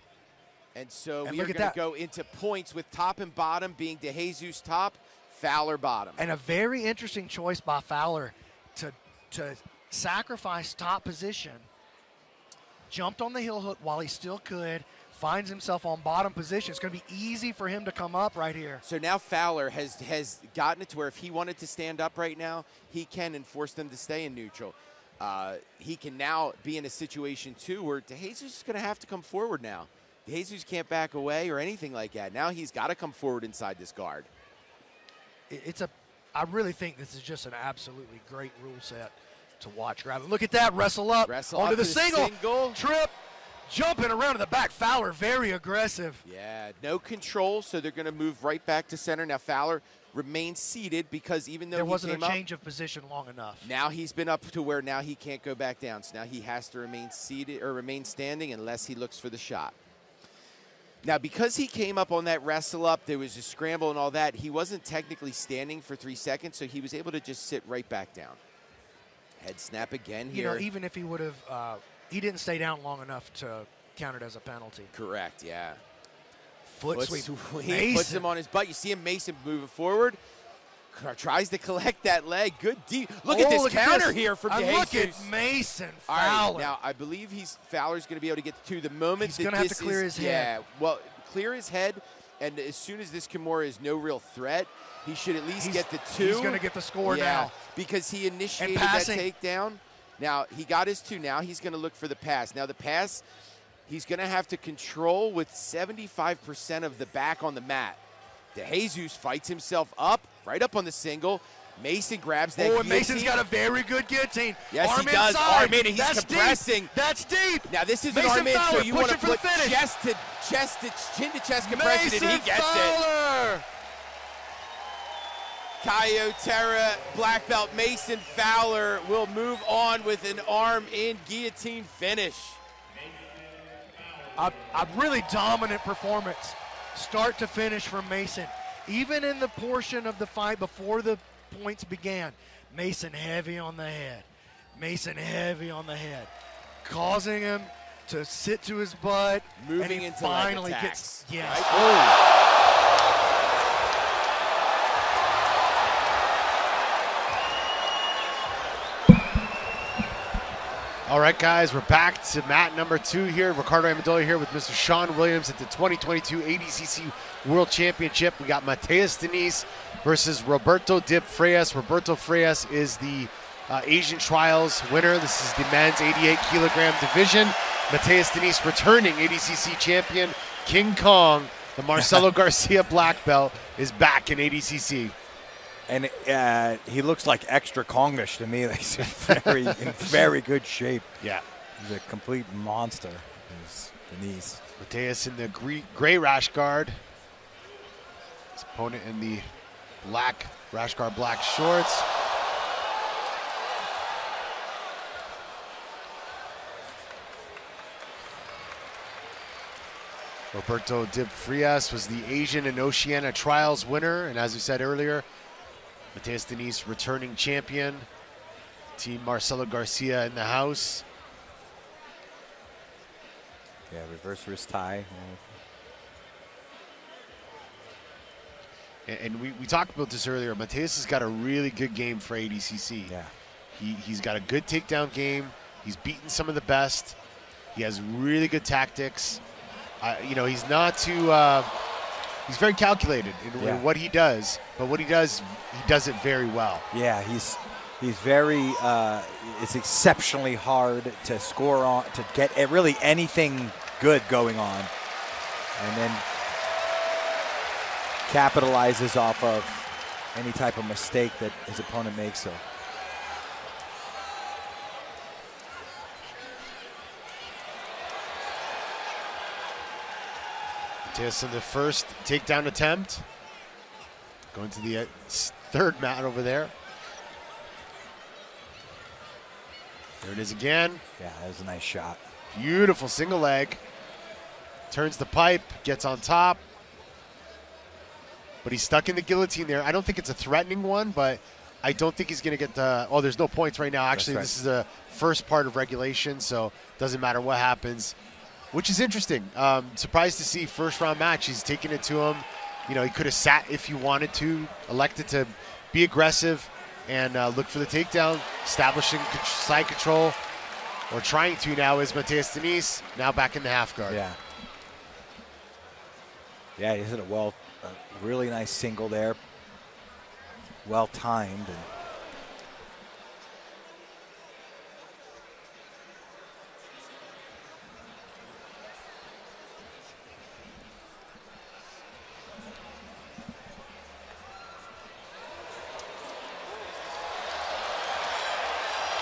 [SPEAKER 6] And so we are going to go into points with top and bottom being DeJesus top, Fowler bottom.
[SPEAKER 7] And a very interesting choice by Fowler to sacrifice top position. Jumped on the heel hook while he still could. Finds himself on bottom position. It's going to be easy for him to come up right here.
[SPEAKER 6] So now Fowler has gotten it to where if he wanted to stand up right now, he can and force them to stay in neutral. He can now be in a situation, too, where DeJesus is going to have to come forward now. DeJesus can't back away or anything like that. Now he's got to come forward inside this guard.
[SPEAKER 7] I really think this is just an absolutely great rule set to watch. Look at that, wrestle up onto the single, trip, jumping around to the back. Fowler, very aggressive.
[SPEAKER 6] Yeah, no control, so they're going to move right back to center. Now Fowler remains seated because even though
[SPEAKER 7] there wasn't a change of position long enough.
[SPEAKER 6] Now he's been up to where now he can't go back down. So now he has to remain seated or remain standing unless he looks for the shot. Now, because he came up on that wrestle up, there was a scramble and all that, he wasn't technically standing for 3 seconds, so he was able to just sit right back down. Head snap again here.
[SPEAKER 7] You know, even if he would have, he didn't stay down long enough to count it as a penalty.
[SPEAKER 6] Correct, yeah.
[SPEAKER 7] Foot sweep.
[SPEAKER 6] He puts him on his butt. You see him, Mason, moving forward. Tries to collect that leg. Good deep. Look at this counter here from DeJesus.
[SPEAKER 7] Look at Mason Fowler.
[SPEAKER 6] All right, now I believe Fowler's going to be able to get to the moment.
[SPEAKER 7] He's going to have to clear his head.
[SPEAKER 6] Yeah, well, clear his head, and as soon as this Kimura is no real threat, he should at least get the 2.
[SPEAKER 7] He's going to get the score now.
[SPEAKER 6] Because he initiated that takedown. Now, he got his 2. Now he's going to look for the pass. Now, the pass, he's going to have to control with 75% of the back on the mat. DeJesus fights himself up, right up on the single. Mason grabs that guillotine.
[SPEAKER 7] Mason's got a very good guillotine.
[SPEAKER 6] Yes,
[SPEAKER 7] arm
[SPEAKER 6] he does.
[SPEAKER 7] Inside.
[SPEAKER 6] Arm in, and he's compressing.
[SPEAKER 7] Deep. That's deep.
[SPEAKER 6] Now, this is
[SPEAKER 7] Mason
[SPEAKER 6] an arm in,
[SPEAKER 7] Fowler,
[SPEAKER 6] so you want to put
[SPEAKER 7] chest
[SPEAKER 6] to chin to chest compression,
[SPEAKER 7] Mason
[SPEAKER 6] and he gets
[SPEAKER 7] Fowler.
[SPEAKER 6] it. Caio Terra, black belt Mason Fowler will move on with an arm in guillotine finish.
[SPEAKER 7] A really dominant performance, start to finish from Mason. Even in the portion of the fight before the points began, Mason heavy on the head. Mason heavy on the head, causing him to sit to his butt.
[SPEAKER 6] Moving
[SPEAKER 7] and he
[SPEAKER 6] into
[SPEAKER 7] finally
[SPEAKER 6] like
[SPEAKER 7] gets
[SPEAKER 6] right?
[SPEAKER 1] All right, guys, we're back to mat number 2 here. Ricardo Amendola here with Mr. Sean Williams at the 2022 ADCC World Championship. We got Mateus Diniz versus Roberto Dip Freitas. Roberto Freitas is the Asian Trials winner. This is the men's 88 kilogram division. Mateus Diniz returning ADCC champion. King Kong, the Marcelo Garcia black belt, is back in ADCC.
[SPEAKER 2] And he looks like extra Kongish to me. He's in very good shape.
[SPEAKER 1] Yeah.
[SPEAKER 2] He's a complete monster. His Diniz.
[SPEAKER 1] Mateus in the gray rash guard. His opponent in the black rash guard, black shorts. Roberto Dip Freitas was the Asian and Oceania Trials winner, and as we said earlier, Mateus Diniz returning champion. Team Marcelo Garcia in the house.
[SPEAKER 2] Yeah, reverse wrist tie.
[SPEAKER 1] And we talked about this earlier. Mateus has got a really good game for ADCC.
[SPEAKER 2] Yeah.
[SPEAKER 1] He's got a good takedown game. He's beaten some of the best. He has really good tactics. You know, he's not too. He's very calculated in what he does, but what he does it very well.
[SPEAKER 2] Yeah, He's very, it's exceptionally hard to score on, to get really anything good going on. And then capitalizes off of any type of mistake that his opponent makes. So.
[SPEAKER 1] Mateus in the first takedown attempt. Going to the third mat over there. There it is again.
[SPEAKER 2] Yeah, that was a nice shot.
[SPEAKER 1] Beautiful single leg. Turns the pipe, gets on top. But he's stuck in the guillotine there. I don't think it's a threatening one, but I don't think he's going to get the... Oh, there's no points right now. Actually, This is the first part of regulation, so it doesn't matter what happens, which is interesting. Surprised to see first round match. He's taking it to him. You know, he could have sat if he wanted to, elected to be aggressive and look for the takedown, establishing side control, or trying to now is Mateus Diniz, now back in the half guard.
[SPEAKER 2] Yeah. Yeah, he hit a really nice single there. Well timed. And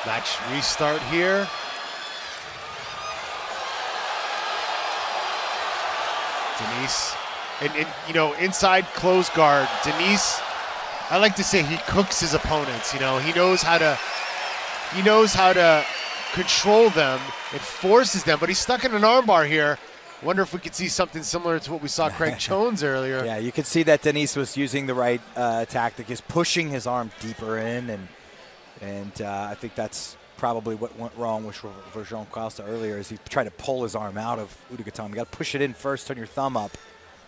[SPEAKER 1] match restart here. Diniz, and you know, inside close guard, Diniz, I like to say he cooks his opponents. You know, he knows how to control them. It forces them, but he's stuck in an armbar here. Wonder if we could see something similar to what we saw Craig Jones earlier.
[SPEAKER 2] Yeah, you could see that Diniz was using the right tactic, is pushing his arm deeper in, and I think that's probably what went wrong with Jean Costa earlier, is he tried to pull his arm out of Udagatame. You got to push it in first, turn your thumb up,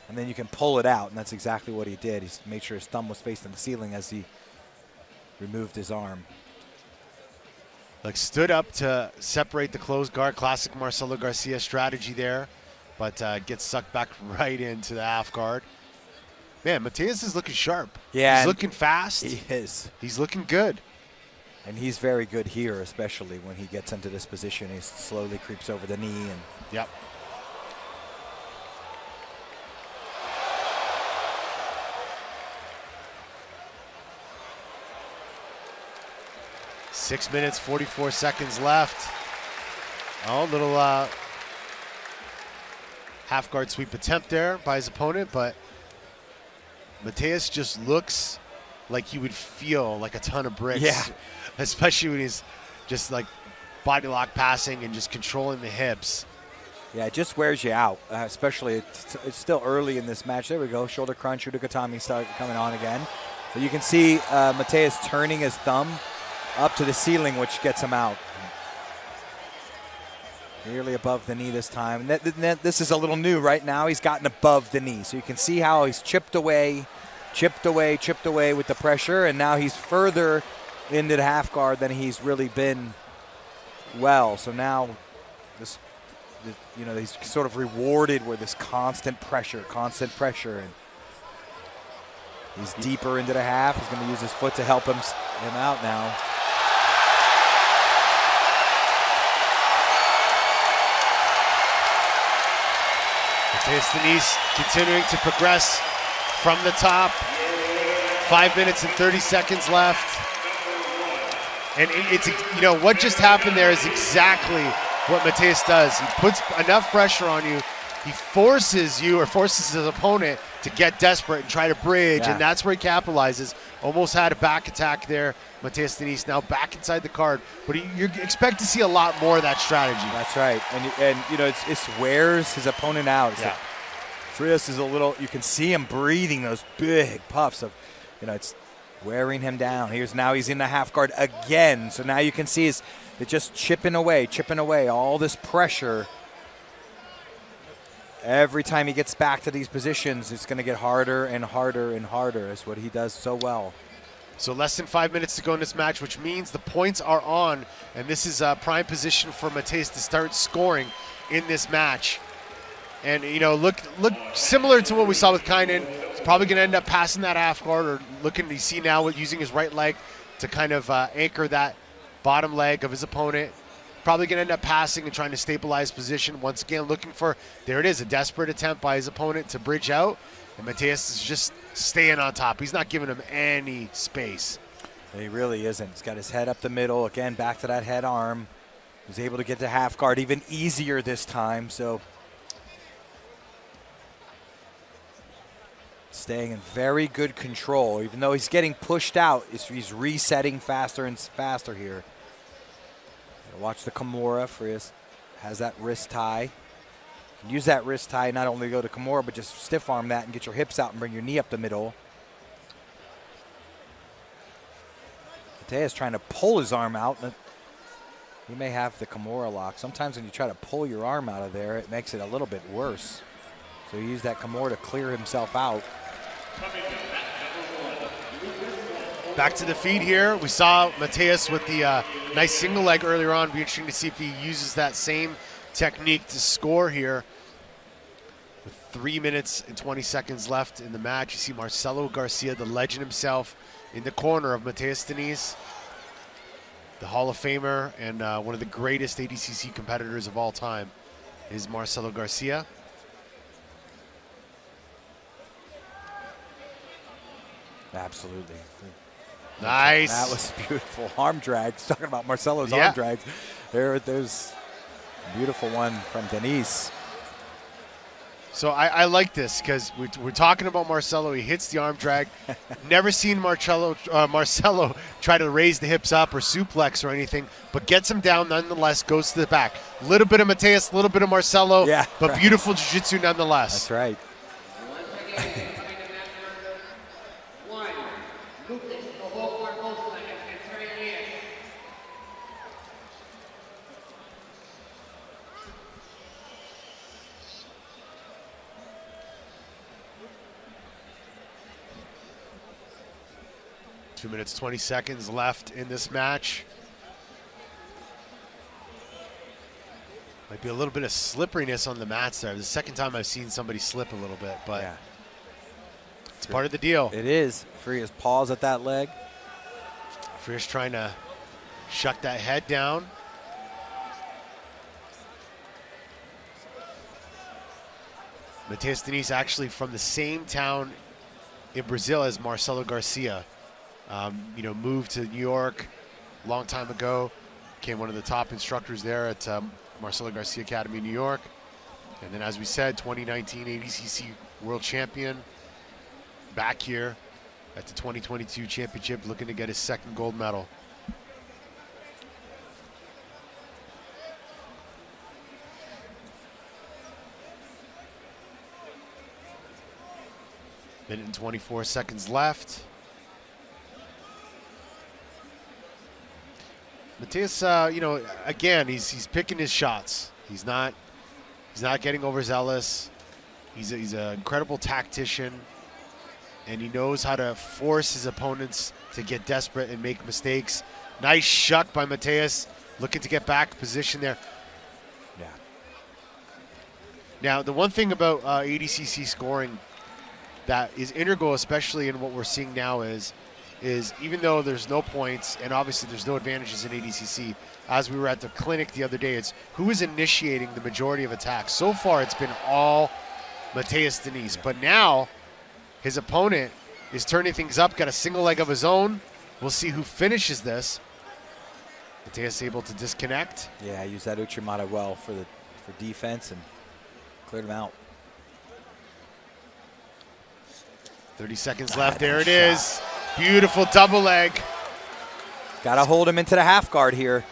[SPEAKER 2] and then you can pull it out, and that's exactly what he did. He made sure his thumb was facing the ceiling as he removed his arm.
[SPEAKER 1] Like stood up to separate the closed guard, classic Marcelo Garcia strategy there, but gets sucked back right into the half guard. Man, Mateus is looking sharp.
[SPEAKER 2] Yeah,
[SPEAKER 1] he's looking fast.
[SPEAKER 2] He is.
[SPEAKER 1] He's looking good.
[SPEAKER 2] And he's very good here, especially when he gets into this position. He slowly creeps over the knee. And
[SPEAKER 1] yep. Six minutes, 44 seconds left. Oh, little half guard sweep attempt there by his opponent, but Mateus just looks like he would feel like a ton of bricks.
[SPEAKER 2] Yeah.
[SPEAKER 1] Especially when he's just like body lock passing and just controlling the hips.
[SPEAKER 2] Yeah, it just wears you out, especially it's still early in this match. There we go, shoulder crunch, Udagatame start coming on again. But you can see Mateus turning his thumb up to the ceiling, which gets him out. Nearly above the knee this time. This is a little new right now. He's gotten above the knee. So you can see how he's chipped away with the pressure, and now he's further into the half guard than he's really been well. So now he's sort of rewarded with this constant pressure, and he's deeper into the half. He's going to use his foot to help him out now.
[SPEAKER 1] Mateus Diniz continuing to progress from the top. 5 minutes and 30 seconds left. And it's, you know, what just happened there is exactly what Mateus does. He puts enough pressure on you. He forces you, or forces his opponent, to get desperate and try to bridge, and that's where he capitalizes. Almost had a back attack there. Mateus Diniz now back inside the card, but you expect to see a lot more of that strategy.
[SPEAKER 2] That's right, and you know, it wears his opponent out. It's
[SPEAKER 1] yeah.
[SPEAKER 2] Like, Frias is a little, you can see him breathing those big puffs of, you know, it's wearing him down. Now he's in the half guard again, so now you can see it's just chipping away, all this pressure. Every time he gets back to these positions, it's going to get harder and harder and harder. That's what he does so well.
[SPEAKER 1] So less than 5 minutes to go in this match, which means the points are on, and this is a prime position for Mateus to start scoring in this match. And, you know, look similar to what we saw with Kynan. He's probably going to end up passing that half guard, or looking to see now with using his right leg to kind of anchor that bottom leg of his opponent. Probably going to end up passing and trying to stabilize position. Once again, looking for, there it is, a desperate attempt by his opponent to bridge out. And Mateus is just staying on top. He's not giving him any space.
[SPEAKER 2] He really isn't. He's got his head up the middle. Again, back to that head arm. He's able to get to half guard even easier this time. So staying in very good control. Even though he's getting pushed out, he's resetting faster and faster here. Watch the Kimura. Frias has that wrist tie. You can use that wrist tie, not only go to Kimura, but just stiff arm that and get your hips out and bring your knee up the middle. Mateus trying to pull his arm out. He may have the Kimura lock. Sometimes when you try to pull your arm out of there, it makes it a little bit worse. So he used that Kimura to clear himself out.
[SPEAKER 1] Back to the feet here. We saw Mateus with the nice single leg earlier on. Be interesting to see if he uses that same technique to score here. With 3 minutes and 20 seconds left in the match, you see Marcelo Garcia, the legend himself, in the corner of Mateus Diniz, the Hall of Famer and one of the greatest ADCC competitors of all time is Marcelo Garcia.
[SPEAKER 2] Absolutely.
[SPEAKER 1] Nice.
[SPEAKER 2] That was beautiful. Arm drags. Talking about Marcelo's arm drags. There's a beautiful one from Diniz.
[SPEAKER 1] So I like this because we're talking about Marcelo. He hits the arm drag. Never seen Marcelo try to raise the hips up or suplex or anything, but gets him down nonetheless, goes to the back. A little bit of Mateus, a little bit of Marcelo, but right. Beautiful jiu-jitsu nonetheless.
[SPEAKER 2] That's right.
[SPEAKER 1] 2 minutes, 20 seconds left in this match. Might be a little bit of slipperiness on the mats there. The second time I've seen somebody slip a little bit, but it's part of the deal.
[SPEAKER 2] It is. Frias paws at that leg.
[SPEAKER 1] Frias trying to shut that head down. Mateus Diniz actually from the same town in Brazil as Marcelo Garcia. You know, moved to New York a long time ago. Became one of the top instructors there at Marcelo Garcia Academy, New York. And then, as we said, 2019 ADCC World Champion. Back here at the 2022 Championship, looking to get his second gold medal. Minute and 24 seconds left. Mateus, you know, again, he's picking his shots. He's not getting overzealous. He's an incredible tactician, and he knows how to force his opponents to get desperate and make mistakes. Nice shuck by Mateus, looking to get back position there.
[SPEAKER 2] Yeah.
[SPEAKER 1] Now, the one thing about ADCC scoring that is integral, especially in what we're seeing now, is even though there's no points and obviously there's no advantages in ADCC, as we were at the clinic the other day, it's who is initiating the majority of attacks. So far, it's been all Mateus Diniz, but now his opponent is turning things up, got a single leg of his own. We'll see who finishes this. Mateus able to disconnect.
[SPEAKER 2] Yeah, used that Uchimata well for defense and cleared him out.
[SPEAKER 1] 30 seconds left. There it is. Beautiful double leg.
[SPEAKER 2] Got to hold him into the half guard here.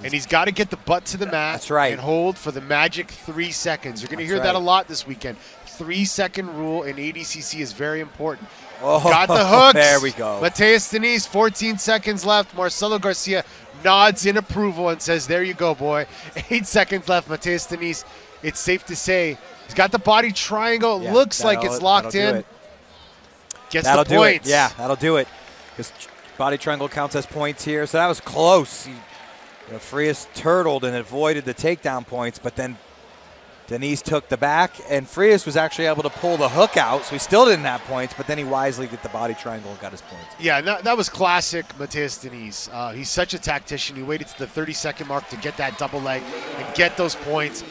[SPEAKER 1] And he's got to get the butt to the mat.
[SPEAKER 2] That's right.
[SPEAKER 1] And hold for the magic 3 seconds. You're going to hear that a lot this weekend. 3-second rule in ADCC is very important.
[SPEAKER 2] Oh,
[SPEAKER 1] got the hooks.
[SPEAKER 2] There we go.
[SPEAKER 1] Mateus Diniz, 14 seconds left. Marcelo Garcia nods in approval and says, there you go, boy. 8 seconds left. Mateus Diniz, it's safe to say, he's got the body triangle. It looks like it's locked in. Gets the points.
[SPEAKER 2] Yeah, that'll do it. Because body triangle counts as points here. So that was close. Frias turtled and avoided the takedown points, but then Denise took the back, and Frias was actually able to pull the hook out, so he still didn't have points, but then he wisely did the body triangle and got his points.
[SPEAKER 1] Yeah, that was classic Mateus Denise. He's such a tactician. He waited to the 30-second mark to get that double leg and get those points.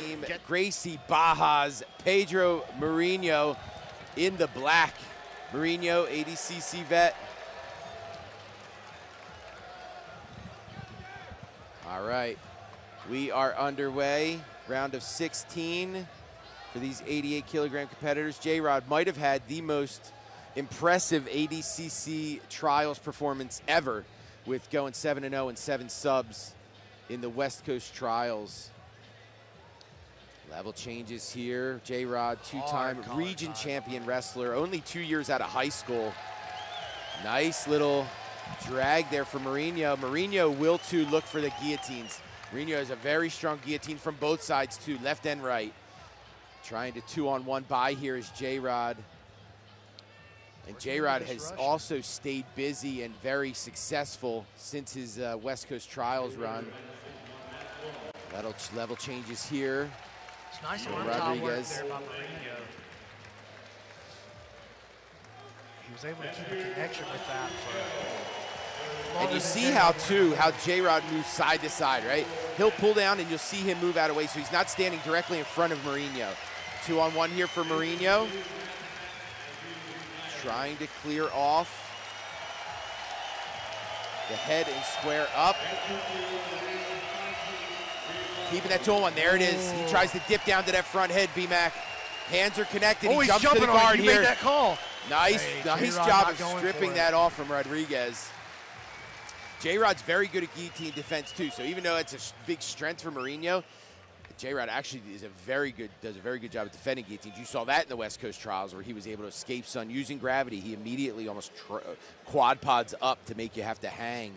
[SPEAKER 6] Gracie Bajas, Pedro Mourinho in the black. Mourinho, ADCC vet. All right, we are underway. Round of 16 for these 88-kilogram competitors. J-Rod might have had the most impressive ADCC trials performance ever with going 7-0 and 7 subs in the West Coast trials. Level changes here. J-Rod, two-time region champion wrestler, only 2 years out of high school. Nice little drag there for Mourinho. Mourinho will, too, look for the guillotines. Mourinho has a very strong guillotine from both sides, too, left and right. Trying to 2-on-1 buy here is J-Rod. And J-Rod has also stayed busy and very successful since his West Coast Trials run. Level changes here.
[SPEAKER 7] It's nice arm top work there by Mourinho. He was able to keep a connection with that for
[SPEAKER 6] and you see how J-Rod moves side to side, right? He'll pull down and you'll see him move out of the way, so he's not standing directly in front of Mourinho. 2-on-1 here for Mourinho. Trying to clear off. The head and square up. Keeping that 2-on-1, there it is. He tries to dip down to that front head, B-Mac. Hands are connected, he jumps to the guard here.
[SPEAKER 7] Made that call.
[SPEAKER 6] Nice job of stripping that off from Rodriguez. J-Rod's very good at guillotine defense too, so even though it's a big strength for Mourinho, J-Rod actually does a very good job at defending guillotines. You saw that in the West Coast trials where he was able to escape Sun using gravity. He immediately almost quad pods up to make you have to hang.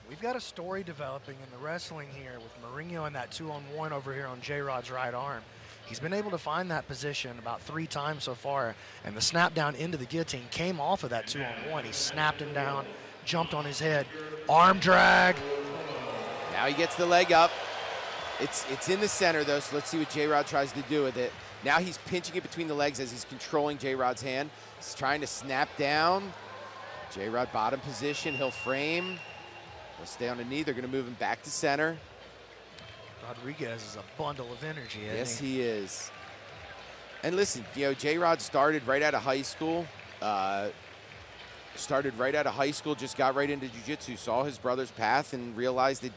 [SPEAKER 7] We've got a story developing in the wrestling here with Mourinho and that 2-on-1 over here on J-Rod's right arm. He's been able to find that position about 3 times so far, and the snap down into the guillotine came off of that 2-on-1. He snapped him down, jumped on his head, arm drag.
[SPEAKER 6] Now he gets the leg up. It's in the center though, so let's see what J-Rod tries to do with it. Now he's pinching it between the legs as he's controlling J-Rod's hand. He's trying to snap down. J-Rod bottom position, he'll frame. He'll stay on the knee, they're gonna move him back to center.
[SPEAKER 7] Rodriguez is a bundle of energy, isn't he?
[SPEAKER 6] Yes, he is. And listen, you know, J-Rod started right out of high school. Just got right into jiu-jitsu, saw his brother's path and realized that,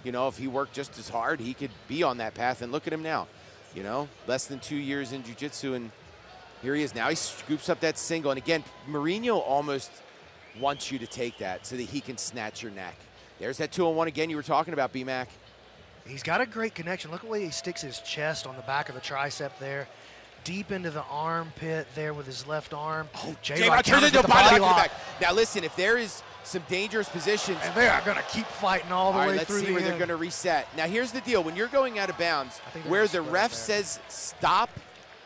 [SPEAKER 6] you know, if he worked just as hard, he could be on that path. And look at him now, you know, less than 2 years in jiu-jitsu, and here he is. Now he scoops up that single. And again, Mourinho almost wants you to take that so that he can snatch your neck. There's that 2-on-1 again you were talking about, B-Mac.
[SPEAKER 7] He's got a great connection. Look at the way he sticks his chest on the back of the tricep there. Deep into the armpit there with his left arm.
[SPEAKER 6] Oh, J-Rod turns into a body lock. Back. Now listen, if there is some dangerous positions.
[SPEAKER 7] And they are going to keep fighting all the way
[SPEAKER 6] let's
[SPEAKER 7] through
[SPEAKER 6] see where they're going to reset. Now here's the deal. When you're going out of bounds, where the ref says stop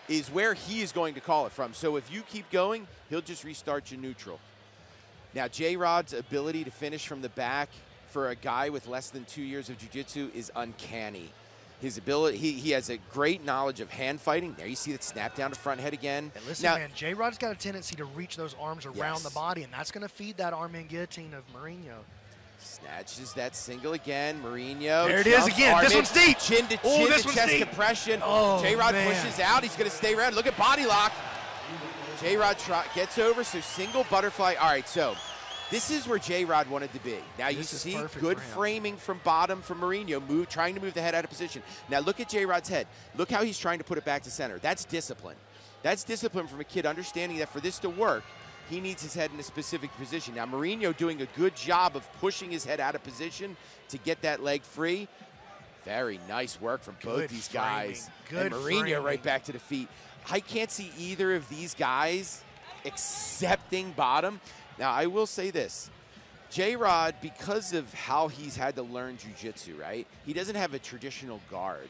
[SPEAKER 6] is where he is going to call it from. So if you keep going, he'll just restart you neutral. Now J-Rod's ability to finish from the back for a guy with less than 2 years of jiu-jitsu is uncanny. His ability, he has a great knowledge of hand fighting. There you see that snap down to front head again.
[SPEAKER 7] And listen, man, J-Rod's got a tendency to reach those arms around the body, and that's going to feed that arm-in guillotine of Mourinho.
[SPEAKER 6] Snatches that single again. Mourinho.
[SPEAKER 7] There it is again. This one's deep.
[SPEAKER 6] Chin to chin to chest compression. J-Rod pushes out. He's going to stay around. Look at body lock. J-Rod gets over, so single butterfly. All right, so this is where J-Rod wanted to be. Now you see good framing from bottom from Mourinho, trying to move the head out of position. Now look at J-Rod's head. Look how he's trying to put it back to center. That's discipline. That's discipline from a kid, understanding that for this to work, he needs his head in a specific position. Now Mourinho doing a good job of pushing his head out of position to get that leg free. Very nice work from both these guys. And Mourinho right back to the feet. I can't see either of these guys accepting bottom. Now, I will say this. J-Rod, because of how he's had to learn jiu-jitsu, right? He doesn't have a traditional guard.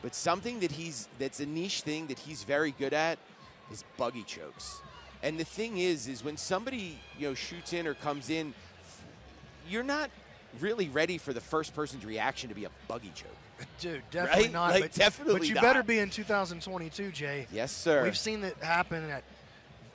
[SPEAKER 6] But something that's a niche thing that he's very good at is buggy chokes. And the thing is when somebody, you know, shoots in or comes in, you're not really ready for the first person's reaction to be a buggy choke.
[SPEAKER 7] Dude, definitely
[SPEAKER 6] Right?
[SPEAKER 7] not.
[SPEAKER 6] Like, definitely
[SPEAKER 7] but you
[SPEAKER 6] not.
[SPEAKER 7] better be in 2022, Jay.
[SPEAKER 6] Yes, sir.
[SPEAKER 7] We've seen it happen at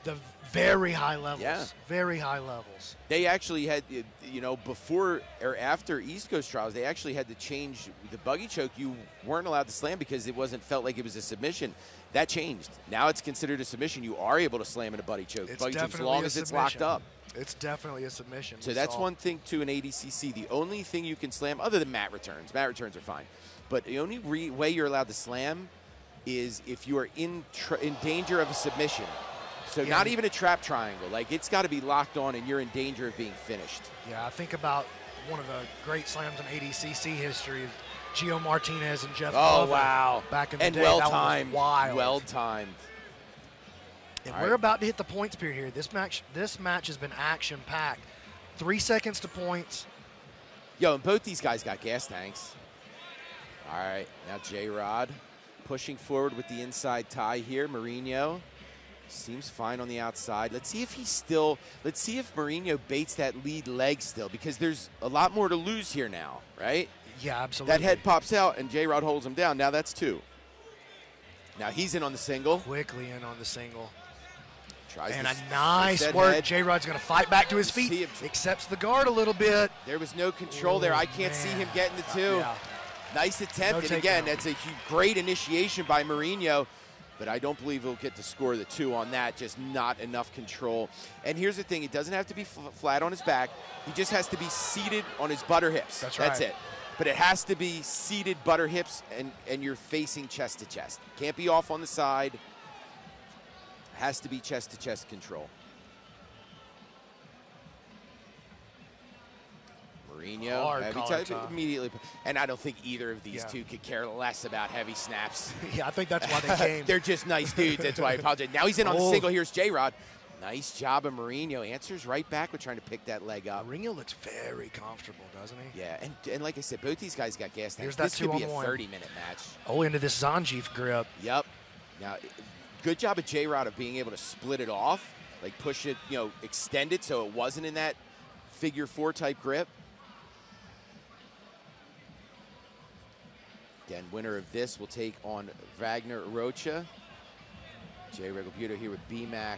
[SPEAKER 7] the very high levels.
[SPEAKER 6] Yeah.
[SPEAKER 7] Very high levels.
[SPEAKER 6] They actually had, you know, before or after East Coast trials, they actually had to change the buggy choke. You weren't allowed to slam because it felt like it was a submission. That changed. Now it's considered a submission. You are able to slam in a buggy choke.
[SPEAKER 7] It's
[SPEAKER 6] Buggy choke as
[SPEAKER 7] definitely
[SPEAKER 6] long
[SPEAKER 7] a
[SPEAKER 6] as it's
[SPEAKER 7] submission.
[SPEAKER 6] locked up.
[SPEAKER 7] It's definitely a submission.
[SPEAKER 6] So that's one thing, too, in ADCC. The only thing you can slam, other than mat returns are fine. But the only way you're allowed to slam is if you are in danger of a submission. So not even a trap triangle. Like, it's got to be locked on and you're in danger of being finished.
[SPEAKER 7] Yeah, I think about one of the great slams in ADCC history, Gio Martinez and Jeff Glover
[SPEAKER 6] wow.
[SPEAKER 7] back in the
[SPEAKER 6] and
[SPEAKER 7] day.
[SPEAKER 6] well-timed.
[SPEAKER 7] That was wild.
[SPEAKER 6] Well-timed.
[SPEAKER 7] And we're about to hit the points period here. This match has been action-packed. 3 seconds to points.
[SPEAKER 6] Yo, and both these guys got gas tanks. All right, now J-Rod pushing forward with the inside tie here. Mourinho seems fine on the outside. Let's see if Mourinho baits that lead leg still, because there's a lot more to lose here now, right?
[SPEAKER 7] Yeah, absolutely.
[SPEAKER 6] That head pops out and J-Rod holds him down. Now that's 2. Now he's in on the single.
[SPEAKER 7] Quickly in on the single.
[SPEAKER 6] Tries
[SPEAKER 7] and
[SPEAKER 6] to
[SPEAKER 7] a nice work. J-Rod's going to fight back to his feet. Accepts the guard a little bit.
[SPEAKER 6] There was no control there. I can't see him getting the 2.
[SPEAKER 7] Yeah.
[SPEAKER 6] Nice attempt.
[SPEAKER 7] No
[SPEAKER 6] and again,
[SPEAKER 7] takedown.
[SPEAKER 6] that's a great initiation by Mourinho. But I don't believe he'll get to score the 2 on that. Just not enough control. And here's the thing. It doesn't have to be flat on his back. He just has to be seated on his butter hips.
[SPEAKER 7] That's right.
[SPEAKER 6] That's it. But it has to be seated butter hips and you're facing chest to chest. Can't be off on the side. Has to be chest to chest control. Mourinho, heavy type immediately. And I don't think either of these two could care less about heavy snaps.
[SPEAKER 7] Yeah, I think that's why they came.
[SPEAKER 6] They're just nice dudes. That's why I apologize. Now he's in on the single. Here's J-Rod. Nice job of Mourinho. Answers right back with trying to pick that leg up.
[SPEAKER 7] Mourinho looks very comfortable, doesn't he?
[SPEAKER 6] Yeah, and like I said, both these guys got gas tanks.
[SPEAKER 7] Here's that
[SPEAKER 6] This could be a
[SPEAKER 7] 2-on-1.
[SPEAKER 6] 30-minute match.
[SPEAKER 7] Oh, into this Zangief grip.
[SPEAKER 6] Yep. Now, good job of J-Rod of being able to split it off, like push it, you know, extend it so it wasn't in that figure 4 type grip. Again, winner of this will take on Wagner Rocha. Jay Regalbuto here with BMAC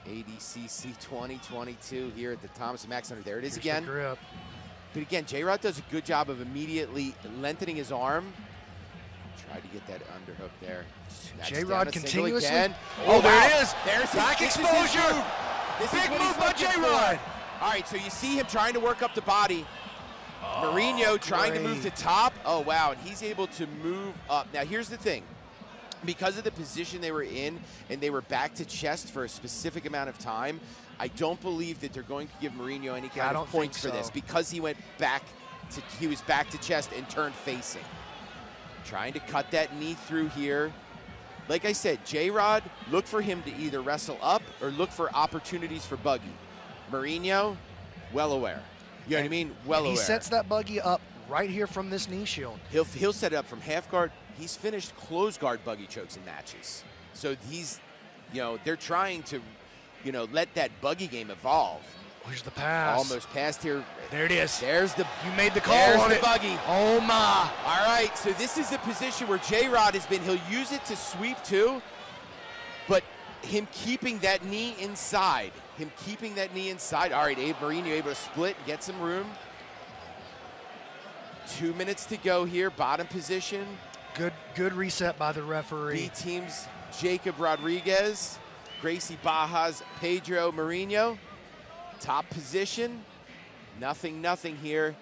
[SPEAKER 6] ADCC 2022 here at the Thomas & Mack Center. There it is again.
[SPEAKER 7] The grip.
[SPEAKER 6] But again, J-Rod does a good job of immediately lengthening his arm. Tried to get that underhook there.
[SPEAKER 7] J-Rod continuously.
[SPEAKER 6] Oh,
[SPEAKER 7] there it is.
[SPEAKER 6] There's
[SPEAKER 7] back exposure. Big move by J-Rod.
[SPEAKER 6] All right, so you see him trying to work up the body. Mourinho trying to move to top. Oh, wow, and he's able to move up. Now, here's the thing. Because of the position they were in and they were back to chest for a specific amount of time, I don't believe that they're going to give Mourinho any kind of points for this because he was back to chest and turned facing. Trying to cut that knee through here. Like I said, J-Rod, look for him to either wrestle up or look for opportunities for buggy. Mourinho, well aware. You know what I mean? Well aware.
[SPEAKER 7] He sets that buggy up right here from this knee shield.
[SPEAKER 6] He'll set it up from half guard. He's finished close guard buggy chokes in matches. So he's, you know, they're trying to, you know, let that buggy game evolve.
[SPEAKER 7] Here's the pass.
[SPEAKER 6] Almost passed here.
[SPEAKER 7] There it is.
[SPEAKER 6] There's the.
[SPEAKER 7] You made the call
[SPEAKER 6] there's
[SPEAKER 7] on
[SPEAKER 6] the
[SPEAKER 7] it.
[SPEAKER 6] Buggy.
[SPEAKER 7] Oh my!
[SPEAKER 6] All right, so this is a position where J-Rod has been. He'll use it to sweep too, but him keeping that knee inside. Him keeping that knee inside. All right, Abe Mourinho able to split and get some room. 2 minutes to go here. Bottom position.
[SPEAKER 7] Good reset by the referee.
[SPEAKER 6] B team's Jacob Rodriguez, Gracie Baja's Pedro Mourinho. Top position, nothing here.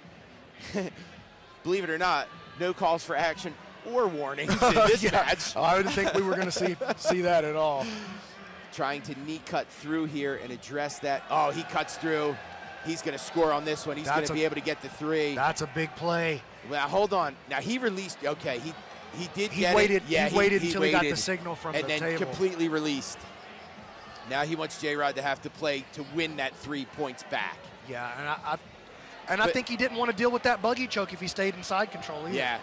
[SPEAKER 6] Believe it or not, no calls for action or warnings in this match.
[SPEAKER 7] I didn't think we were going to see that at all.
[SPEAKER 6] Trying to knee cut through here and address that. Oh, he cuts through. He's going to score on this one. He's going to be able to get the 3.
[SPEAKER 7] That's a big play.
[SPEAKER 6] Well, hold on. Now he released. Okay, he did get
[SPEAKER 7] waited,
[SPEAKER 6] it. Yeah,
[SPEAKER 7] he waited until he got the signal from the table.
[SPEAKER 6] And then completely released. Now he wants J-Rod to have to play to win that 3 points back.
[SPEAKER 7] Yeah, and I think he didn't want to deal with that buggy choke if he stayed in side control either.
[SPEAKER 6] Yeah.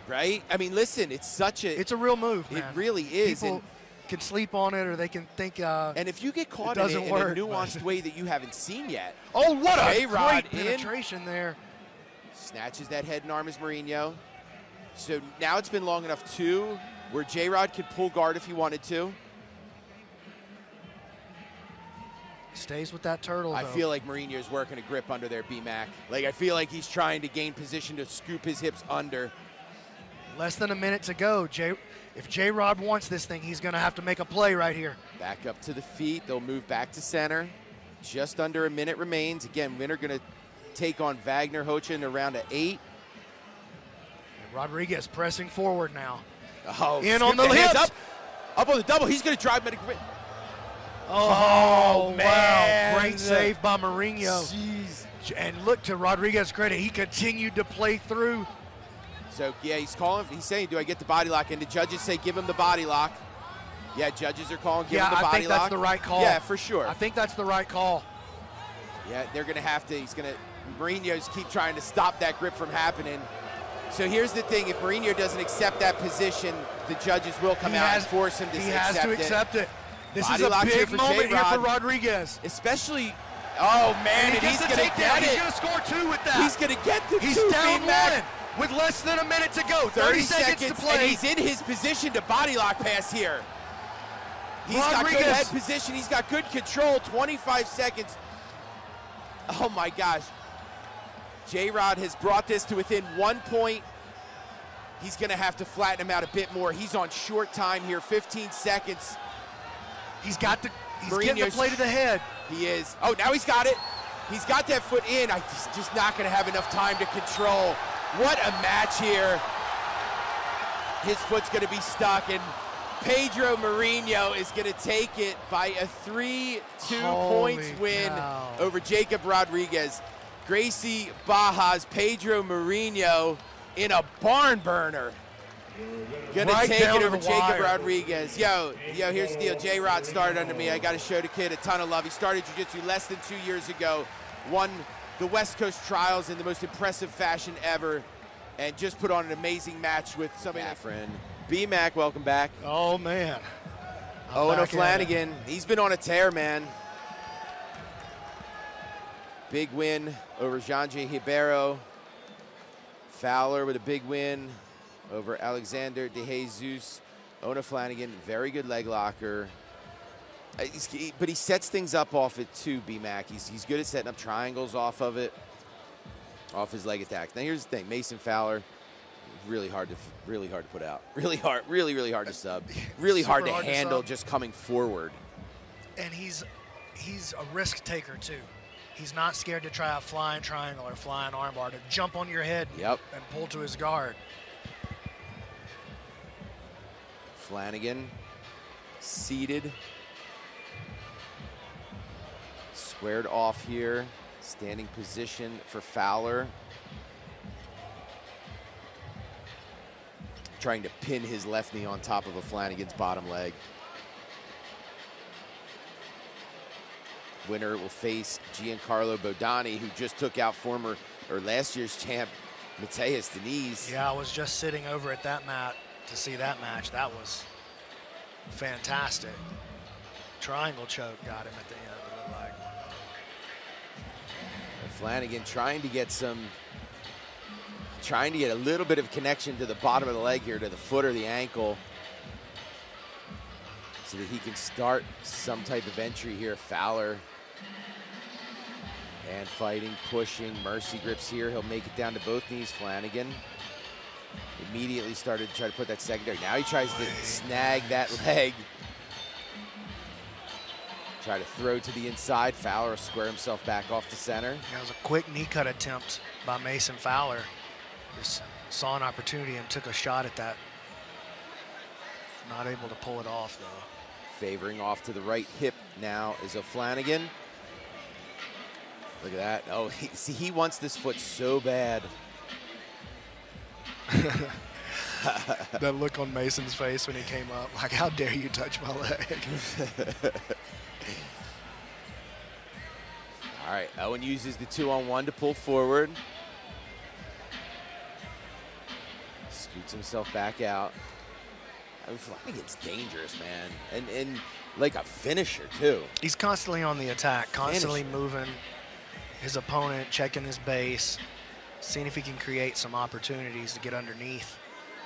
[SPEAKER 6] Right? I mean, listen, it's a
[SPEAKER 7] real move, man.
[SPEAKER 6] It really is.
[SPEAKER 7] People, can sleep on it, or they can think.
[SPEAKER 6] And if you get caught in a nuanced way that you haven't seen yet.
[SPEAKER 7] Oh, what a
[SPEAKER 6] J-Rod
[SPEAKER 7] great penetration there.
[SPEAKER 6] Snatches that head and arm as Mourinho. So now it's been long enough, too, where J-Rod could pull guard if he wanted to.
[SPEAKER 7] Stays with that turtle, though.
[SPEAKER 6] I feel like Mourinho's working a grip under there, B-Mac. Like, I feel like he's trying to gain position to scoop his hips under.
[SPEAKER 7] Less than a minute to go. If J-Rod wants this thing, he's going to have to make a play right here.
[SPEAKER 6] Back up to the feet. They'll move back to center. Just under a minute remains. Again, winner going to take on Wagner Hocha in a round of 8.
[SPEAKER 7] And Rodriguez pressing forward now.
[SPEAKER 6] Oh,
[SPEAKER 7] in on the hips.
[SPEAKER 6] Up on the double. He's going to drive medic.
[SPEAKER 7] Oh, man. Wow. Great save by Mourinho. Jeez. And look, to Rodriguez's credit, he continued to play through.
[SPEAKER 6] So, yeah, he's saying, do I get the body lock? And the judges say, give him the body lock. Yeah, judges are calling, give him the body lock.
[SPEAKER 7] I think that's the right call.
[SPEAKER 6] Yeah, for sure.
[SPEAKER 7] I think that's the right call.
[SPEAKER 6] Yeah, they're going to have to, Mourinho's keep trying to stop that grip from happening. So here's the thing, if Mourinho doesn't accept that position, the judges will come out and force him to accept it.
[SPEAKER 7] He has to accept it. This
[SPEAKER 6] body
[SPEAKER 7] is a big moment here for
[SPEAKER 6] J-Rod.
[SPEAKER 7] Rodriguez.
[SPEAKER 6] Especially, oh man, and he's going to get it.
[SPEAKER 7] He's going to score 2 with that.
[SPEAKER 6] He's going to get the 2.
[SPEAKER 7] He's down 1 with less than a minute to go. 30 seconds to play.
[SPEAKER 6] And he's in his position to body lock pass here. He's got good head position. He's got good control. 25 seconds. Oh my gosh. J-Rod has brought this to within 1 point. He's going to have to flatten him out a bit more. He's on short time here, 15 seconds.
[SPEAKER 7] He's getting the play to the head.
[SPEAKER 6] He is. Oh, now he's got it. He's got that foot in. He's just not going to have enough time to control. What a match here. His foot's going to be stuck, and Pedro Mourinho is going to take it by a 3-2 points win over Jacob Rodriguez. Gracie Baja's Pedro Mourinho in a barn burner. Gonna take it over Jacob Rodriguez. Yo, here's the deal. J-Rod started under me. I got to show the kid a ton of love. He started jiu-jitsu less than 2 years ago, won the West Coast Trials in the most impressive fashion ever, and just put on an amazing match with somebody. My friend B-Mac, welcome back.
[SPEAKER 7] Oh, man.
[SPEAKER 6] Owen O'Flanagan, he's been on a tear, man. Big win over Jean-J Ribeiro. Fowler with a big win over Alexander De Jesus. Owen O'Flanagan, very good leg locker. But he sets things up off it too, B-Mac. He's good at setting up triangles off of it, off his leg attack. Now here's the thing, Mason Fowler, really hard to put out. Really hard to sub. Really hard to handle just coming forward.
[SPEAKER 7] And he's a risk taker too. He's not scared to try a flying triangle or flying armbar to jump on your head and pull to his guard.
[SPEAKER 6] Flanagan seated. Squared off here. Standing position for Fowler. Trying to pin his left knee on top of a Flanagan's bottom leg. Winner will face Giancarlo Bodani, who just took out last year's champ, Mateus Diniz.
[SPEAKER 7] Yeah, I was just sitting over at that mat to see that match. That was fantastic. Triangle choke got him at the end, it looked like.
[SPEAKER 6] Flanagan trying to get a little bit of connection to the bottom of the leg here, to the foot or the ankle, so that he can start some type of entry here. Fowler, and fighting, pushing, mercy grips here. He'll make it down to both knees. Flanagan immediately started to try to put that secondary. Now he tries to snag that leg. Try to throw to the inside. Fowler will square himself back off to center.
[SPEAKER 7] That was a quick knee cut attempt by Mason Fowler. Just saw an opportunity and took a shot at that. Not able to pull it off, though.
[SPEAKER 6] Favoring off to the right hip now is O'Flanagan. Look at that. Oh, he wants this foot so bad.
[SPEAKER 7] That look on Mason's face when he came up, like, how dare you touch my leg?
[SPEAKER 6] All right, Owen uses the 2-on-1 to pull forward. Scoots himself back out. I mean, Flanagan's dangerous, man, and like a finisher too.
[SPEAKER 7] He's constantly on the attack, constantly moving his opponent, checking his base, seeing if he can create some opportunities to get underneath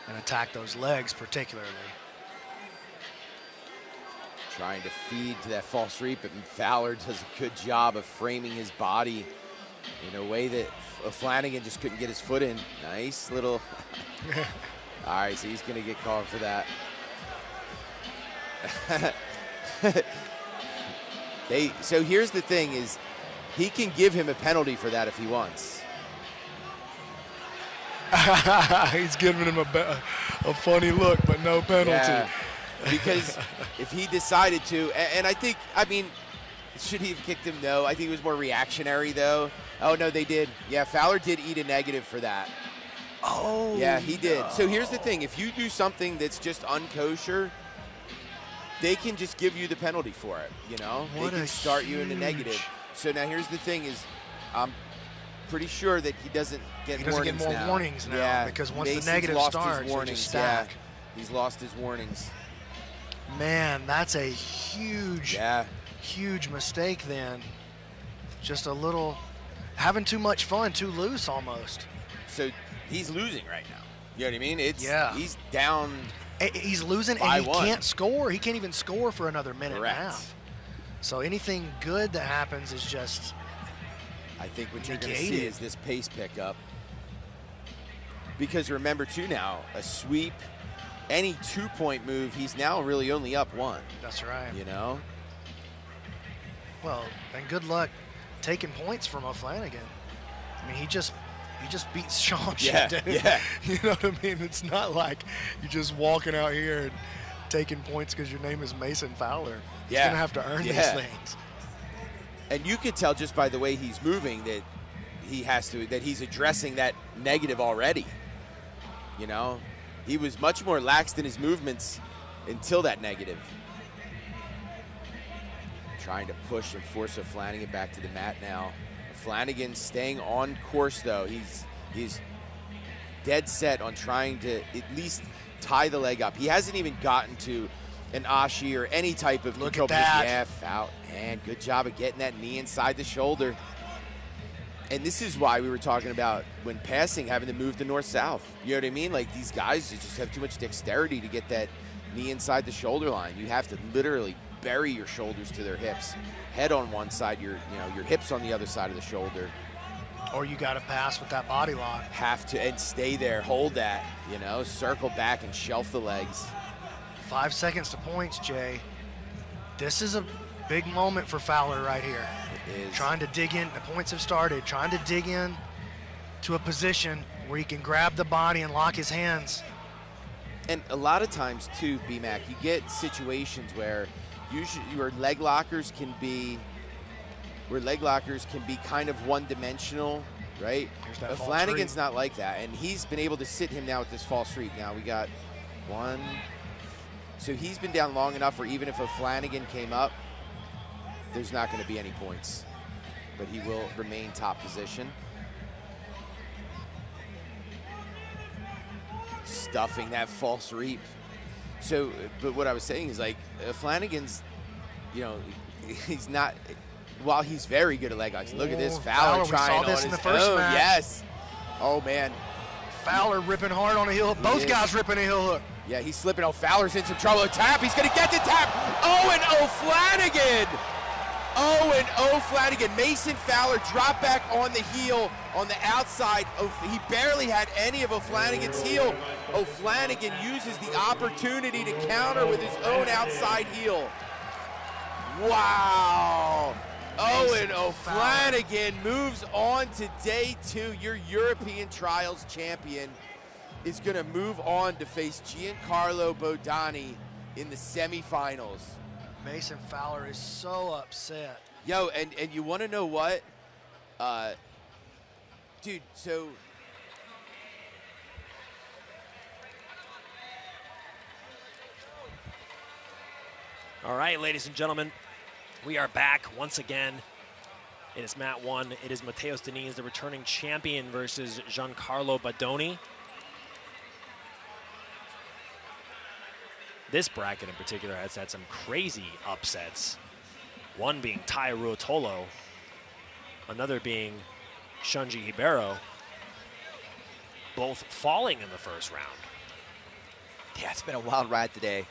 [SPEAKER 7] and attack those legs particularly.
[SPEAKER 6] Trying to feed to that false reap, but Fowler does a good job of framing his body in a way that Flanagan just couldn't get his foot in. Nice little. All right, so he's going to get called for that. So here's the thing is, he can give him a penalty for that if he wants.
[SPEAKER 7] He's giving him a funny look, but no penalty.
[SPEAKER 6] Yeah, because if he decided to, and I mean, should he have kicked him? No, I think it was more reactionary though. Oh no, they did. Yeah, Fowler did eat a negative for that.
[SPEAKER 7] Oh.
[SPEAKER 6] Yeah, he did. So here's the thing, if you do something that's just unkosher, they can just give you the penalty for it, you know? They can start you in the negative. So now here's the thing is, I'm pretty sure that he doesn't get warnings
[SPEAKER 7] more warnings now,
[SPEAKER 6] yeah,
[SPEAKER 7] because once
[SPEAKER 6] Mason's
[SPEAKER 7] the negative
[SPEAKER 6] lost
[SPEAKER 7] starts,
[SPEAKER 6] his warnings.
[SPEAKER 7] just stack.
[SPEAKER 6] Yeah, he's lost his warnings.
[SPEAKER 7] Man, that's a huge, huge mistake then. Just a little, having too much fun, too loose almost.
[SPEAKER 6] So he's losing right now. You know what I mean? He's down.
[SPEAKER 7] He's losing, and he can't score. He can't even score for another minute and a half. So anything good that happens is just
[SPEAKER 6] I think what you're going to see is this pace pickup. Because remember, too, now, a sweep, any two-point move, he's now really only up one.
[SPEAKER 7] That's right.
[SPEAKER 6] You know?
[SPEAKER 7] Well, and good luck taking points from O'Flanagan. I mean, he just beats Sean shit, dude.
[SPEAKER 6] Yeah.
[SPEAKER 7] You know what I mean? It's not like you're just walking out here and taking points because your name is Mason Fowler. He's going to have to earn these things.
[SPEAKER 6] And you could tell just by the way he's moving that he's addressing that negative already. You know? He was much more lax in his movements until that negative. Trying to push and force O'Flanagan back to the mat now. Flanagan staying on course, though. He's dead set on trying to at least tie the leg up. He hasn't even gotten to an ashi or any type of
[SPEAKER 7] look at that.
[SPEAKER 6] Yeah, foul. And good job of getting that knee inside the shoulder. And this is why we were talking about when passing, having to move to north-south. You know what I mean? Like, these guys just have too much dexterity to get that knee inside the shoulder line. You have to literally bury your shoulders to their hips. Head on one side, your hips on the other side of the shoulder.
[SPEAKER 7] Or you got to pass with that body lock.
[SPEAKER 6] Have to, and stay there, hold that, circle back and shelf the legs.
[SPEAKER 7] 5 seconds to points, Jay. This is a big moment for Fowler right here.
[SPEAKER 6] It is.
[SPEAKER 7] Trying to dig in, the points have started, trying to dig in to a position where he can grab the body and lock his hands.
[SPEAKER 6] And a lot of times too, B-Mac, you get situations where usually your leg lockers can be kind of one-dimensional, right? But Flanagan's not like that, and he's been able to sit him now with this false reap. Now we got one. So he's been down long enough where even if a Flanagan came up, there's not going to be any points. But he will remain top position. Stuffing that false reap. So, but what I was saying is, like, Flanagan's, he's not, while he's very good at leg locks. Look at this, Fowler trying on his own. Yes. Oh, man.
[SPEAKER 7] Fowler ripping hard on a heel hook. Both guys ripping a heel hook.
[SPEAKER 6] Yeah, he's slipping. Oh, Fowler's in some trouble. A tap. He's going to get the tap. Oh, and O'Flanagan. Mason Fowler dropped back on the heel on the outside. He barely had any of O'Flanagan's heel. O'Flanagan uses the opportunity to counter with his own outside heel. Wow. Owen O'Flanagan moves on to day 2. Your European Trials champion is going to move on to face Giancarlo Bodani in the semifinals.
[SPEAKER 7] Mason Fowler is so upset.
[SPEAKER 6] Yo, and you want to know what? Dude, so...
[SPEAKER 4] All right, ladies and gentlemen, we are back once again. It is mat 1. It is Mateus Diniz, the returning champion, versus Giancarlo Bodoni. This bracket in particular has had some crazy upsets. One being Tai Ruotolo, another being Shunji Hibero, both falling in the first round.
[SPEAKER 3] Yeah, it's been a wild ride today.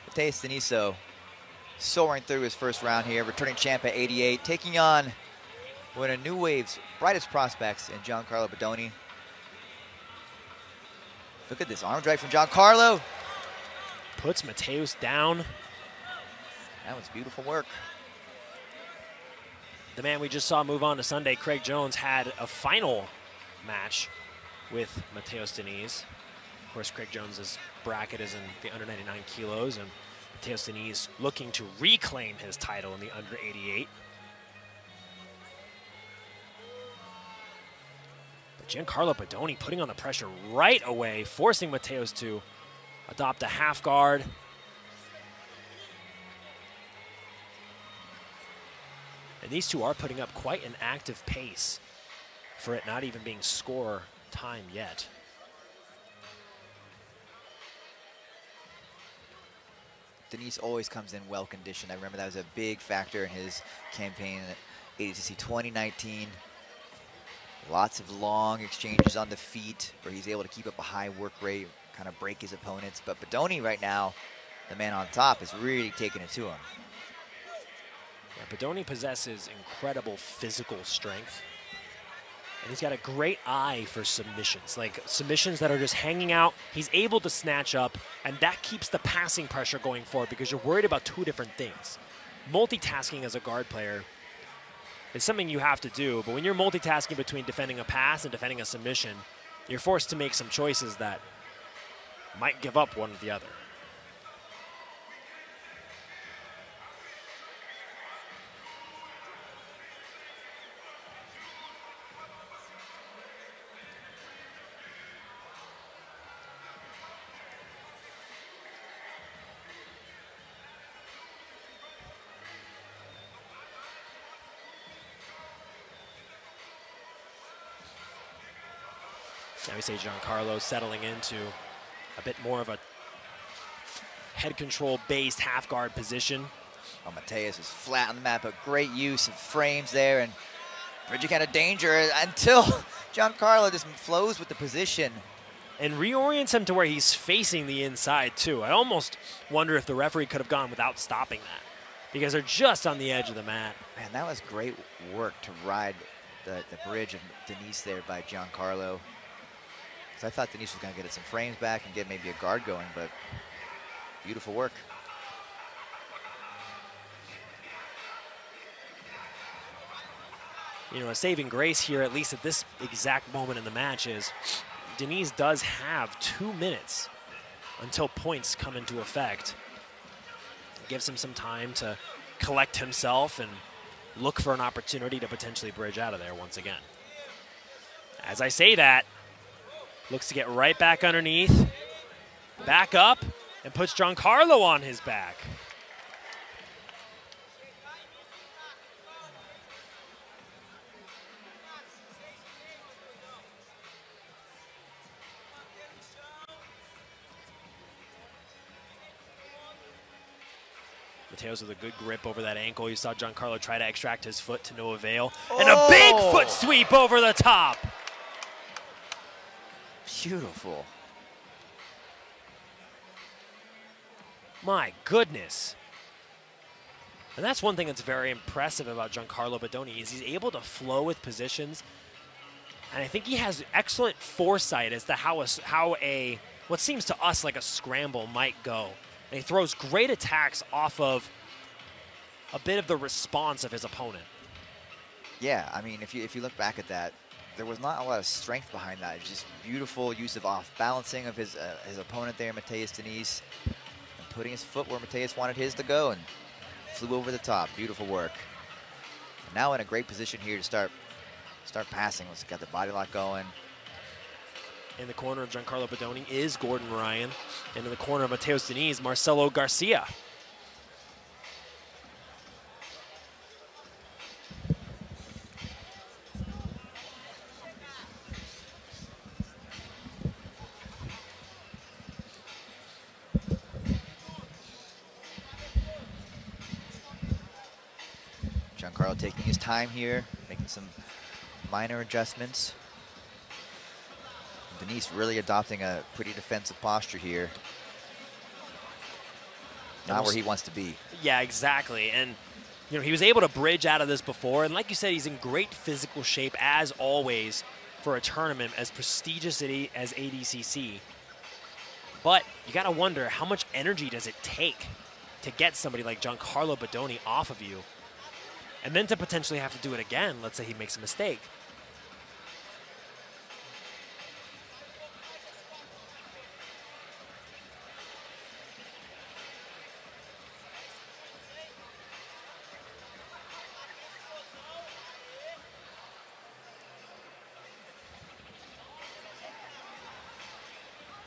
[SPEAKER 3] Mateus Deniso soaring through his first round here, returning champ at 88, taking on one of New Wave's brightest prospects in Giancarlo Bodoni. Look at this arm drag from Giancarlo.
[SPEAKER 4] Puts Mateus down.
[SPEAKER 3] That was beautiful work.
[SPEAKER 4] The man we just saw move on to Sunday, Craig Jones, had a final match with Mateus Diniz. Of course, Craig Jones's bracket is in the under 99 kilos, and Mateus Diniz looking to reclaim his title in the under 88. But Giancarlo Bodoni putting on the pressure right away, forcing Mateus to adopt a half guard. And these two are putting up quite an active pace for it not even being score time yet.
[SPEAKER 3] Deniz always comes in well conditioned. I remember that was a big factor in his campaign at ADCC 2019. Lots of long exchanges on the feet where he's able to keep up a high work rate, kind of break his opponents. But Bodoni right now, the man on top, is really taking it to him.
[SPEAKER 4] Yeah, Bodoni possesses incredible physical strength. And he's got a great eye for submissions, like submissions that are just hanging out. He's able to snatch up, and that keeps the passing pressure going forward because you're worried about two different things. Multitasking as a guard player is something you have to do, but when you're multitasking between defending a pass and defending a submission, you're forced to make some choices that might give up one or the other. Now we say Giancarlo settling into a bit more of a head control based half guard position.
[SPEAKER 3] Oh, Mateus is flat on the map, but great use of frames there, and bridging out of danger until Giancarlo just flows with the position.
[SPEAKER 4] And reorients him to where he's facing the inside too. I almost wonder if the referee could have gone without stopping that because they're just on the edge of the mat.
[SPEAKER 3] Man, that was great work to ride the bridge of Deniz there by Giancarlo. I thought Deniz was going to get some frames back and get maybe a guard going, but beautiful work.
[SPEAKER 4] You know, a saving grace here, at least at this exact moment in the match, is Deniz does have 2 minutes until points come into effect. It gives him some time to collect himself and look for an opportunity to potentially bridge out of there once again. As I say that, looks to get right back underneath, back up, and puts Giancarlo on his back. Mateus with a good grip over that ankle. You saw Giancarlo try to extract his foot to no avail. And a big foot sweep over the top.
[SPEAKER 3] Beautiful.
[SPEAKER 4] My goodness. And that's one thing that's very impressive about Giancarlo Bodoni is he's able to flow with positions. And I think he has excellent foresight as to how what seems to us like a scramble might go. And he throws great attacks off of a bit of the response of his opponent.
[SPEAKER 3] Yeah, I mean, if you look back at that, there was not a lot of strength behind that. It's just beautiful use of off-balancing of his opponent there, Mateus Deniz, and putting his foot where Mateus wanted his to go and flew over the top. Beautiful work. Now in a great position here to start passing. Let's got the body lock going.
[SPEAKER 4] In the corner of Giancarlo Bodoni is Gordon Ryan, and in the corner of Mateus Deniz, Marcelo Garcia.
[SPEAKER 3] Giancarlo taking his time here, making some minor adjustments. Denise really adopting a pretty defensive posture here. Not where he wants to be.
[SPEAKER 4] Yeah, exactly. And you know, he was able to bridge out of this before, and like you said, he's in great physical shape as always for a tournament as prestigious as ADCC. But you gotta wonder, how much energy does it take to get somebody like Giancarlo Bodoni off of you, and then to potentially have to do it again? Let's say he makes a mistake.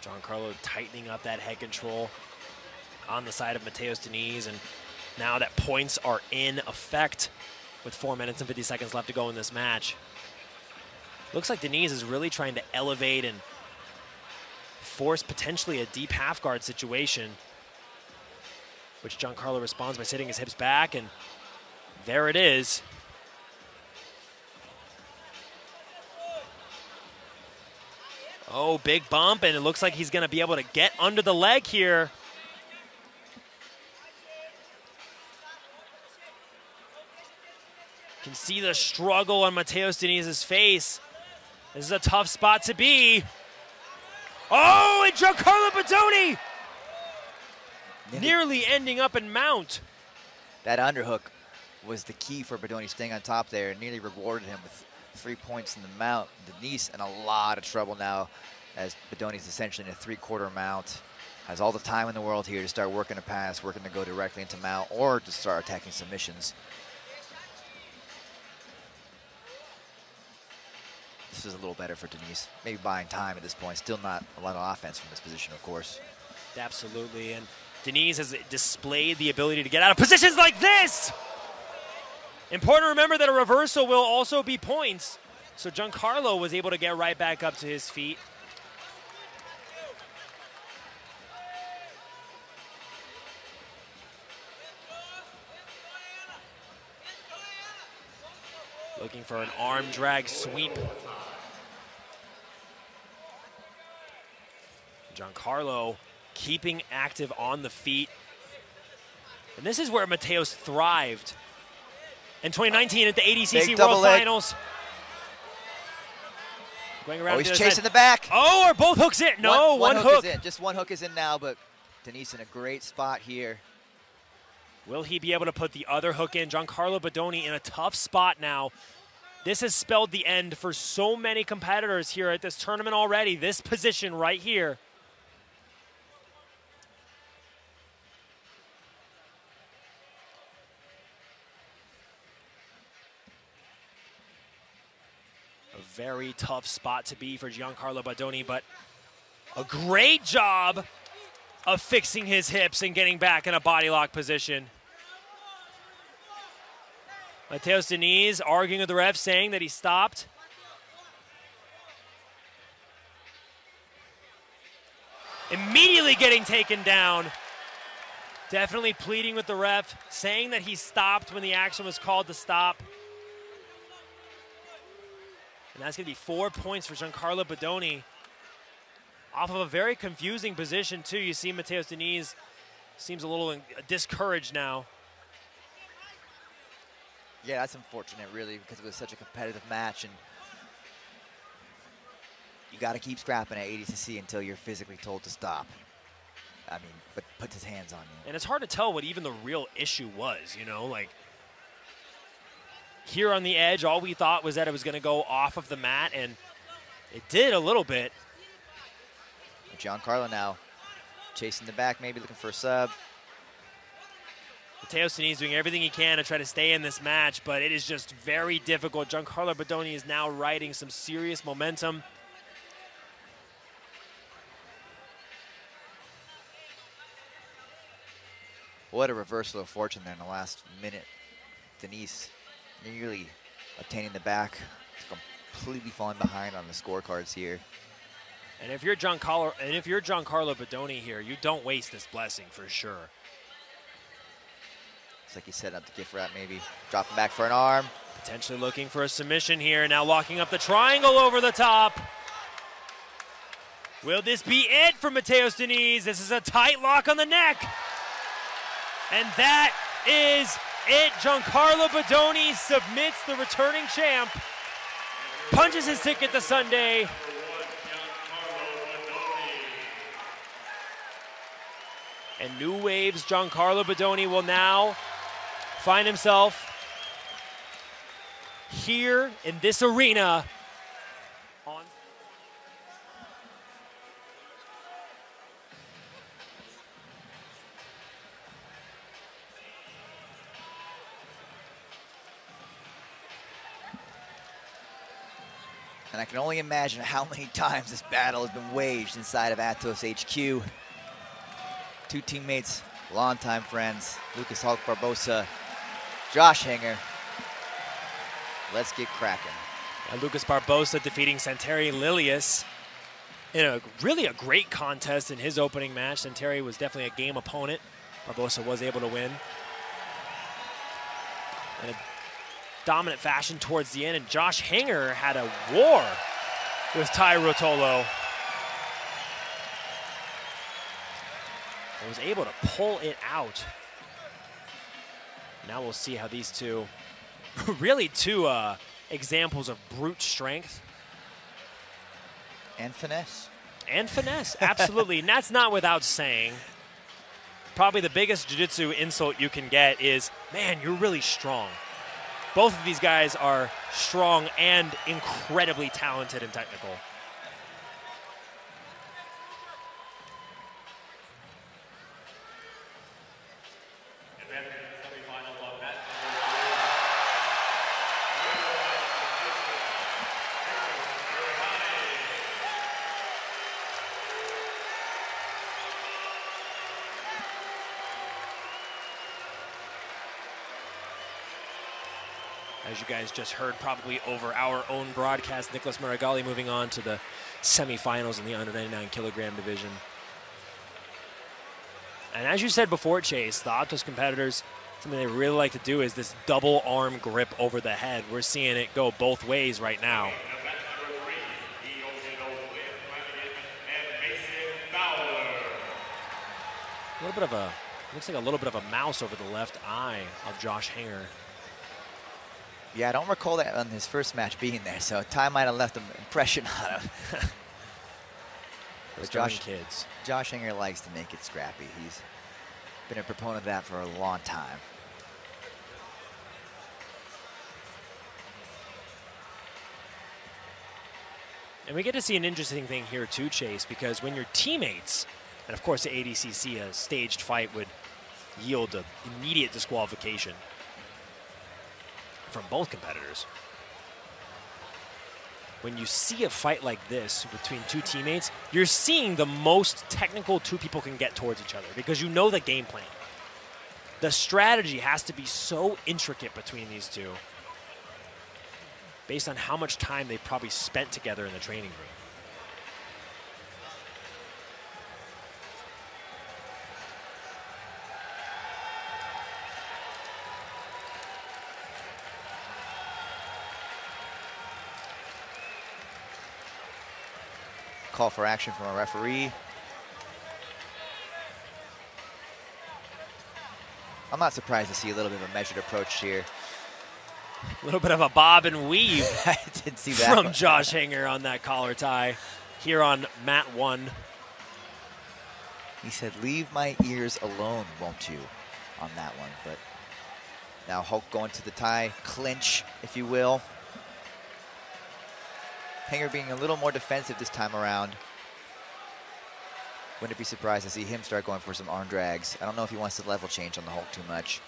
[SPEAKER 4] Giancarlo tightening up that head control on the side of Mateus Diniz, and now that points are in effect with 4 minutes and 50 seconds left to go in this match. Looks like Diniz is really trying to elevate and force potentially a deep half guard situation, which Giancarlo responds by sitting his hips back, and there it is. Oh, big bump, and it looks like he's going to be able to get under the leg here. You can see the struggle on Mateus Diniz's face. This is a tough spot to be. Oh, and Giancarlo Bodoni nearly ending up in mount.
[SPEAKER 3] That underhook was the key for Bodoni staying on top there and nearly rewarded him with 3 points in the mount. Denise in a lot of trouble now, as Bodoni's essentially in a 3/4 mount. Has all the time in the world here to start working a pass, working to go directly into mount, or to start attacking submissions. This is a little better for Denise. Maybe buying time at this point. Still not a lot of offense from this position, of course.
[SPEAKER 4] Absolutely, and Denise has displayed the ability to get out of positions like this. Important to remember that a reversal will also be points. So Giancarlo was able to get right back up to his feet. Looking for an arm drag sweep. Giancarlo keeping active on the feet. And this is where Mateus thrived in 2019 at the ADCC World Finals. Going around.
[SPEAKER 3] Oh, he's chasing the back.
[SPEAKER 4] Oh, are both hooks in? No, one hook.
[SPEAKER 3] Is in. Just one hook is in now, but Denise in a great spot here.
[SPEAKER 4] Will he be able to put the other hook in? Giancarlo Bodoni in a tough spot now. This has spelled the end for so many competitors here at this tournament already. This position right here. A very tough spot to be for Giancarlo Bodoni, but a great job of fixing his hips and getting back in a body lock position. Mateus Diniz arguing with the ref, saying that he stopped. Immediately getting taken down. Definitely pleading with the ref, saying that he stopped when the action was called to stop. And that's going to be 4 points for Giancarlo Bodoni. Off of a very confusing position, too. You see Mateus Diniz seems a little discouraged now.
[SPEAKER 3] Yeah, that's unfortunate, really, because it was such a competitive match, and you got to keep scrapping at ADCC until you're physically told to stop. I mean, but puts his hands on you.
[SPEAKER 4] And it's hard to tell what even the real issue was, you know, like here on the edge, all we thought was that it was going to go off of the mat, and it did a little bit.
[SPEAKER 3] Giancarlo now chasing the back, maybe looking for a sub.
[SPEAKER 4] Mateus Diniz doing everything he can to try to stay in this match, but it is just very difficult. Giancarlo Bodoni is now riding some serious momentum.
[SPEAKER 3] What a reversal of fortune there in the last minute. Denise nearly obtaining the back, completely falling behind on the scorecards here.
[SPEAKER 4] And if you're Giancarlo Bodoni here, you don't waste this blessing for sure.
[SPEAKER 3] Looks like he's setting up the gift wrap, maybe. Dropping back for an arm.
[SPEAKER 4] Potentially looking for a submission here. Now locking up the triangle over the top. Will this be it for Mateus Diniz? This is a tight lock on the neck. And that is it. Giancarlo Bodoni submits the returning champ. Punches his ticket to Sunday. And New Wave's Giancarlo Bodoni will now find himself here in this arena.
[SPEAKER 3] And I can only imagine how many times this battle has been waged inside of Atos HQ. Two teammates, longtime friends, Lucas Hulk Barbosa, Josh Hanger. Let's get cracking.
[SPEAKER 4] And Lucas Barbosa defeating Santeri Lilius in a really great contest in his opening match. Santeri was definitely a game opponent. Barbosa was able to win in a dominant fashion towards the end, and Josh Hanger had a war with Ty Rotolo. And was able to pull it out. Now we'll see how these two, really two examples of brute strength.
[SPEAKER 3] And finesse.
[SPEAKER 4] And finesse, absolutely. And that's not without saying. Probably the biggest jiu-jitsu insult you can get is, man, you're really strong. Both of these guys are strong and incredibly talented and technical. As you guys just heard probably over our own broadcast, Nicholas Marigali moving on to the semifinals in the under 99 kilogram division. And as you said before, Chase, the Atos competitors, something they really like to do is this double arm grip over the head. We're seeing it go both ways right now. A little bit of a, looks like a little bit of a mouse over the left eye of Josh Hanger.
[SPEAKER 3] Yeah, I don't recall that on his first match being there, so Ty might have left an impression on him. But Josh Hanger likes to make it scrappy. He's been a proponent of that for a long time.
[SPEAKER 4] And we get to see an interesting thing here too, Chase, because when your teammates, and of course the ADCC, a staged fight would yield an immediate disqualification from both competitors. When you see a fight like this between two teammates, you're seeing the most technical two people can get towards each other because you know the game plan. The strategy has to be so intricate between these two based on how much time they've probably spent together in the training room.
[SPEAKER 3] Call for action from a referee. I'm not surprised to see a little bit of a measured approach here.
[SPEAKER 4] A little bit of a bob and weave
[SPEAKER 3] I didn't see that
[SPEAKER 4] from Josh Hanger on that collar tie here on mat 1.
[SPEAKER 3] He said, "Leave my ears alone, won't you?" on that one. But now Hulk going to the tie, clinch, if you will. Hanger being a little more defensive this time around. Wouldn't be surprised to see him start going for some arm drags. I don't know if he wants to level change on the Hulk too much.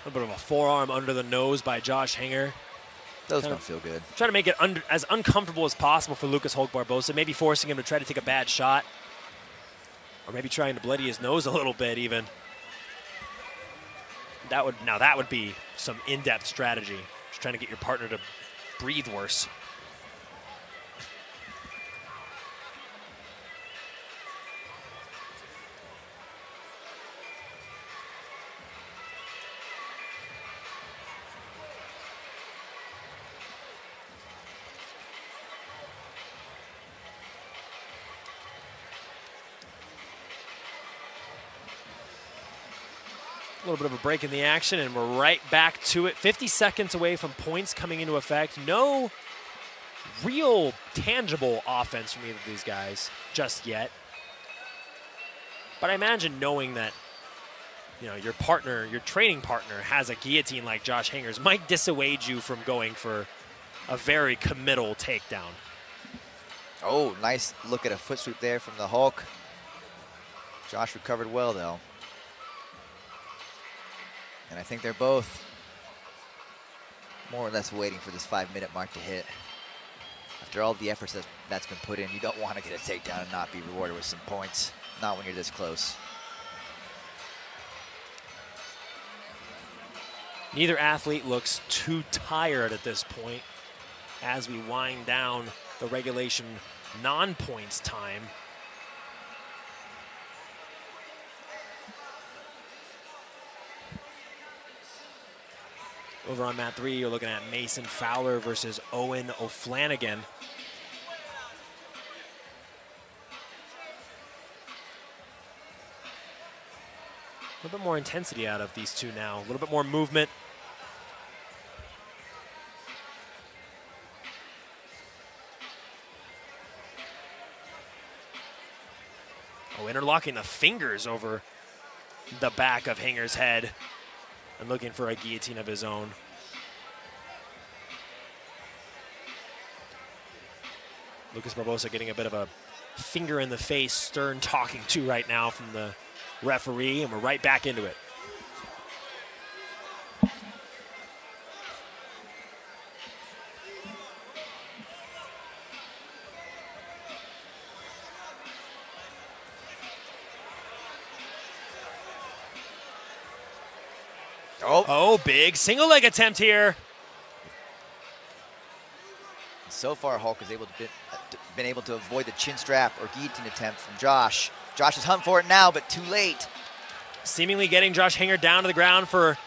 [SPEAKER 4] A little bit of a forearm under the nose by Josh Hanger.
[SPEAKER 3] Those don't feel good.
[SPEAKER 4] Trying to make it as uncomfortable as possible for Lucas Hulk Barbosa, maybe forcing him to try to take a bad shot. Or maybe trying to bloody his nose a little bit even. That would be some in-depth strategy. Just trying to get your partner to breathe worse. A little bit of a break in the action, and we're right back to it. 50 seconds away from points coming into effect. No real tangible offense from either of these guys just yet. But I imagine knowing that, you know, your partner, your training partner has a guillotine like Josh Hanger's might dissuade you from going for a very committal takedown.
[SPEAKER 3] Oh, nice look at a foot sweep there from the Hulk. Josh recovered well, though. And I think they're both more or less waiting for this 5-minute mark to hit. After all the efforts that's been put in, you don't want to get a takedown and not be rewarded with some points. Not when you're this close.
[SPEAKER 4] Neither athlete looks too tired at this point as we wind down the regulation non-points time. Over on mat 3, you're looking at Mason Fowler versus Owen O'Flanagan. A little bit more intensity out of these two now, a little bit more movement. Oh, interlocking the fingers over the back of Hanger's head and looking for a guillotine of his own. Lucas Barbosa getting a bit of a finger in the face, stern talking to right now from the referee, and we're right back into it. Oh, big single leg attempt here.
[SPEAKER 3] So far, Hulk has been able to avoid the chin strap or guillotine attempt from Josh. Josh is hunting for it now, but too late.
[SPEAKER 4] Seemingly getting Josh Hanger down to the ground for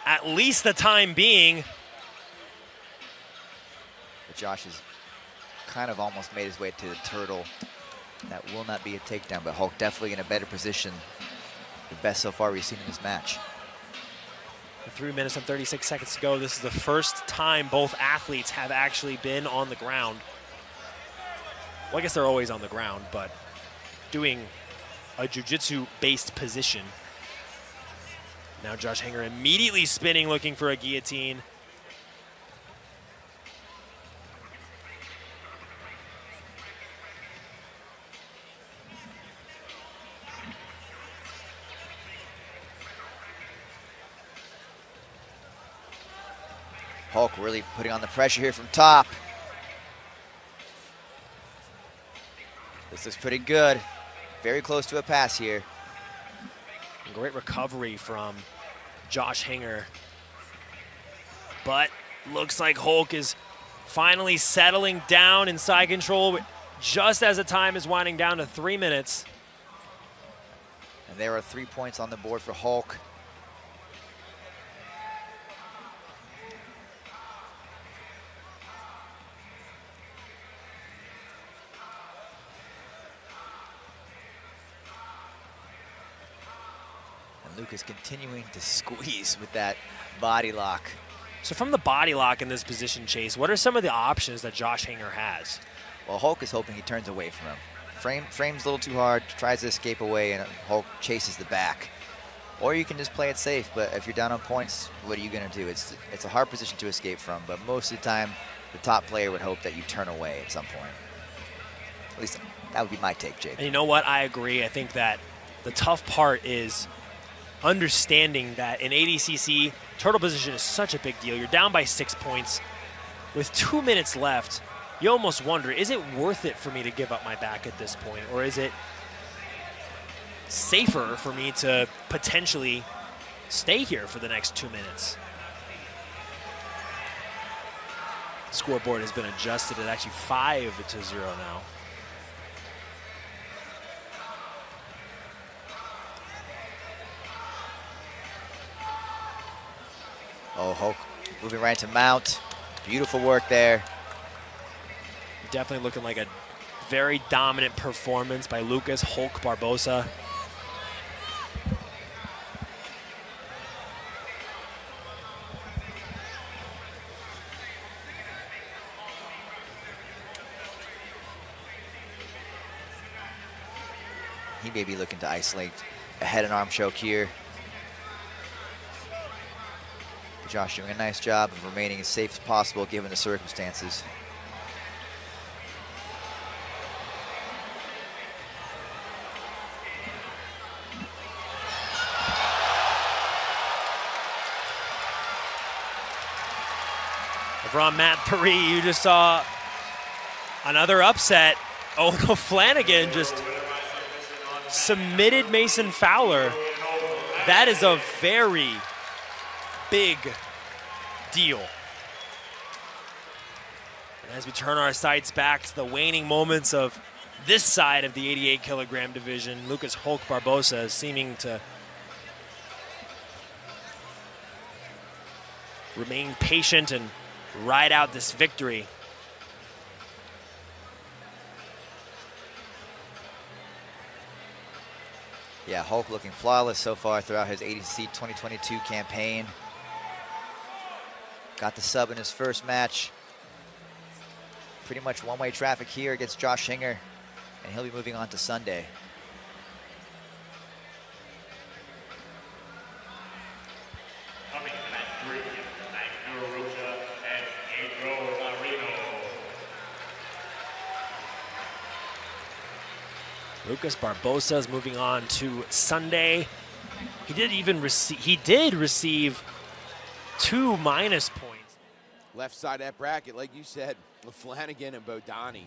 [SPEAKER 4] at least the time being.
[SPEAKER 3] But Josh has kind of almost made his way to the turtle. That will not be a takedown, but Hulk definitely in a better position. The best so far we've seen in this match.
[SPEAKER 4] 3 minutes and 36 seconds to go. This is the first time both athletes have actually been on the ground. Well, I guess they're always on the ground, but doing a jiu-jitsu-based position. Now Josh Hanger immediately spinning, looking for a guillotine.
[SPEAKER 3] Hulk really putting on the pressure here from top. This looks pretty good. Very close to a pass here.
[SPEAKER 4] Great recovery from Josh Hanger. But looks like Hulk is finally settling down in side control just as the time is winding down to 3 minutes.
[SPEAKER 3] And there are 3 points on the board for Hulk. Lucas continuing to squeeze with that body lock.
[SPEAKER 4] So from the body lock in this position, Chase, what are some of the options that Josh Hanger has?
[SPEAKER 3] Well, Hulk is hoping he turns away from him. Frame's a little too hard, tries to escape away, and Hulk chases the back. Or you can just play it safe, but if you're down on points, what are you going to do? It's a hard position to escape from, but most of the time, the top player would hope that you turn away at some point. At least that would be my take, Jake.
[SPEAKER 4] And you know what? I agree. I think that the tough part is understanding that in ADCC, turtle position is such a big deal. You're down by 6 points. With 2 minutes left, you almost wonder, is it worth it for me to give up my back at this point? Or is it safer for me to potentially stay here for the next 2 minutes? The scoreboard has been adjusted at actually 5-0 now.
[SPEAKER 3] Oh, Hulk moving right to mount. Beautiful work there.
[SPEAKER 4] Definitely looking like a very dominant performance by Lucas Hulk Barbosa.
[SPEAKER 3] He may be looking to isolate a head and arm choke here. Josh doing a nice job of remaining as safe as possible given the circumstances.
[SPEAKER 4] Over on mat 3, you just saw another upset. Owen Flanagan just submitted Mason Fowler. That is a very big deal. And as we turn our sights back to the waning moments of this side of the 88-kilogram division, Lucas Hulk Barbosa is seeming to remain patient and ride out this victory.
[SPEAKER 3] Yeah, Hulk looking flawless so far throughout his ADCC 2022 campaign. Got the sub in his first match. Pretty much one-way traffic here against Josh Hinger, and he'll be moving on to Sunday.
[SPEAKER 5] Coming to match 3, Wagner Rocha and Pedro Marino.
[SPEAKER 4] Lucas Barbosa is moving on to Sunday. He did receive 2 minus points.
[SPEAKER 6] Left side of that bracket, like you said, Flanagan and Bodani.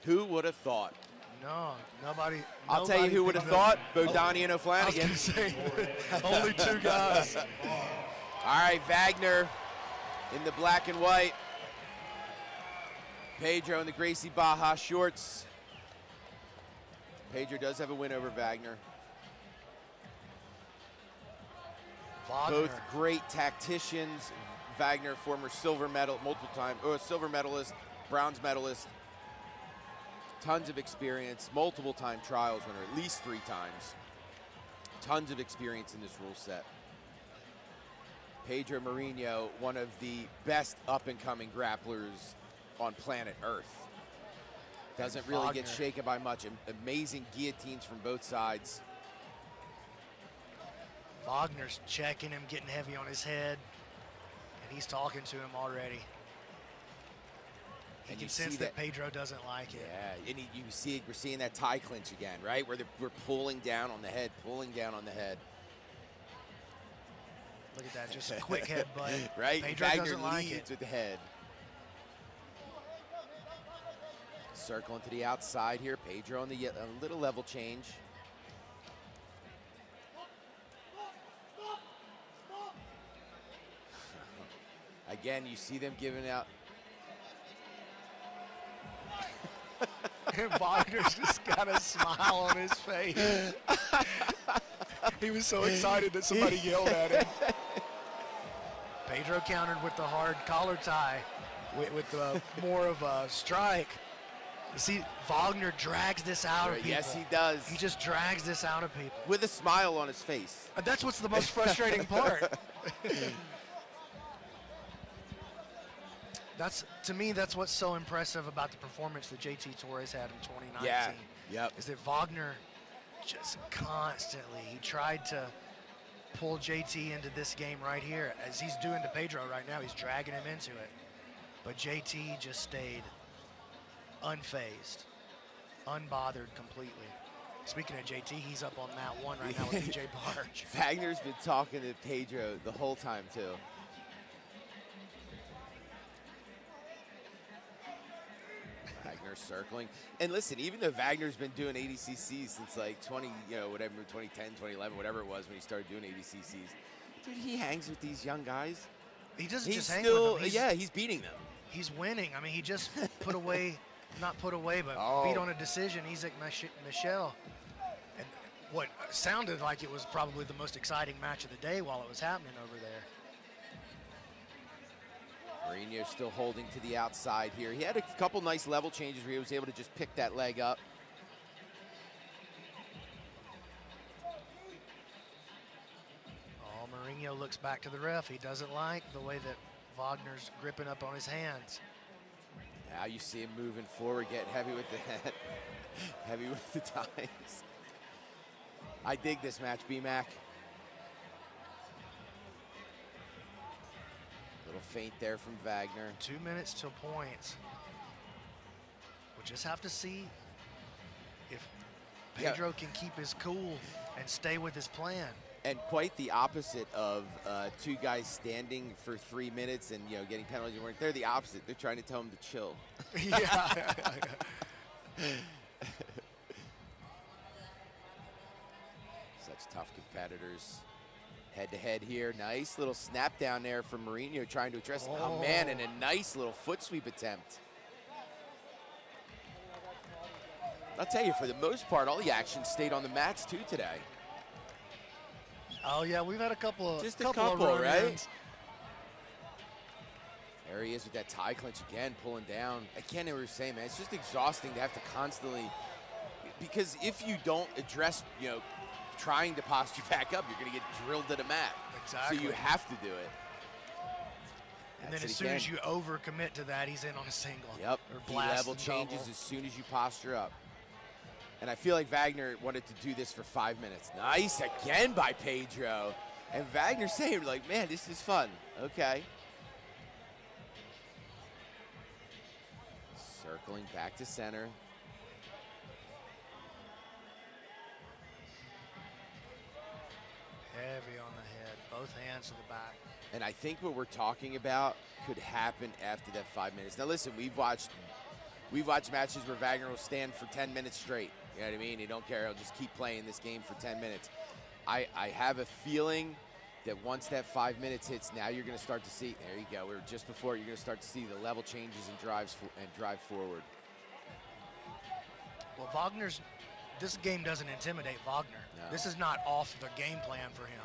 [SPEAKER 6] Who would have thought?
[SPEAKER 7] No, nobody.
[SPEAKER 6] I'll tell you who would have thought, Bodani and O'Flanagan.
[SPEAKER 7] I was gonna say, only 2 guys.
[SPEAKER 6] All right, Wagner in the black and white. Pedro in the Gracie Baja shorts. Pedro does have a win over Wagner. Both great tacticians. Wagner, former silver medal, silver medalist, bronze medalist. Tons of experience, multiple-time trials winner, at least 3 times. Tons of experience in this rule set. Pedro Marino, one of the best up-and-coming grapplers on planet Earth. Doesn't really get shaken by much. Amazing guillotines from both sides.
[SPEAKER 7] Wagner's checking him, getting heavy on his head, and he's talking to him already. He can sense that Pedro doesn't like it.
[SPEAKER 6] Yeah, and you see it, we're seeing that tie clinch again, right? Where we're pulling down on the head, pulling down on the head.
[SPEAKER 7] Look at that, just a quick headbutt.
[SPEAKER 6] Right,
[SPEAKER 7] Pedro
[SPEAKER 6] Wagner
[SPEAKER 7] doesn't like
[SPEAKER 6] leads
[SPEAKER 7] it.
[SPEAKER 6] with the head. Circling to the outside here, Pedro on the little level change. Again, you see them giving out.
[SPEAKER 7] And Wagner's just got a smile on his face. He was so excited that somebody yelled at him. Pedro countered with the hard collar tie, with more of a strike. You see, Wagner drags this out of people.
[SPEAKER 6] Yes, he does.
[SPEAKER 7] He just drags this out of people.
[SPEAKER 6] With a smile on his face.
[SPEAKER 7] And that's what's the most frustrating part. To me, that's what's so impressive about the performance that JT Torres had in 2019.
[SPEAKER 6] Yeah, yep.
[SPEAKER 7] Is that Wagner just constantly, he tried to pull JT into this game right here, as he's doing to Pedro right now. He's dragging him into it. But JT just stayed unfazed, unbothered completely. Speaking of JT, he's up on mat 1 right now with BJ Barge.
[SPEAKER 6] Wagner's been talking to Pedro the whole time, too. Wagner circling. And listen, even though Wagner's been doing ADCC since like 2010, 2011, whatever it was when he started doing ADCCs, dude, he hangs with these young guys.
[SPEAKER 7] He doesn't just hang with them.
[SPEAKER 6] Yeah, he's beating them.
[SPEAKER 7] He's winning. I mean, he just put away, not put away, but beat on a decision Isaac Michel. And what sounded like it was probably the most exciting match of the day while it was happening over there.
[SPEAKER 6] Marino still holding to the outside here. He had a couple nice level changes where he was able to just pick that leg up.
[SPEAKER 7] Oh, Marino looks back to the ref. He doesn't like the way that Wagner's gripping up on his hands.
[SPEAKER 6] Now you see him moving forward, getting heavy with the head, heavy with the ties. I dig this match, B-Mac. Little feint there from Wagner.
[SPEAKER 7] 2 minutes till points. We'll just have to see if Pedro can keep his cool and stay with his plan.
[SPEAKER 6] And quite the opposite of two guys standing for 3 minutes and getting penalties. They're the opposite. They're trying to tell him to chill.
[SPEAKER 7] Yeah.
[SPEAKER 6] Such tough competitors. Head to head here. Nice little snap down there from Mourinho trying to address. Oh man, and a nice little foot sweep attempt. I'll tell you, for the most part, all the action stayed on the mats too today.
[SPEAKER 7] Oh yeah, we've had a couple of
[SPEAKER 6] just a couple, right?
[SPEAKER 7] Ins.
[SPEAKER 6] There he is with that tie clinch again, pulling down. Again, we were saying, man, it's just exhausting to have to constantly, because if you don't address, trying to posture back up, you're going to get drilled to the mat.
[SPEAKER 7] Exactly.
[SPEAKER 6] So you have to do it.
[SPEAKER 7] And then as soon as you overcommit to that, he's in on a single.
[SPEAKER 6] Yep.
[SPEAKER 7] Or
[SPEAKER 6] The
[SPEAKER 7] blast
[SPEAKER 6] level changes as soon as you posture up. And I feel like Wagner wanted to do this for 5 minutes. Nice again by Pedro. And Wagner saying, like, man, this is fun. Okay. Circling back to center.
[SPEAKER 7] Heavy on the head, both hands to the back.
[SPEAKER 6] And I think what we're talking about could happen after that 5 minutes. Now listen, we've watched matches where Wagner will stand for 10 minutes straight. You know what I mean? He don't care. He'll just keep playing this game for 10 minutes. I have a feeling that once that 5 minutes hits, now you're going to start to see, there you go, we're just before, you're going to start to see the level changes and drive forward.
[SPEAKER 7] Well, this game doesn't intimidate Wagner.
[SPEAKER 6] No.
[SPEAKER 7] This is not off the game plan for him.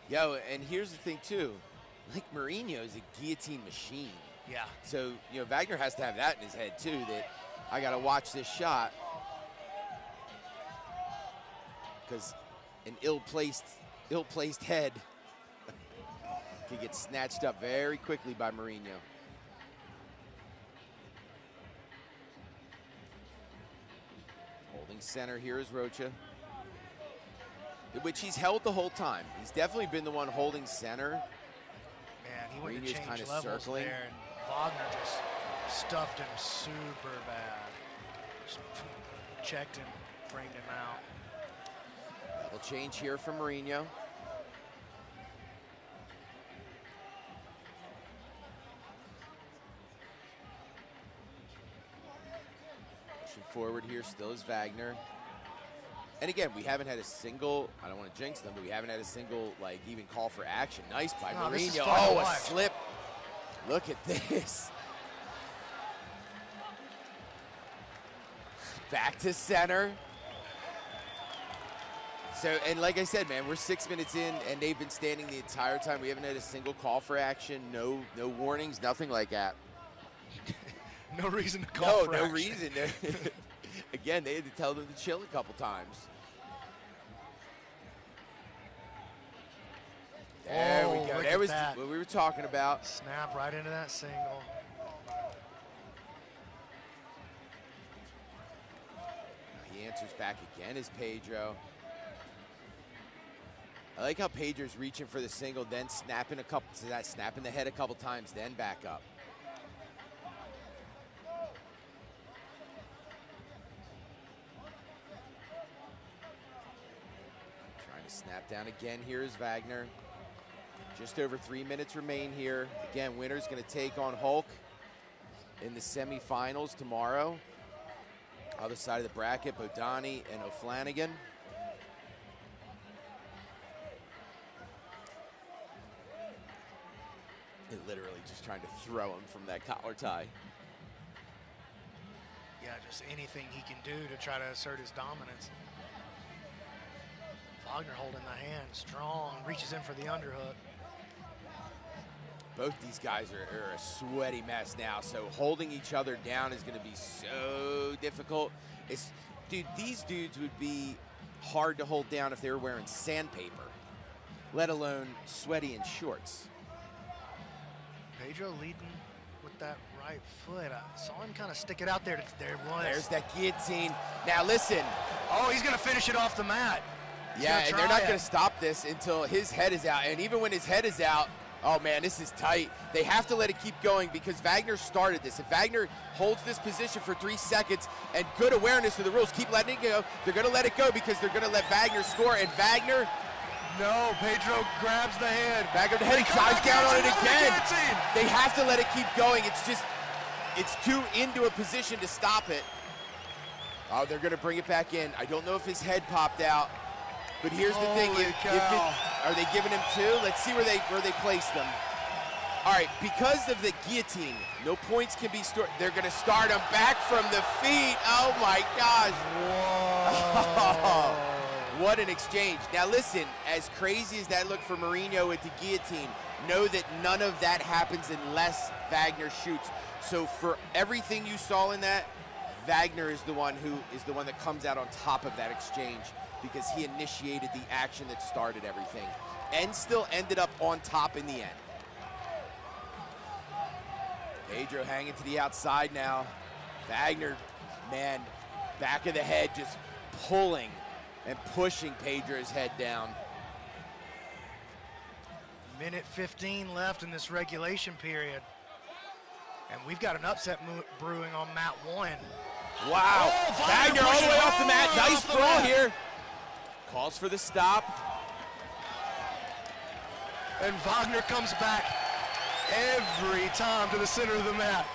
[SPEAKER 6] Yeah. Yo, and here's the thing too, like Mourinho is a guillotine machine.
[SPEAKER 7] Yeah.
[SPEAKER 6] So, Wagner has to have that in his head too, that I got to watch this shot because an ill-placed head can get snatched up very quickly by Mourinho. Holding center here is Rocha, which he's held the whole time. He's definitely been the one holding center.
[SPEAKER 7] Man, he went to
[SPEAKER 6] Mourinho's
[SPEAKER 7] change
[SPEAKER 6] kind of
[SPEAKER 7] levels
[SPEAKER 6] circling.
[SPEAKER 7] there, and Wagner just stuffed him super bad. Just checked him, framed him out.
[SPEAKER 6] Level change here from Mourinho. Pushing forward here still is Wagner. And again, we haven't had a single, I don't want to jinx them, but we haven't had a single, even call for action. Nice by Mourinho. Oh, a slip. Look at this. Back to center. So, and like I said, man, we're 6 minutes in, and they've been standing the entire time. We haven't had a single call for action, no warnings, nothing like that.
[SPEAKER 7] No reason to call for action.
[SPEAKER 6] No reason. Again, they had to tell them to chill a couple times. There we go. There was what we were talking about.
[SPEAKER 7] Snap right into that single.
[SPEAKER 6] He answers back again as Pedro. I like how Pedro's reaching for the single, then snapping snapping the head a couple times, then back up. Trying to snap down again here is Wagner. Just over 3 minutes remain here. Again, winner's going to take on Hulk in the semifinals tomorrow. Other side of the bracket, Bodani and O'Flanagan. They're literally just trying to throw him from that collar tie.
[SPEAKER 7] Yeah, just anything he can do to try to assert his dominance. Wagner holding the hand strong, reaches in for the underhook.
[SPEAKER 6] Both these guys are a sweaty mess now, so holding each other down is going to be so difficult. Dude, these dudes would be hard to hold down if they were wearing sandpaper, let alone sweaty in shorts.
[SPEAKER 7] Pedro leading with that right foot. I saw him kind of stick it out there. There it was.
[SPEAKER 6] There's that guillotine. Now listen.
[SPEAKER 7] Oh, he's going to finish it off the mat.
[SPEAKER 6] Yeah, and they're not going to stop this until his head is out. And even when his head is out, oh man, this is tight. They have to let it keep going because Wagner started this. If Wagner holds this position for 3 seconds and good awareness of the rules, keep letting it go, they're going to let it go because they're going to let Wagner score. And Wagner,
[SPEAKER 7] no, Pedro grabs the head.
[SPEAKER 6] Wagner, the head, he dives down on it again. They have to let it keep going. It's too into a position to stop it. Oh, they're going to bring it back in. I don't know if his head popped out. But here's the thing, are they giving him 2? Let's see where they place them. All right, because of the guillotine, no points can be stored. They're going to start him back from the feet. Oh my gosh. Whoa. What an exchange. Now listen, as crazy as that looked for Mourinho with the guillotine, know that none of that happens unless Wagner shoots. So for everything you saw in that, Wagner is the one that comes out on top of that exchange, because he initiated the action that started everything and still ended up on top in the end. Pedro hanging to the outside now. Wagner, man, back of the head just pulling and pushing Pedro's head down.
[SPEAKER 7] Minute 15 left in this regulation period. And we've got an upset brewing on mat 1.
[SPEAKER 6] Wow, Wagner all the way off the mat. Nice throw here. Calls for the stop.
[SPEAKER 7] And Wagner comes back every time to the center of the mat,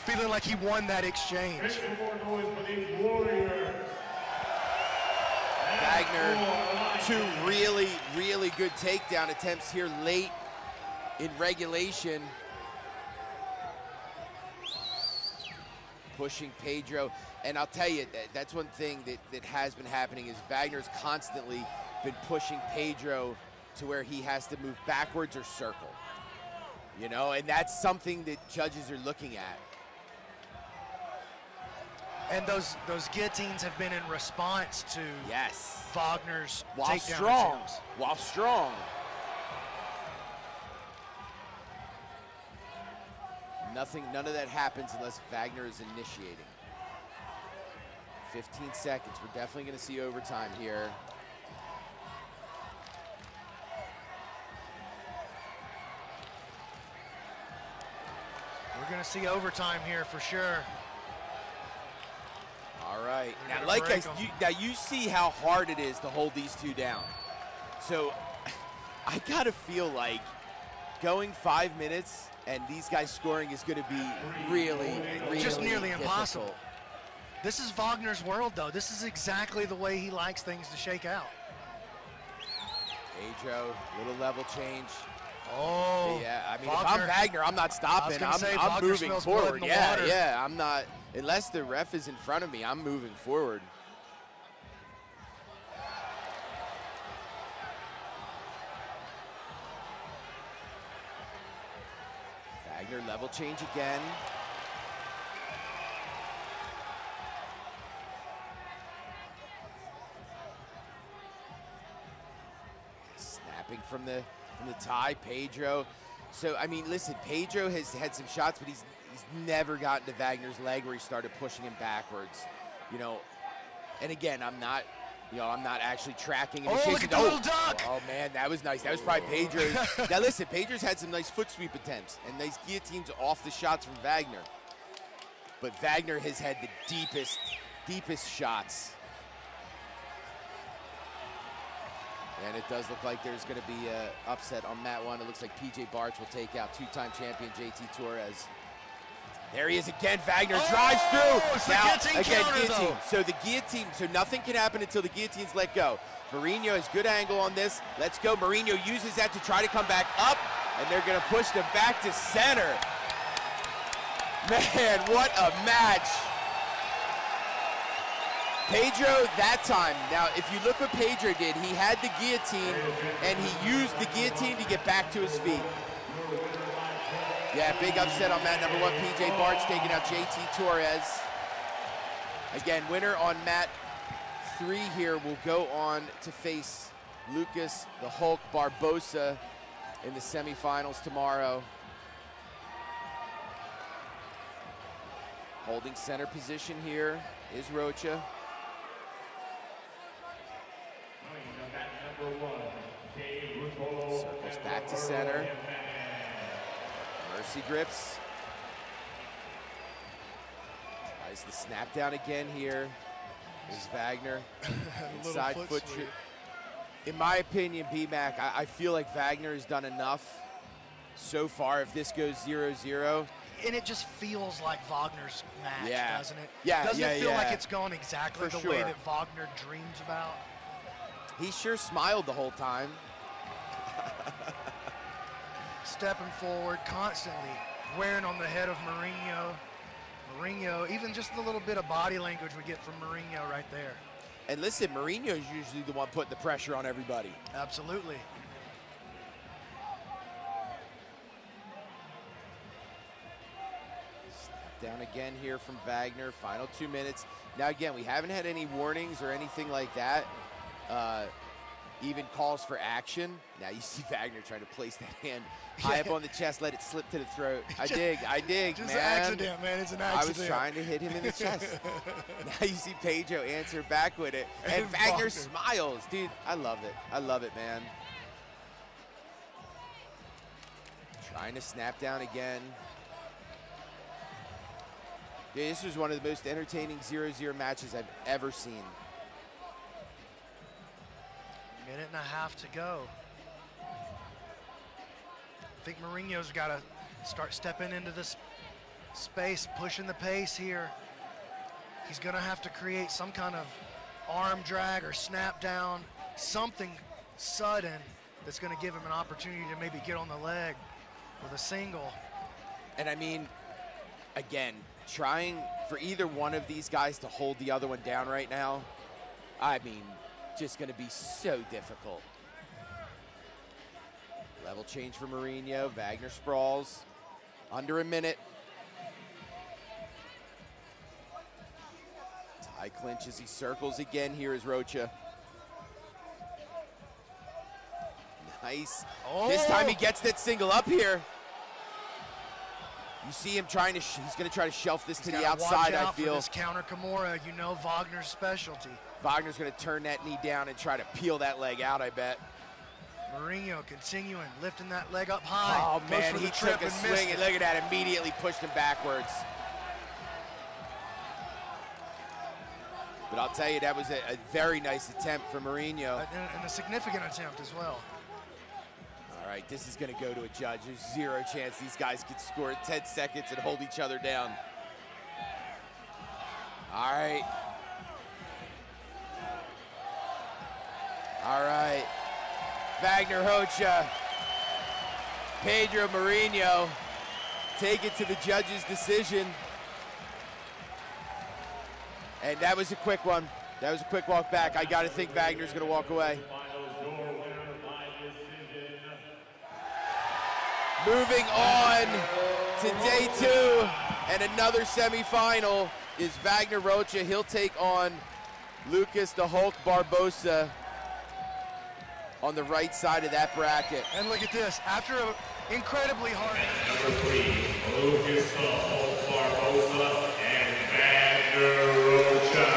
[SPEAKER 7] feeling like he won that exchange.
[SPEAKER 6] Wagner, 2 really, really good takedown attempts here late in regulation. Pushing Pedro, and I'll tell you, that's one thing that has been happening is Wagner's constantly been pushing Pedro to where he has to move backwards or circle. You know, and that's something that judges are looking at.
[SPEAKER 7] And those guillotines have been in response to Wagner's takedown attempts.
[SPEAKER 6] While strong. None of that happens unless Wagner is initiating. 15 seconds. We're definitely going to see overtime here.
[SPEAKER 7] We're going to see overtime here for sure.
[SPEAKER 6] All right. Now, you see how hard it is to hold these 2 down. So I got to feel like going 5 minutes and these guys scoring is going to be really, really
[SPEAKER 7] just nearly
[SPEAKER 6] difficult.
[SPEAKER 7] impossible. This is Wagner's world, though. This is exactly the way he likes things to shake out.
[SPEAKER 6] Pedro, little level change.
[SPEAKER 7] Oh,
[SPEAKER 6] yeah. I mean,
[SPEAKER 7] Wagner,
[SPEAKER 6] if I'm Wagner, I'm not stopping. I'm moving forward. Yeah. I'm not, unless the ref is in front of me, I'm moving forward. Wagner level change again. Snapping from the tie, Pedro. So I mean, listen, Pedro has had some shots, but he's never gotten to Wagner's leg where he started pushing him backwards. You know, and again, I'm not actually tracking.
[SPEAKER 7] Oh, look at the little duck!
[SPEAKER 6] Oh man, that was nice. That was probably Pedro's. Now listen, Pedro's had some nice foot sweep attempts and nice guillotines off the shots from Wagner. But Wagner has had the deepest shots. And it does look like there's going to be an upset on mat 1. It looks like PJ Barch will take out 2-time champion JT Torres. There he is again. Wagner drives through. Now, guillotine. So the guillotine, so nothing can happen until the guillotine's let go. Mourinho has good angle on this. Let's go. Mourinho uses that to try to come back up, and they're going to push them back to center. Man, what a match. Pedro that time. Now, if you look what Pedro did, he had the guillotine, and he used the guillotine to get back to his feet. Yeah, big upset on mat number 1. PJ Barch taking out JT Torres. Again, winner on mat 3 here will go on to face Lucas the Hulk Barbosa in the semifinals tomorrow. Holding center position here is Rocha. center. Mercy grips. Tries the snap down again here. There's Wagner. Inside foot sweep. In my opinion, B-Mac, I feel like Wagner has done enough so far if this goes 0-0.
[SPEAKER 7] And it just feels like Wagner's match, doesn't it?
[SPEAKER 6] Yeah,
[SPEAKER 7] doesn't it feel like it's going exactly
[SPEAKER 6] For
[SPEAKER 7] the way that Wagner dreams about?
[SPEAKER 6] He sure smiled the whole time.
[SPEAKER 7] Stepping forward, constantly wearing on the head of Mourinho. Mourinho, even just the little bit of body language we get from Mourinho right there.
[SPEAKER 6] And listen, Mourinho's usually the one putting the pressure on everybody.
[SPEAKER 7] Absolutely.
[SPEAKER 6] Snap down again here from Wagner, final 2 minutes. Now again, we haven't had any warnings or anything like that. Even calls for action. Now you see Wagner trying to place that hand high up on the chest, let it slip to the throat. I dig,
[SPEAKER 7] just
[SPEAKER 6] man.
[SPEAKER 7] An accident, man. It's an accident.
[SPEAKER 6] I was trying to hit him in the chest. Now you see Pedro answer back with it. And Wagner smiles. Dude, I love it. I love it, man. Trying to snap down again. Yeah, this was one of the most entertaining 0-0 matches I've ever seen.
[SPEAKER 7] Minute and a half to go. I think Mourinho's got to start stepping into this space, pushing the pace here. He's going to have to create some kind of arm drag or snap down, something sudden that's going to give him an opportunity to maybe get on the leg with a single.
[SPEAKER 6] And I mean, again, trying for either one of these guys to hold the other one down right now, I mean, just going to be so difficult. Level change for Mourinho. Wagner sprawls. Under a minute. Tie clinch as he circles again. Here is Rocha. Nice. Oh. This time he gets that single up here. You see him trying to, he's going to try to shelf this to the outside, I feel.
[SPEAKER 7] This counter Kimura, you know Wagner's specialty.
[SPEAKER 6] Wagner's going to turn that knee down and try to peel that leg out, I bet.
[SPEAKER 7] Mourinho continuing, lifting that leg up high.
[SPEAKER 6] Oh, man, he took a swing, and look at that, immediately pushed him backwards. But I'll tell you, that was a very nice attempt for Mourinho.
[SPEAKER 7] And a significant attempt as well.
[SPEAKER 6] All right, this is going to go to a judge. There's zero chance these guys could score in 10 seconds and hold each other down. All right. All right. Wagner Rocha, Pedro Mourinho take it to the judge's decision. And that was a quick one. That was a quick walk back. I got to think Wagner's going to walk away. Moving on to day 2 and another semifinal is Wagner Rocha. He'll take on Lucas the Hulk Barbosa on the right side of that bracket.
[SPEAKER 7] And look at this, after an incredibly hard...
[SPEAKER 5] Number 3, Lucas the Hulk Barbosa and Wagner Rocha.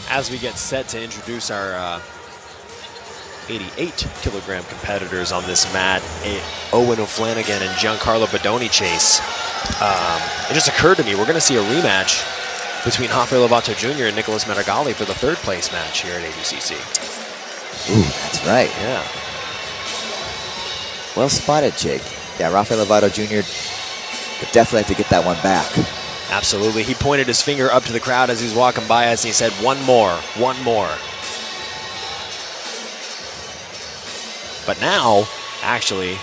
[SPEAKER 4] As we get set to introduce our 88-kilogram competitors on this mat, Owen O'Flanagan and Giancarlo Bodoni chase. It just occurred to me, we're going to see a rematch between Rafael Lovato Jr. and Nicholas Metagali for the 3rd place match here at ADCC.
[SPEAKER 3] Ooh, that's right.
[SPEAKER 4] Yeah.
[SPEAKER 3] Well spotted, Jake. Yeah, Rafael Lovato Jr. would definitely have to get that one back.
[SPEAKER 4] Absolutely. He pointed his finger up to the crowd as he was walking by us, and he said, one more, one more. But now, actually,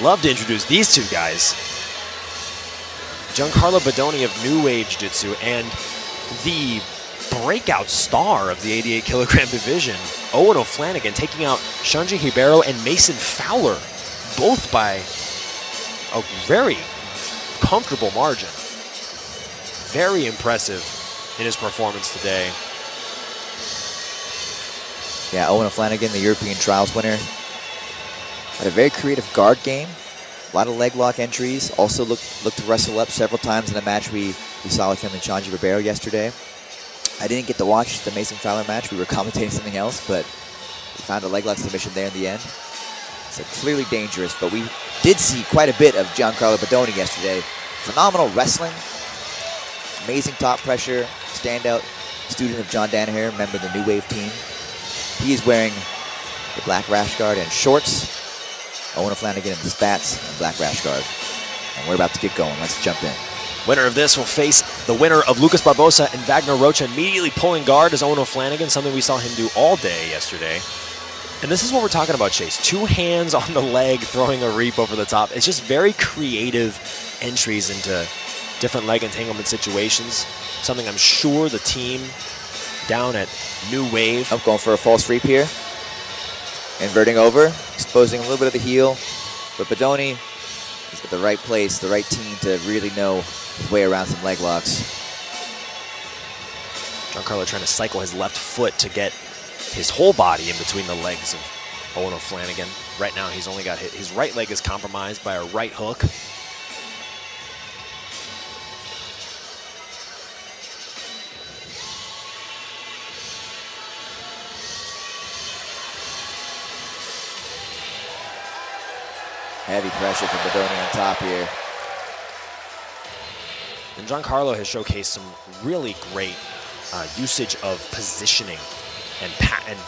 [SPEAKER 4] love to introduce these two guys. Giancarlo Bodoni of New Age Jiu-Jitsu and the breakout star of the 88-kilogram division, Owen O'Flanagan, taking out Shanji Ribeiro and Mason Fowler, both by a very comfortable margin. Very impressive in his performance today.
[SPEAKER 3] Yeah, Owen O'Flanagan, the European Trials winner, had a very creative guard game. A lot of leg lock entries. Also looked to wrestle up several times in the match we saw with him and Shanji Ribeiro yesterday. I didn't get to watch the Mason Fowler match. We were commentating something else, but we found a leg lock submission there in the end. So clearly dangerous, but we did see quite a bit of Giancarlo Bodoni yesterday. Phenomenal wrestling, amazing top pressure, standout student of John Danaher, member of the New Wave team. He is wearing the black rash guard and shorts. Owen O'Flanagan in the spats and black rash guard. And we're about to get going. Let's jump in.
[SPEAKER 4] Winner of this will face the winner of Lucas Barbosa and Wagner Rocha, immediately pulling guard as Owen O'Flanagan, something we saw him do all day yesterday. And this is what we're talking about, Chase. 2 hands on the leg, throwing a reap over the top. It's just very creative entries into different leg entanglement situations. Something I'm sure the team down at New Wave.
[SPEAKER 3] I'm going for a false reap here. Inverting over, exposing a little bit of the heel. But Bodoni is at the right place, the right team to really know his way around some leg locks.
[SPEAKER 4] Giancarlo trying to cycle his left foot to get his whole body in between the legs of Owen O'Flanagan. Right now he's only got his right leg is compromised by a right hook.
[SPEAKER 3] Heavy pressure from Bodoni on top here.
[SPEAKER 4] And Giancarlo has showcased some really great usage of positioning and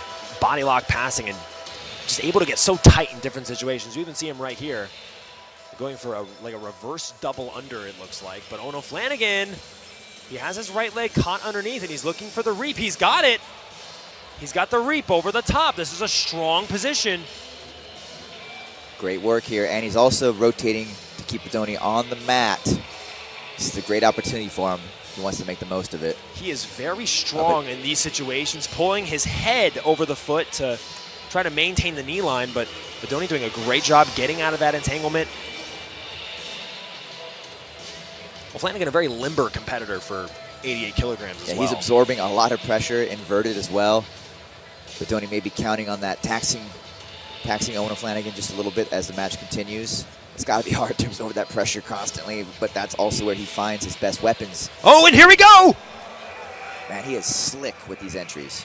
[SPEAKER 4] body lock passing, and just able to get so tight in different situations. You even see him right here going for like a reverse double under, it looks like. But Owen O'Flanagan, he has his right leg caught underneath and he's looking for the reap. He's got it. He's got the reap over the top. This is a strong position.
[SPEAKER 3] Great work here, and he's also rotating to keep Bodoni on the mat. This is a great opportunity for him. He wants to make the most of it.
[SPEAKER 4] He is very strong in these situations, pulling his head over the foot to try to maintain the knee line, but Bodoni doing a great job getting out of that entanglement. O'Flanagan, a very limber competitor for 88 kilograms as well.
[SPEAKER 3] He's absorbing a lot of pressure, inverted as well. Bodoni may be counting on that, taxing Owen O'Flanagan just a little bit as the match continues. It's got to be hard to absorb that pressure constantly, but that's also where he finds his best weapons.
[SPEAKER 4] Oh, and here we go!
[SPEAKER 3] Man, he is slick with these entries.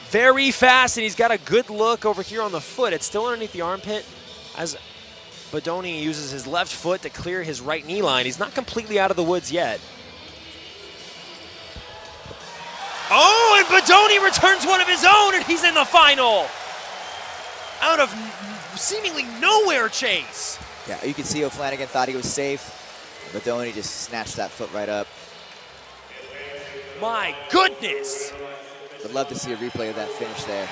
[SPEAKER 4] Very fast, and he's got a good look over here on the foot. It's still underneath the armpit as Bodoni uses his left foot to clear his right knee line. He's not completely out of the woods yet. Oh, and Bodoni returns one of his own, and he's in the final. Out of seemingly nowhere, Chase.
[SPEAKER 3] Yeah, you can see O'Flanagan thought he was safe. Bodoni just snatched that foot right up.
[SPEAKER 4] My goodness.
[SPEAKER 3] Would love to see a replay of that finish there.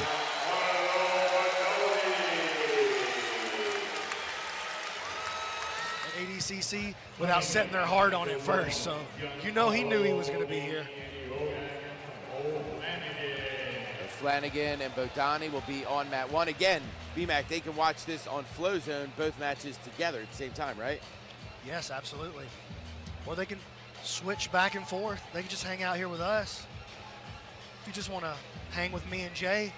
[SPEAKER 7] ADCC without setting their heart on it first, so you know he knew he was going to be here.
[SPEAKER 6] Flanagan and Bodoni will be on mat 1. Again, BMAC, they can watch this on FloZone, both matches together at the same time, right?
[SPEAKER 7] Yes, absolutely. Or they can switch back and forth. They can just hang out here with us. If you just want to hang with me and Jay,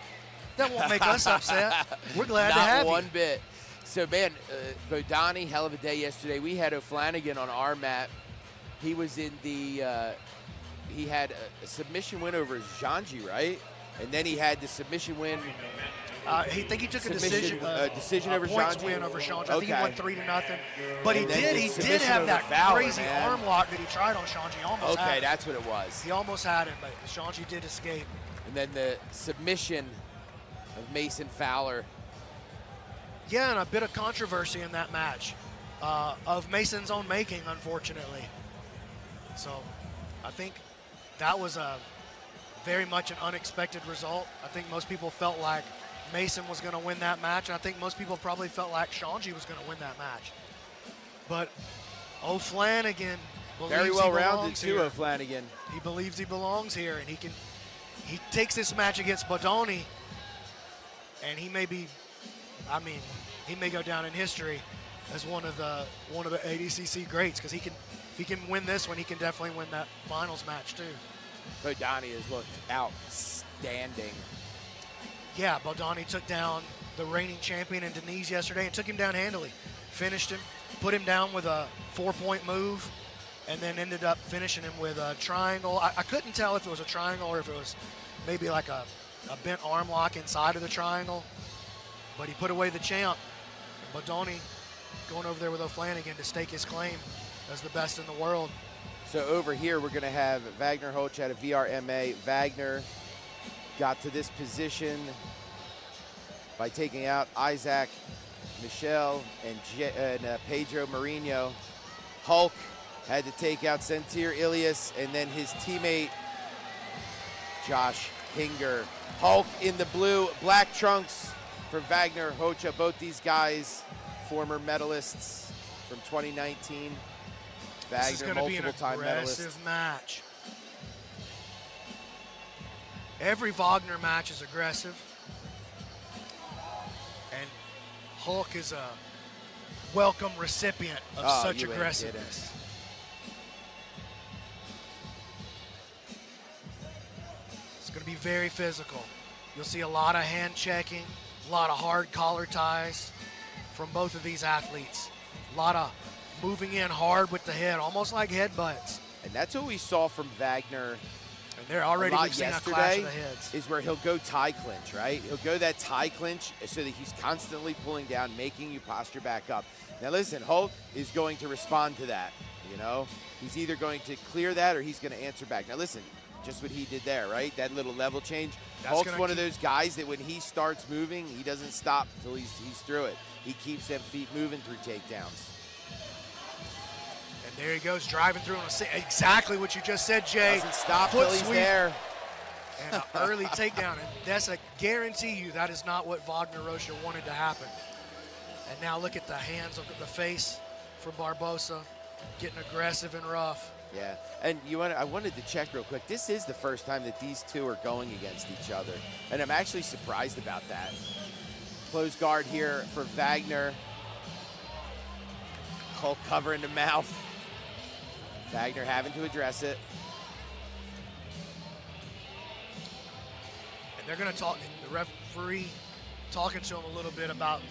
[SPEAKER 7] that won't make us upset. We're glad to have you.
[SPEAKER 6] Not one bit. So, man, Bodoni, hell of a day yesterday. We had O'Flanagan on our mat. He was in the, he had a submission win over Zhanji, right? And then he had the submission win.
[SPEAKER 7] I think he took a decision
[SPEAKER 6] over
[SPEAKER 7] points
[SPEAKER 6] Zhanji.
[SPEAKER 7] win over Shanji.
[SPEAKER 6] Okay.
[SPEAKER 7] I think he won 3-0. But he did have that
[SPEAKER 6] Fowler,
[SPEAKER 7] crazy arm lock that he tried on Shanji. Almost had
[SPEAKER 6] Okay,
[SPEAKER 7] it.
[SPEAKER 6] that's what it was.
[SPEAKER 7] He almost had it, but Shanji did escape.
[SPEAKER 6] And then the submission of Mason Fowler.
[SPEAKER 7] Yeah, and a bit of controversy in that match of Mason's own making, unfortunately. So I think that was very much an unexpected result. I think most people felt like Mason was going to win that match, and I think most people probably felt like Shanji was going to win that match. But O'Flanagan believes
[SPEAKER 6] Very well rounded
[SPEAKER 7] too,
[SPEAKER 6] too, O'Flanagan.
[SPEAKER 7] He believes he belongs here, and he takes this match against Bodoni, and he may be, I mean, he may go down in history as one of the ADCC greats, because if he can win this one, he can definitely win that finals match too.
[SPEAKER 6] Bodoni has looked outstanding.
[SPEAKER 7] Yeah, Bodoni took down the reigning champion in Denise yesterday and took him down handily. finished him, put him down with a 4-point move, and then ended up finishing him with a triangle. I couldn't tell if it was a triangle or if it was maybe like a bent arm lock inside of the triangle, but he put away the champ. Bodoni going over there with O'Flanagan to stake his claim as the best in the world.
[SPEAKER 6] So over here, we're going to have Wagner Holch out of VRMA. Wagner got to this position by taking out Isaac Michel and Pedro Mourinho. Hulk had to take out Sentir Ilias and then his teammate, Josh Hinger. Hulk in the blue, black trunks for Wagner Hocha. Both these guys, former medalists from 2019. Wagner, multiple-time medalist.
[SPEAKER 7] This is going to be an aggressive match. Every Wagner match is aggressive. And Hulk is a welcome recipient of such aggressiveness. It's going to be very physical. You'll see a lot of hand checking, a lot of hard collar ties from both of these athletes. A lot of moving in hard with the head, almost like headbutts.
[SPEAKER 6] And that's what we saw from Wagner.
[SPEAKER 7] And they're already seeing a clash of the heads.
[SPEAKER 6] Is where he'll go tie clinch, right? He'll go that tie clinch so that he's constantly pulling down, making you posture back up. Now listen, Hulk is going to respond to that, you know? He's either going to clear that or he's going to answer back. Now listen, just what he did there, right? That little level change. Hulk's one of those guys that when he starts moving, he doesn't stop until he's through it. He keeps them feet moving through takedowns.
[SPEAKER 7] And there he goes, driving through on exactly what you just said, Jay.
[SPEAKER 6] Doesn't stop till he's there.
[SPEAKER 7] And an early takedown. And that's I guarantee you that is not what Wagner Rocha wanted to happen. And now look at the hands, look at the face for Barbosa, getting aggressive and rough.
[SPEAKER 6] Yeah, and I wanted to check real quick. This is the first time that these two are going against each other, and I'm actually surprised about that. Close guard here for Wagner. Hulk covering the mouth. Wagner having to address it.
[SPEAKER 7] And they're going to talk, the referee talking to him a little bit about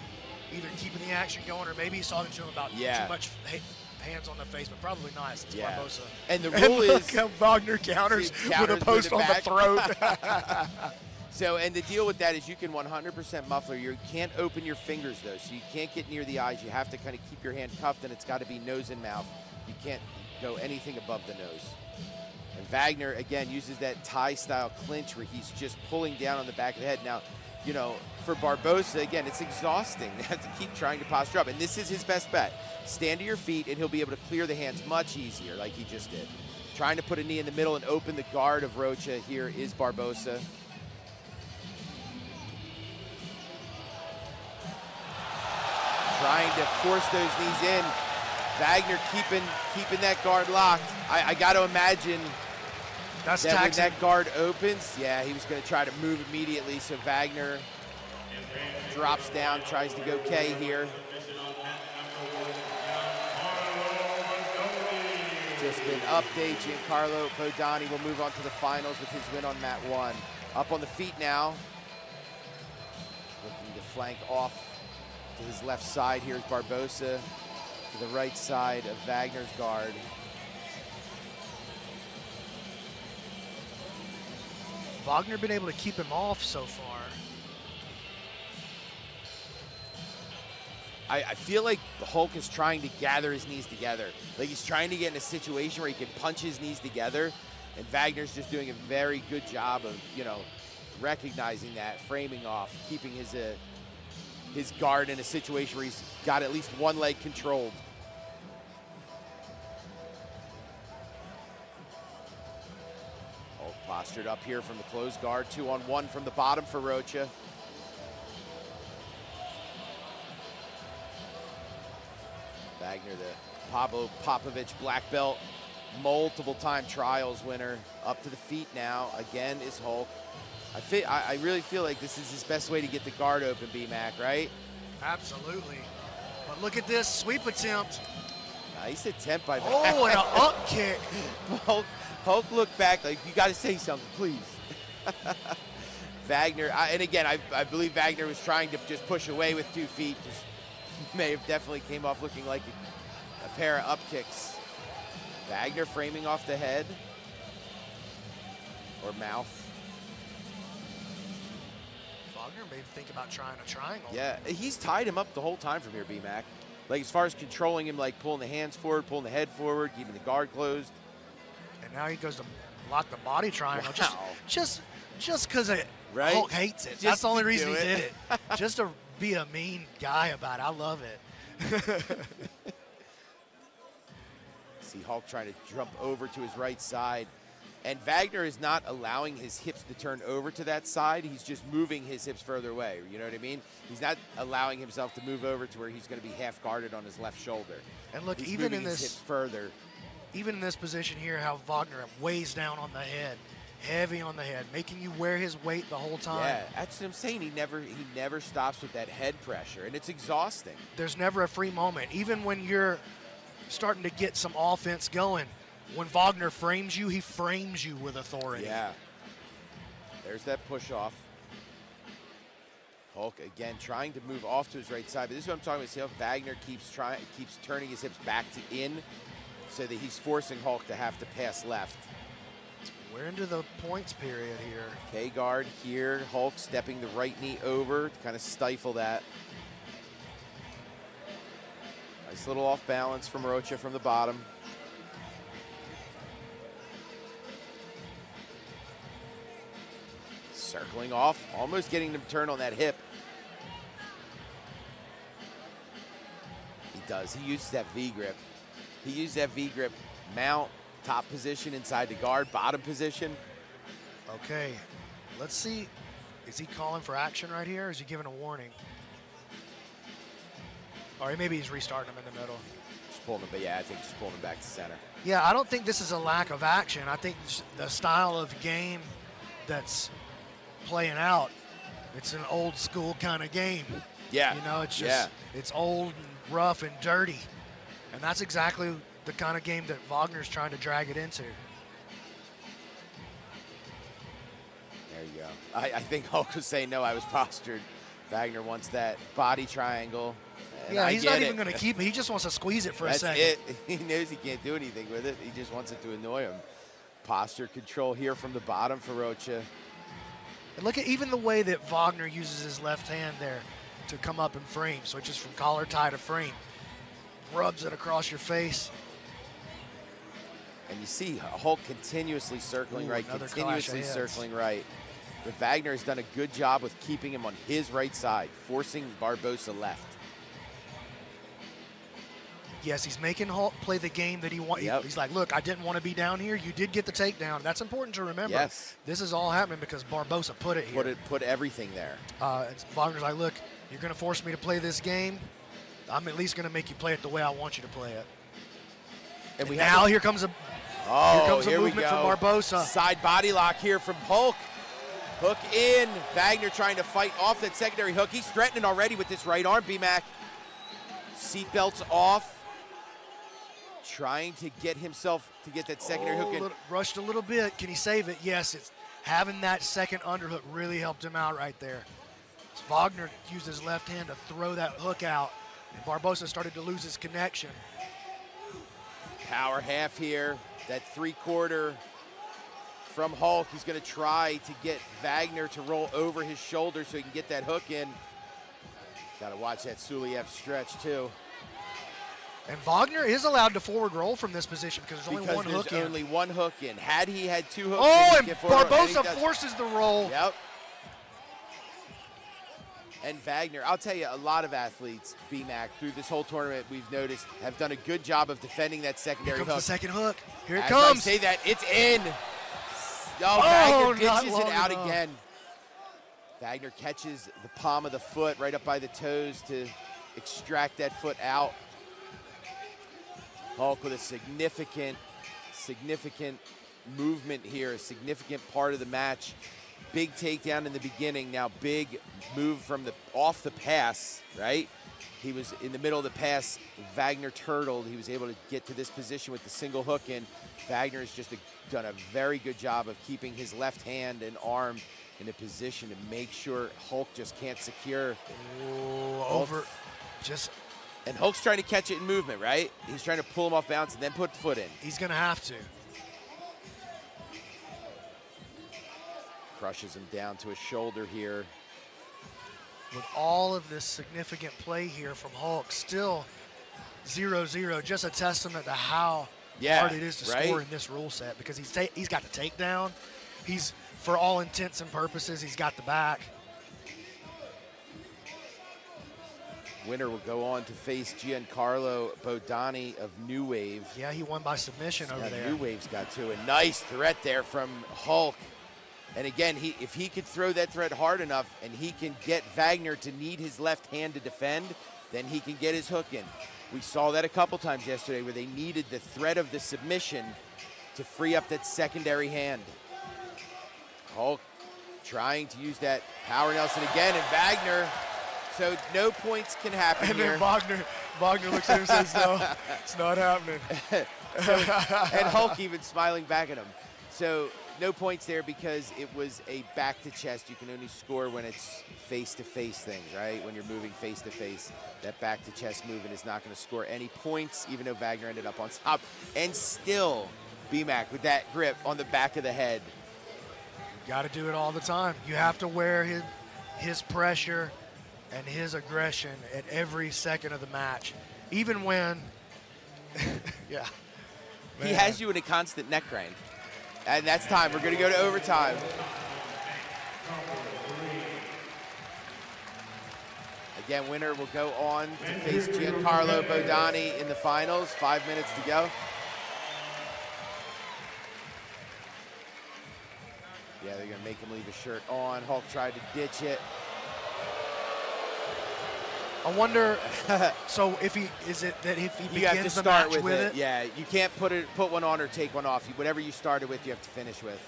[SPEAKER 7] either keeping the action going or maybe he's talking to him about too much hands on the face, but probably not since Barbosa.
[SPEAKER 6] And the rule is
[SPEAKER 7] Wagner counters with a post on the throat.
[SPEAKER 6] So, and the deal with that is you can 100% muffler. You can't open your fingers though, so you can't get near the eyes. You have to kind of keep your hand cuffed, and it's got to be nose and mouth. You can't go anything above the nose. And Wagner again uses that Thai-style clinch where he's just pulling down on the back of the head. Now, you know, for Barbosa, again, it's exhausting. They have to keep trying to posture up. And this is his best bet. Stand to your feet, and he'll be able to clear the hands much easier like he just did. Trying to put a knee in the middle and open the guard of Rocha here is Barbosa. Trying to force those knees in. Wagner keeping that guard locked. I got to imagine
[SPEAKER 7] that's
[SPEAKER 6] that when that guard opens, yeah, he was going to try to move immediately. So Wagner drops down, tries to go K here. Just an update, Giancarlo Bodoni will move on to the finals with his win on mat 1. Up on the feet now. Looking to flank off to his left side. Here's Barbosa to the right side of Wagner's guard.
[SPEAKER 7] Wagner been able to keep him off so far.
[SPEAKER 6] I feel like Hulk is trying to gather his knees together. Like he's trying to get in a situation where he can punch his knees together, and Wagner's just doing a very good job of, you know, recognizing that, framing off, keeping his guard in a situation where he's got at least one leg controlled. Hulk postured up here from the closed guard, 2-on-1 from the bottom for Rocha. Wagner, the Pablo Popovich black belt, multiple-time trials winner, up to the feet now. Again is Hulk. I really feel like this is his best way to get the guard open, B-Mac, right?
[SPEAKER 7] Absolutely. But look at this sweep attempt.
[SPEAKER 6] Nice attempt by
[SPEAKER 7] Wagner. Oh, and an up kick.
[SPEAKER 6] Hulk looked back like, you got to say something, please. Wagner, and again, I believe Wagner was trying to just push away with 2 feet, just may have definitely came off looking like a pair of up kicks. Wagner framing off the head or mouth.
[SPEAKER 7] Wagner maybe think about trying a triangle.
[SPEAKER 6] Yeah, he's tied him up the whole time from here, B-Mac. Like as far as controlling him, like pulling the hands forward, pulling the head forward, keeping the guard closed.
[SPEAKER 7] And now he goes to lock the body triangle.
[SPEAKER 6] Wow.
[SPEAKER 7] Just because
[SPEAKER 6] Right?
[SPEAKER 7] Hulk hates it.
[SPEAKER 6] Just
[SPEAKER 7] That's the only
[SPEAKER 6] to
[SPEAKER 7] reason
[SPEAKER 6] do
[SPEAKER 7] he
[SPEAKER 6] it.
[SPEAKER 7] did it. Just to be a mean guy about it. I love it.
[SPEAKER 6] See Hulk trying to jump over to his right side. And Wagner is not allowing his hips to turn over to that side. He's just moving his hips further away. You know what I mean? He's not allowing himself to move over to where he's going to be half guarded on his left shoulder.
[SPEAKER 7] And look,
[SPEAKER 6] He's
[SPEAKER 7] even
[SPEAKER 6] moving
[SPEAKER 7] in
[SPEAKER 6] his
[SPEAKER 7] this
[SPEAKER 6] hips further.
[SPEAKER 7] even in this position here, how Wagner weighs down on the head, heavy on the head, making you wear his weight the whole time.
[SPEAKER 6] Yeah, that's what I'm saying. He never stops with that head pressure, and it's exhausting.
[SPEAKER 7] There's never a free moment. Even when you're starting to get some offense going, when Wagner frames you, he frames you with authority.
[SPEAKER 6] Yeah. There's that push off. Hulk again trying to move off to his right side, but this is what I'm talking about. See how Wagner keeps turning his hips back to in, so that he's forcing Hulk to have to pass left.
[SPEAKER 7] We're into the points period here.
[SPEAKER 6] K-guard here. Hulk stepping the right knee over to kind of stifle that. Nice little off balance from Rocha from the bottom. Circling off, almost getting him to turn on that hip. He does. He uses that V-grip. He used that V-grip mount, top position inside the guard, bottom position.
[SPEAKER 7] Okay, let's see. Is he calling for action right here, or is he giving a warning? Or maybe he's restarting him in the middle.
[SPEAKER 6] Just pulling him, but yeah, I think just pulling him back to center.
[SPEAKER 7] Yeah, I don't think this is a lack of action. I think the style of game that's playing out, it's an old school kind of game.
[SPEAKER 6] Yeah.
[SPEAKER 7] You know, it's just, it's old and rough and dirty. And that's exactly the kind of game that Wagner's trying to drag it into.
[SPEAKER 6] There you go. I think Hulk was saying, no, I was postured. Wagner wants that body triangle.
[SPEAKER 7] Yeah, he's not even going to keep it. He just wants to squeeze it for a second.
[SPEAKER 6] That's it. He knows he can't do anything with it. He just wants it to annoy him. Posture control here from the bottom for Rocha.
[SPEAKER 7] And look at even the way that Wagner uses his left hand there to come up and frame, switches from collar tie to frame. Rubs it across your face.
[SPEAKER 6] And you see Hulk continuously circling right, continuously circling right. But Wagner has done a good job with keeping him on his right side, forcing Barbosa left.
[SPEAKER 7] Yes, he's making Hulk play the game that he wants.
[SPEAKER 6] Yep.
[SPEAKER 7] He's like, look, I didn't want to be down here. You did get the takedown. That's important to remember.
[SPEAKER 6] Yes.
[SPEAKER 7] This is all happening because Barbosa put it here.
[SPEAKER 6] Put everything there.
[SPEAKER 7] Wagner's like, look, you're going to force me to play this game. I'm at least going to make you play it the way I want you to play it. And now here comes a movement from Barbosa.
[SPEAKER 6] Side body lock here from Hulk. Hook in. Wagner trying to fight off that secondary hook. He's threatening already with this right arm, B-Mac. Seatbelts off. Trying to get himself to get that secondary hook in.
[SPEAKER 7] Rushed a little bit. Can he save it? Yes. It's having that second underhook really helped him out right there. Wagner used his left hand to throw that hook out, and Barbosa started to lose his connection.
[SPEAKER 6] Power half here. That 3/4 from Hulk. He's going to try to get Wagner to roll over his shoulder so he can get that hook in. Got to watch that Suliev stretch too.
[SPEAKER 7] And Wagner is allowed to forward roll from this position because there's only one hook in.
[SPEAKER 6] Only one hook in. Had he had two hooks,
[SPEAKER 7] oh, and Barbosa forces the roll.
[SPEAKER 6] Yep. And Wagner, I'll tell you, a lot of athletes, B-Mac, through this whole tournament, we've noticed, have done a good job of defending that secondary hook.
[SPEAKER 7] Here comes the second hook. Here it
[SPEAKER 6] As
[SPEAKER 7] comes.
[SPEAKER 6] I say that, it's in. Wagner ditches it out
[SPEAKER 7] enough.
[SPEAKER 6] again. Wagner catches the palm of the foot right up by the toes to extract that foot out. Hulk with a significant movement here, a significant part of the match. Big takedown in the beginning, now big move from off the pass, right? He was in the middle of the pass, Wagner turtled. He was able to get to this position with the single hook in. Wagner has just done a very good job of keeping his left hand and arm in a position to make sure Hulk just can't secure.
[SPEAKER 7] Ooh, over, just
[SPEAKER 6] And Hulk's trying to catch it in movement, right? He's trying to pull him off balance and then put the foot in.
[SPEAKER 7] He's going to have to.
[SPEAKER 6] Crushes him down to his shoulder here.
[SPEAKER 7] With all of this significant play here from Hulk, still 0-0, just a testament to how hard it is to score in this rule set, because he's got the takedown. He's, for all intents and purposes, he's got the back.
[SPEAKER 6] Winner will go on to face Giancarlo Bodani of New Wave.
[SPEAKER 7] Yeah, he won by submission over there.
[SPEAKER 6] New Wave's got two. A nice threat there from Hulk. And again, if he could throw that threat hard enough and he can get Wagner to need his left hand to defend, then he can get his hook in. We saw that a couple times yesterday where they needed the threat of the submission to free up that secondary hand. Hulk trying to use that power Nelson again, and Wagner. So no points can happen
[SPEAKER 7] and
[SPEAKER 6] here.
[SPEAKER 7] And then Wagner looks at him and says, no, it's not happening.
[SPEAKER 6] And Hulk even smiling back at him. So no points there because it was a back to chest. You can only score when it's face-to-face things, right? When you're moving face-to-face, that back to chest movement is not going to score any points, even though Wagner ended up on top. And still, BMAC with that grip on the back of the head.
[SPEAKER 7] You got to do it all the time. You have to wear his pressure and his aggression at every second of the match, even when, yeah.
[SPEAKER 6] Man. He has you in a constant neck crank. And that's time. We're going to go to overtime. Again, winner will go on to face Giancarlo Bodani in the finals. 5 minutes to go. Yeah, they're going to make him leave his shirt on. Hulk tried to ditch it.
[SPEAKER 7] I wonder, so if he begins
[SPEAKER 6] you have to start
[SPEAKER 7] the match with it?
[SPEAKER 6] Yeah, you can't put one on or take one off. Whatever you started with, you have to finish with.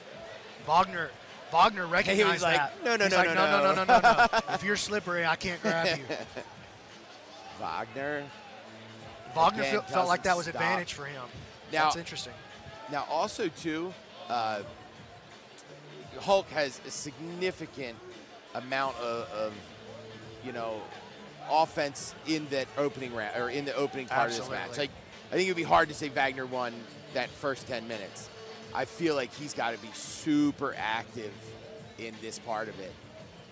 [SPEAKER 7] Wagner recognized that.
[SPEAKER 6] No.
[SPEAKER 7] If you're slippery, I can't grab you.
[SPEAKER 6] Wagner
[SPEAKER 7] felt like that was advantage for him.
[SPEAKER 6] Now,
[SPEAKER 7] that's interesting.
[SPEAKER 6] Now, also, too, Hulk has a significant amount of offense in that opening round or in the opening part of this match. Like, I think it would be hard to say Wagner won that first 10 minutes. I feel like he's got to be super active in this part of it,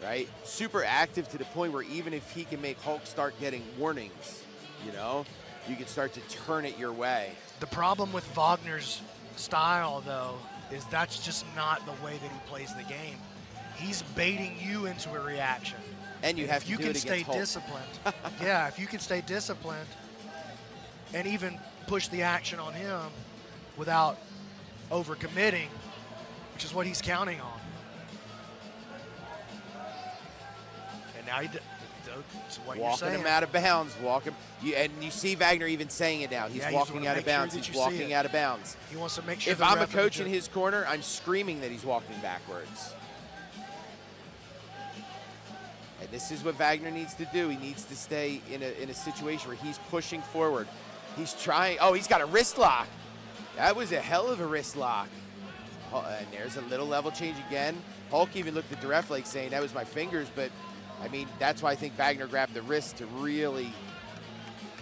[SPEAKER 6] right? Super active to the point where even if he can make Hulk start getting warnings, you can start to turn it your way.
[SPEAKER 7] The problem with Wagner's style, though, is that's just not the way that he plays the game. He's baiting you into a reaction.
[SPEAKER 6] And you have to do it against Hulk.
[SPEAKER 7] If you can stay disciplined, yeah, if you can stay disciplined and even push the action on him without overcommitting, which is what he's counting on. And now
[SPEAKER 6] walking him out of bounds, and you see Wagner even saying it now. He's walking out of bounds. He's walking out of bounds.
[SPEAKER 7] He wants to make sure.
[SPEAKER 6] If I'm a coach in his corner, I'm screaming that he's walking backwards. And this is what Wagner needs to do. He needs to stay in a situation where he's pushing forward. He's trying. Oh, he's got a wrist lock. That was a hell of a wrist lock. Oh, and there's a little level change again. Hulk even looked at the ref like saying that was my fingers, but I mean, that's why I think Wagner grabbed the wrist to really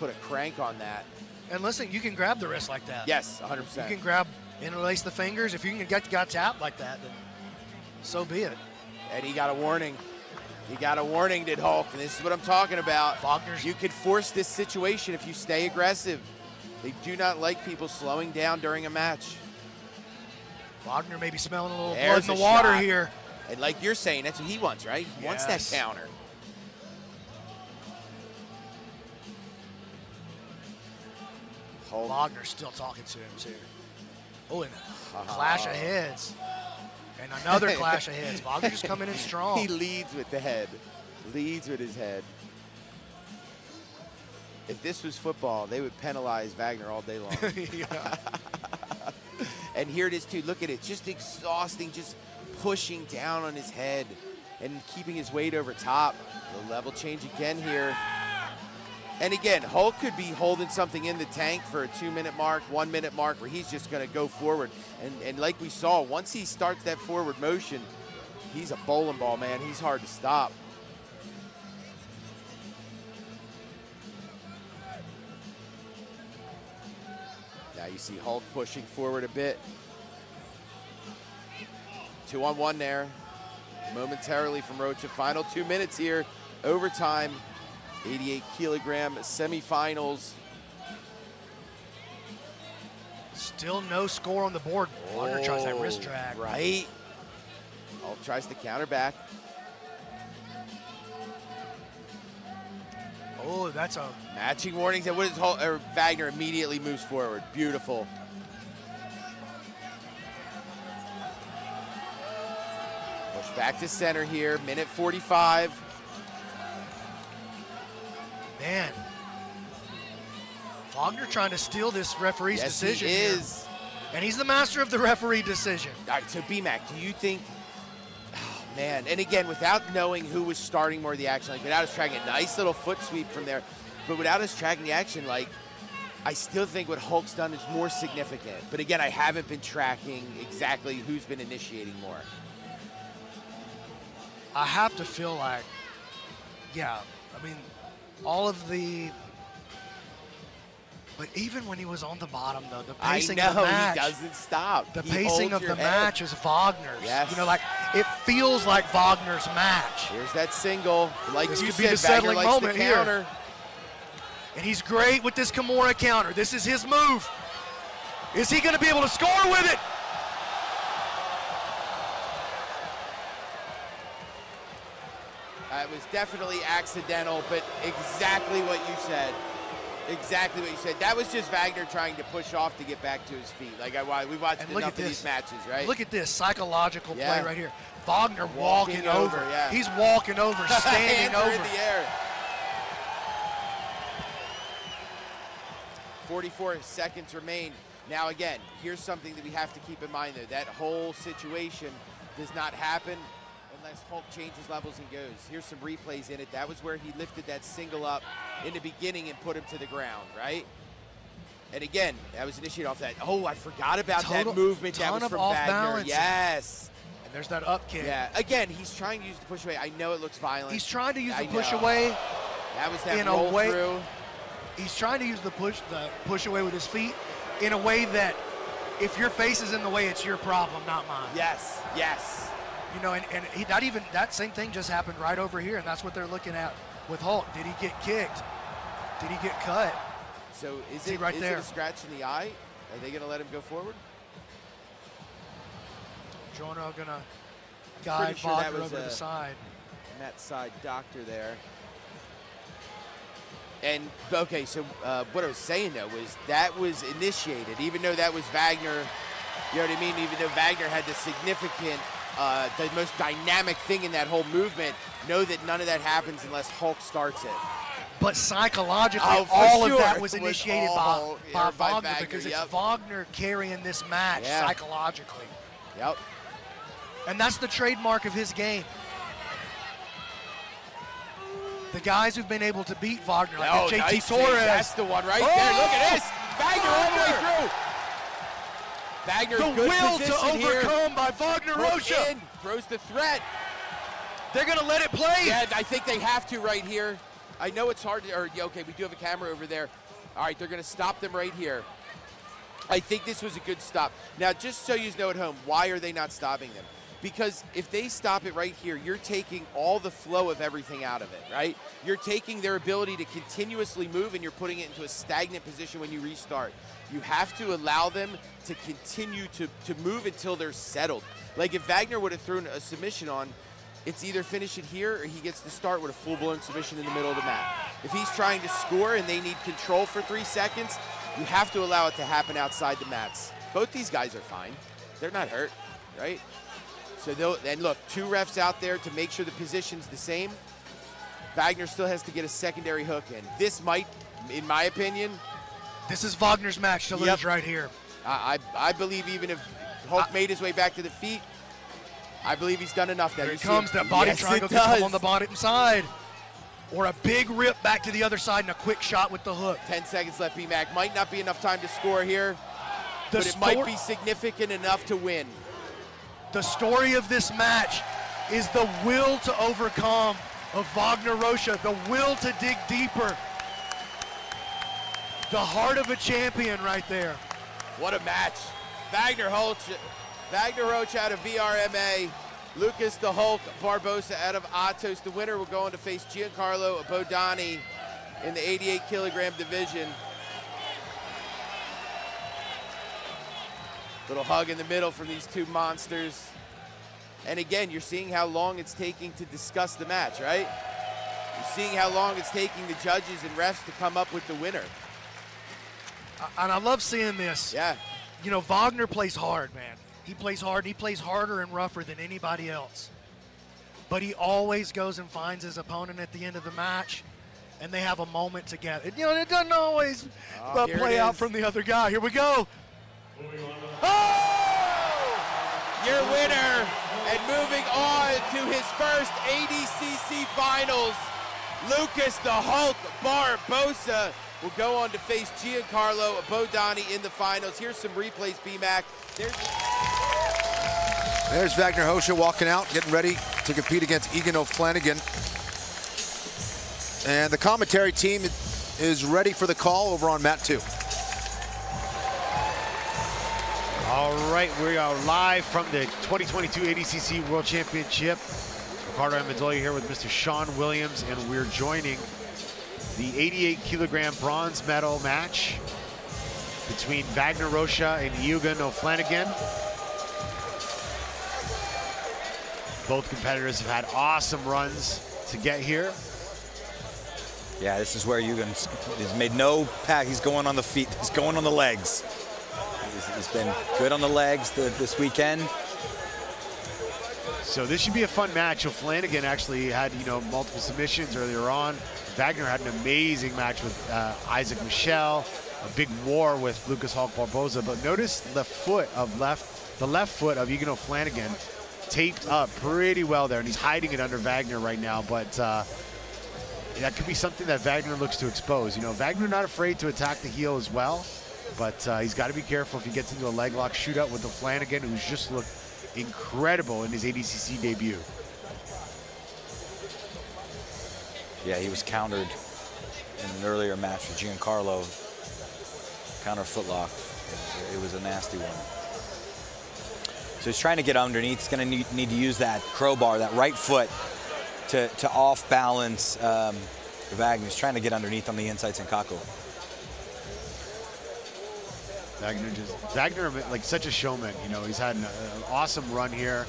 [SPEAKER 6] put a crank on that.
[SPEAKER 7] And listen, you can grab the wrist like that.
[SPEAKER 6] Yes, 100%.
[SPEAKER 7] You can grab, interlace the fingers. If you can get tapped like that, then so be it.
[SPEAKER 6] And he got a warning. He got a warning, did Hulk, and this is what I'm talking about. You could force this situation if you stay aggressive. They do not like people slowing down during a match.
[SPEAKER 7] Wagner may be smelling a little blood in the water here.
[SPEAKER 6] And like you're saying, that's what he wants, right? He wants that counter.
[SPEAKER 7] Hulk. Wagner's still talking to him, too. Oh, and a clash of heads. And another clash of heads. Wagner just coming in strong.
[SPEAKER 6] He leads with the head. Leads with his head. If this was football, they would penalize Wagner all day long. And here it is, too. Look at it. Just exhausting. Just pushing down on his head and keeping his weight over top. The level change again here. And again, Hulk could be holding something in the tank for a 2-minute mark, 1-minute mark, where he's just going to go forward. And like we saw, once he starts that forward motion, he's a bowling ball, man. He's hard to stop. You see Hulk pushing forward a bit. 2-on-1 there. Momentarily from Rocha. Final 2 minutes here. Overtime. 88-kilogram semifinals.
[SPEAKER 7] Still no score on the board. Wagner tries that wrist drag.
[SPEAKER 6] Right. Hulk tries to counter back.
[SPEAKER 7] Oh, that's a
[SPEAKER 6] matching warnings. And what is Hulk, or Wagner immediately moves forward. Beautiful. Push back to center here. Minute 45.
[SPEAKER 7] Man. Wagner trying to steal this referee's decision.
[SPEAKER 6] He is.
[SPEAKER 7] Here. And he's the master of the referee decision.
[SPEAKER 6] All right, so BMAC, do you think, oh man, and again, without knowing who was starting more of the action, like without us tracking a nice little foot sweep from there, but without us tracking the action, like, I still think what Hulk's done is more significant. But again, I haven't been tracking exactly who's been initiating more.
[SPEAKER 7] I have to feel like, yeah, I mean, all of the, but even when he was on the bottom, though, the pacing of the match.
[SPEAKER 6] He doesn't stop.
[SPEAKER 7] The pacing of the match is Wagner's.
[SPEAKER 6] Yes.
[SPEAKER 7] You know, like, it feels like Wagner's match.
[SPEAKER 6] Here's that single. Like
[SPEAKER 7] this
[SPEAKER 6] you
[SPEAKER 7] could
[SPEAKER 6] said,
[SPEAKER 7] be the settling
[SPEAKER 6] Wagner likes
[SPEAKER 7] moment
[SPEAKER 6] the counter.
[SPEAKER 7] here. And he's great with this Kimura counter. This is his move. Is he going to be able to score with it?
[SPEAKER 6] It was definitely accidental, but exactly what you said. Exactly what you said. That was just Wagner trying to push off to get back to his feet. Like we watched enough of these matches, right?
[SPEAKER 7] Look at this psychological play right here. Wagner walking over.
[SPEAKER 6] Yeah.
[SPEAKER 7] He's walking over, standing over.
[SPEAKER 6] In the air. 44 seconds remain. Now again, here's something that we have to keep in mind though. That whole situation does not happen unless Hulk changes levels and goes. Here's some replays in it. That was where he lifted that single up in the beginning and put him to the ground, right? And again, that was initiated off that. Oh, I forgot about that movement. That was from Wagner. Yes.
[SPEAKER 7] And there's that up kick.
[SPEAKER 6] Yeah. Again, he's trying to use the push away. I know it looks violent.
[SPEAKER 7] He's trying to use the push away.
[SPEAKER 6] That was that roll through.
[SPEAKER 7] He's trying to use the push away with his feet in a way that if your face is in the way, it's your problem, not mine.
[SPEAKER 6] Yes, yes.
[SPEAKER 7] You know, that same thing just happened right over here, and that's what they're looking at with Hulk. Did he get kicked? Did he get cut?
[SPEAKER 6] So is it a scratch in the eye? Are they going to let him go forward?
[SPEAKER 7] Jonah going to guide Wagner over to the side.
[SPEAKER 6] Matt side doctor there. And, okay, so what I was saying, though, was that was initiated, even though that was Wagner, you know what I mean? Even though Wagner had the significant, the most dynamic thing in that whole movement, know that none of that happens unless Hulk starts it.
[SPEAKER 7] But psychologically, all of that was initiated by Wagner because it's Wagner carrying this match psychologically.
[SPEAKER 6] Yep.
[SPEAKER 7] And that's the trademark of his game. The guys who've been able to beat Wagner, like JT Torres.
[SPEAKER 6] That's the one right there. Look at this. Wagner all the way through. Wagner,
[SPEAKER 7] the
[SPEAKER 6] good
[SPEAKER 7] will
[SPEAKER 6] position
[SPEAKER 7] to overcome by Wagner Rocha.
[SPEAKER 6] Throws the threat.
[SPEAKER 7] They're going to let it play.
[SPEAKER 6] Yeah, I think they have to right here. I know it's hard to, okay, we do have a camera over there. All right, they're going to stop them right here. I think this was a good stop. Now, just so you know at home, why are they not stopping them? Because if they stop it right here, you're taking all the flow of everything out of it, right? You're taking their ability to continuously move and you're putting it into a stagnant position when you restart. You have to allow them to continue to move until they're settled. Like if Wagner would have thrown a submission on, it's either finish it here or he gets to start with a full-blown submission in the middle of the mat. If he's trying to score and they need control for 3 seconds, you have to allow it to happen outside the mats. Both these guys are fine. They're not hurt, right? So and look, 2 refs out there to make sure the position's the same. Wagner still has to get a secondary hook in. This might, in my opinion.
[SPEAKER 7] This is Wagner's match to lose right here.
[SPEAKER 6] I believe even if Hulk made his way back to the feet, I believe he's done enough.
[SPEAKER 7] Here it comes, that body triangle gets him on the bottom side. Or a big rip back to the other side and a quick shot with the hook.
[SPEAKER 6] 10 seconds left, B-Mac. Might not be enough time to score here, but it might be significant enough to win.
[SPEAKER 7] The story of this match is the will to overcome of Wagner Rocha, the will to dig deeper. The heart of a champion right there.
[SPEAKER 6] What a match. Wagner Rocha out of VRMA. Lucas the Hulk Barbosa out of Atos. The winner will go on to face Giancarlo Bodani in the 88 kilogram division. Little hug in the middle from these two monsters. And again, you're seeing how long it's taking to discuss the match, right? You're seeing how long it's taking the judges and refs to come up with the winner.
[SPEAKER 7] And I love seeing this.
[SPEAKER 6] Yeah.
[SPEAKER 7] You know, Wagner plays hard, man. He plays hard. He plays harder and rougher than anybody else. But he always goes and finds his opponent at the end of the match, and they have a moment together. You know, it doesn't always play out from the other guy. Here we go.
[SPEAKER 6] Oh! Your winner, and moving on to his first ADCC finals, Lucas the Hulk Barbosa will go on to face Giancarlo Bodani in the finals. Here's some replays, B-Mac.
[SPEAKER 8] There's Wagner Rocha walking out, getting ready to compete against Egan O'Flanagan. And the commentary team is ready for the call over on mat 2.
[SPEAKER 1] All right, we are live from the 2022 ADCC World Championship. Ricardo Amendola here with Mr. Sean Williams, and we're joining the 88 kilogram bronze medal match between Wagner Rocha and Egan O'Flanagan. Both competitors have had awesome runs to get here.
[SPEAKER 2] Yeah, this is where Egan's made no pack. He's going on the feet. He's going on the legs. He's been good on the legs this weekend.
[SPEAKER 1] So this should be a fun match. O'Flanagan actually had, you know, multiple submissions earlier on. Wagner had an amazing match with Isaac Michel, a big war with Lucas Hulk Barbosa. But notice the left foot of Egan O'Flanagan taped up pretty well there, and he's hiding it under Wagner right now. But that could be something that Wagner looks to expose. You know, Wagner not afraid to attack the heel as well, but he's got to be careful if he gets into a leg lock shootout with O'Flanagan, who's just looked incredible in his ADCC debut.
[SPEAKER 2] Yeah, he was countered in an earlier match with Giancarlo. Counter footlock. It was a nasty one. So he's trying to get underneath. He's going to need to use that crowbar, that right foot, to off balance Wagner. He's trying to get underneath on the inside Senkaku.
[SPEAKER 1] Wagner, like such a showman. You know, he's had an awesome run here.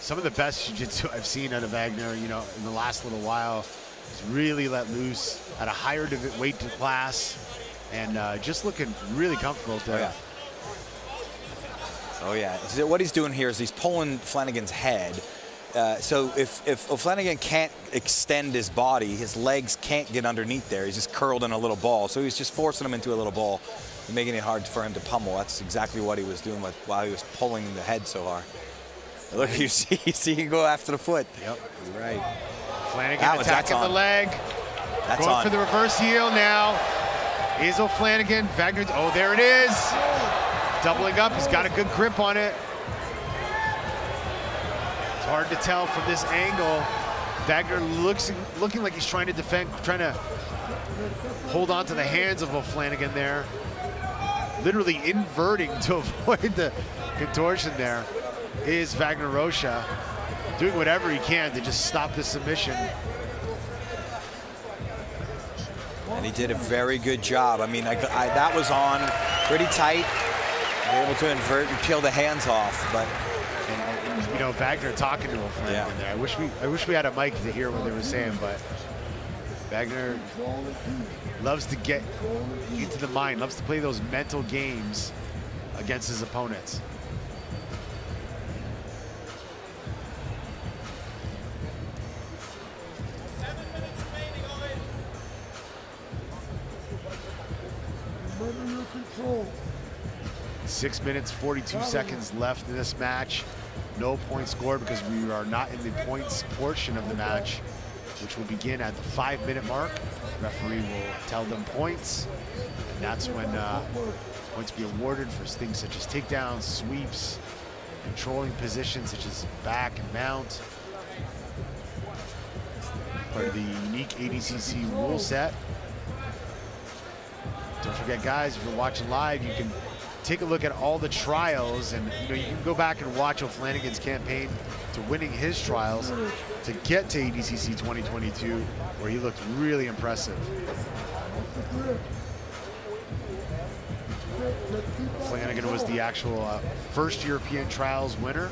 [SPEAKER 1] Some of the best jiu-jitsu I've seen out of Wagner, you know, in the last little while. He's really let loose at a higher weight class, and just looking really comfortable there.
[SPEAKER 2] Oh yeah. So what he's doing here is he's pulling Flanagan's head. So if O'Flanagan can't extend his body, his legs can't get underneath there. He's just curled in a little ball. So he's just forcing him into a little ball, and making it hard for him to pummel. That's exactly what he was doing while he was pulling the head so hard. Look, you see him go after the foot.
[SPEAKER 1] Yep,
[SPEAKER 2] you're right.
[SPEAKER 1] Flanagan attacking the leg. Going for the reverse heel now. Is O'Flanagan. Wagner, oh, there it is. Doubling up, he's got a good grip on it. It's hard to tell from this angle. Wagner looking like he's trying to defend, trying to hold on to the hands of O'Flanagan there. Literally inverting to avoid the contortion there is Wagner Rocha, doing whatever he can to just stop the submission.
[SPEAKER 2] And he did a very good job. I mean, that was on pretty tight. They were able to invert and peel the hands off, but
[SPEAKER 1] and you know, Wagner talking to O'Flanagan there. I wish we had a mic to hear what they were saying, but Wagner loves to get into the mind, loves to play those mental games against his opponents.
[SPEAKER 9] Control.
[SPEAKER 1] 6 minutes, 42 seconds left in this match. No point scored because we are not in the points portion of the match, which will begin at the 5-minute mark. The referee will tell them points, and that's when points be awarded for things such as takedowns, sweeps, controlling positions such as back and mount. Part of the unique ADCC rule set. Don't forget, guys, if you're watching live, you can take a look at all the trials, and you know, you can go back and watch O'Flanagan's campaign to winning his trials to get to ADCC 2022, where he looked really impressive. Flanagan was the actual first European trials winner.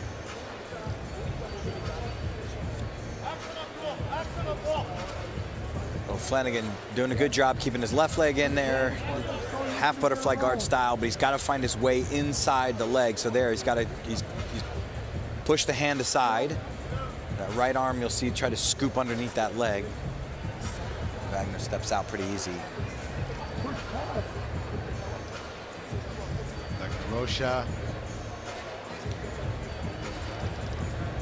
[SPEAKER 2] Flanagan doing a good job keeping his left leg in there, half butterfly guard style, but he's got to find his way inside the leg. So there, he's pushed the hand aside. That right arm, you'll see, try to scoop underneath that leg. Wagner steps out pretty easy.
[SPEAKER 1] Rocha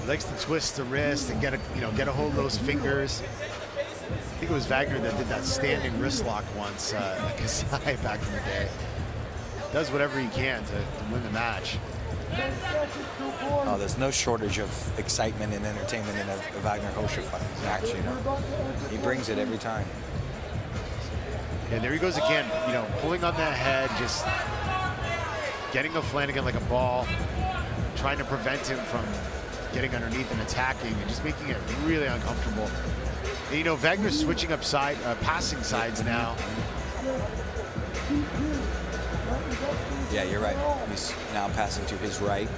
[SPEAKER 1] likes to twist the wrist and get a hold of those fingers. I think it was Wagner that did that standing wrist lock once at Kasai back in the day. Does whatever he can to win the match.
[SPEAKER 2] Oh, there's no shortage of excitement and entertainment in a Wagner-Rocha fight. Match, you know, he brings it every time.
[SPEAKER 1] Yeah, there he goes again. You know, pulling on that head, just getting O'Flanagan like a ball, trying to prevent him from getting underneath and attacking, and just making it really uncomfortable. And, you know, Wagner's switching up passing sides now.
[SPEAKER 2] Yeah, you're right. He's now passing to his right.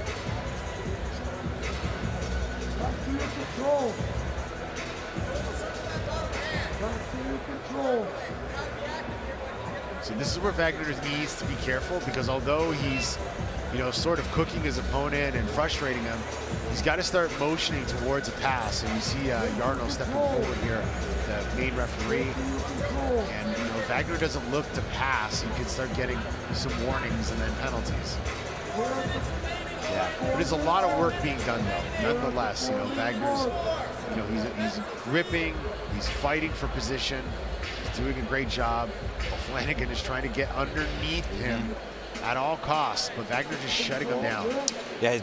[SPEAKER 1] So this is where Wagner needs to be careful, because although he's, you know, sort of cooking his opponent and frustrating him, he's got to start motioning towards a pass. And you see Jarno stepping forward here, the main referee. And, you know, if Wagner doesn't look to pass, he could start getting some warnings and then penalties.
[SPEAKER 2] Yeah.
[SPEAKER 1] But there's a lot of work being done, though. Nonetheless, you know, Wagner's, you know, he's gripping, he's fighting for position, he's doing a great job. Flanagan is trying to get underneath him at all costs, but Wagner just shutting him down.
[SPEAKER 2] Yeah,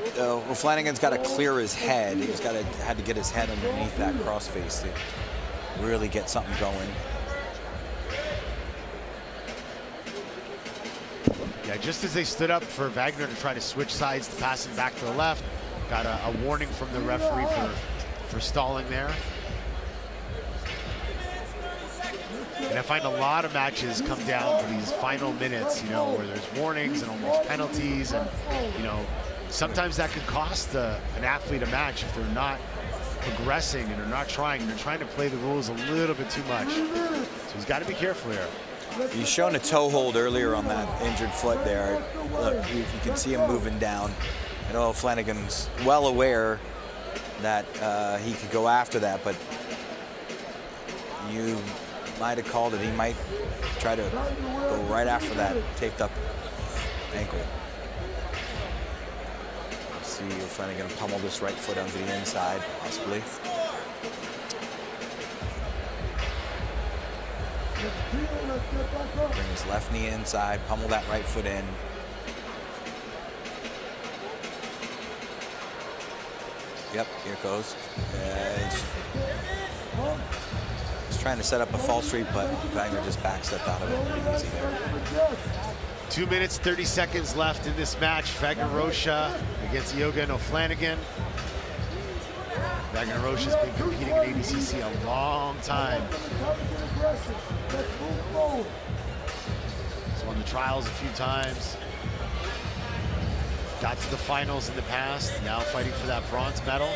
[SPEAKER 2] Flanagan's got to clear his head. He's had to get his head underneath that crossface to really get something going.
[SPEAKER 1] Yeah, just as they stood up for Wagner to try to switch sides to pass him back to the left, got a warning from the referee for stalling there. And I find a lot of matches come down to these final minutes, you know, where there's warnings and almost penalties, and, you know, sometimes that could cost an athlete a match if they're not progressing and they're not trying. They're trying to play the rules a little bit too much. So he's got to be careful here.
[SPEAKER 2] He's shown a toe hold earlier on that injured foot there. Look, you can see him moving down. I know Flanagan's well aware that he could go after that, but you might have called it. He might try to go right after that taped up ankle. Let's see if Flanagan pummel this right foot onto the inside, possibly. Bring his left knee inside, pummel that right foot in. Yep, here it goes. He's trying to set up a false sweep, but Wagner just backstepped out of it pretty easy there.
[SPEAKER 1] 2 minutes, 30 seconds left in this match. Wagner-Rocha against Ioga and O'Flanagan. Wagner-Rocha's been competing in ADCC a long time. He's won the trials a few times. Got to the finals in the past, now fighting for that bronze medal.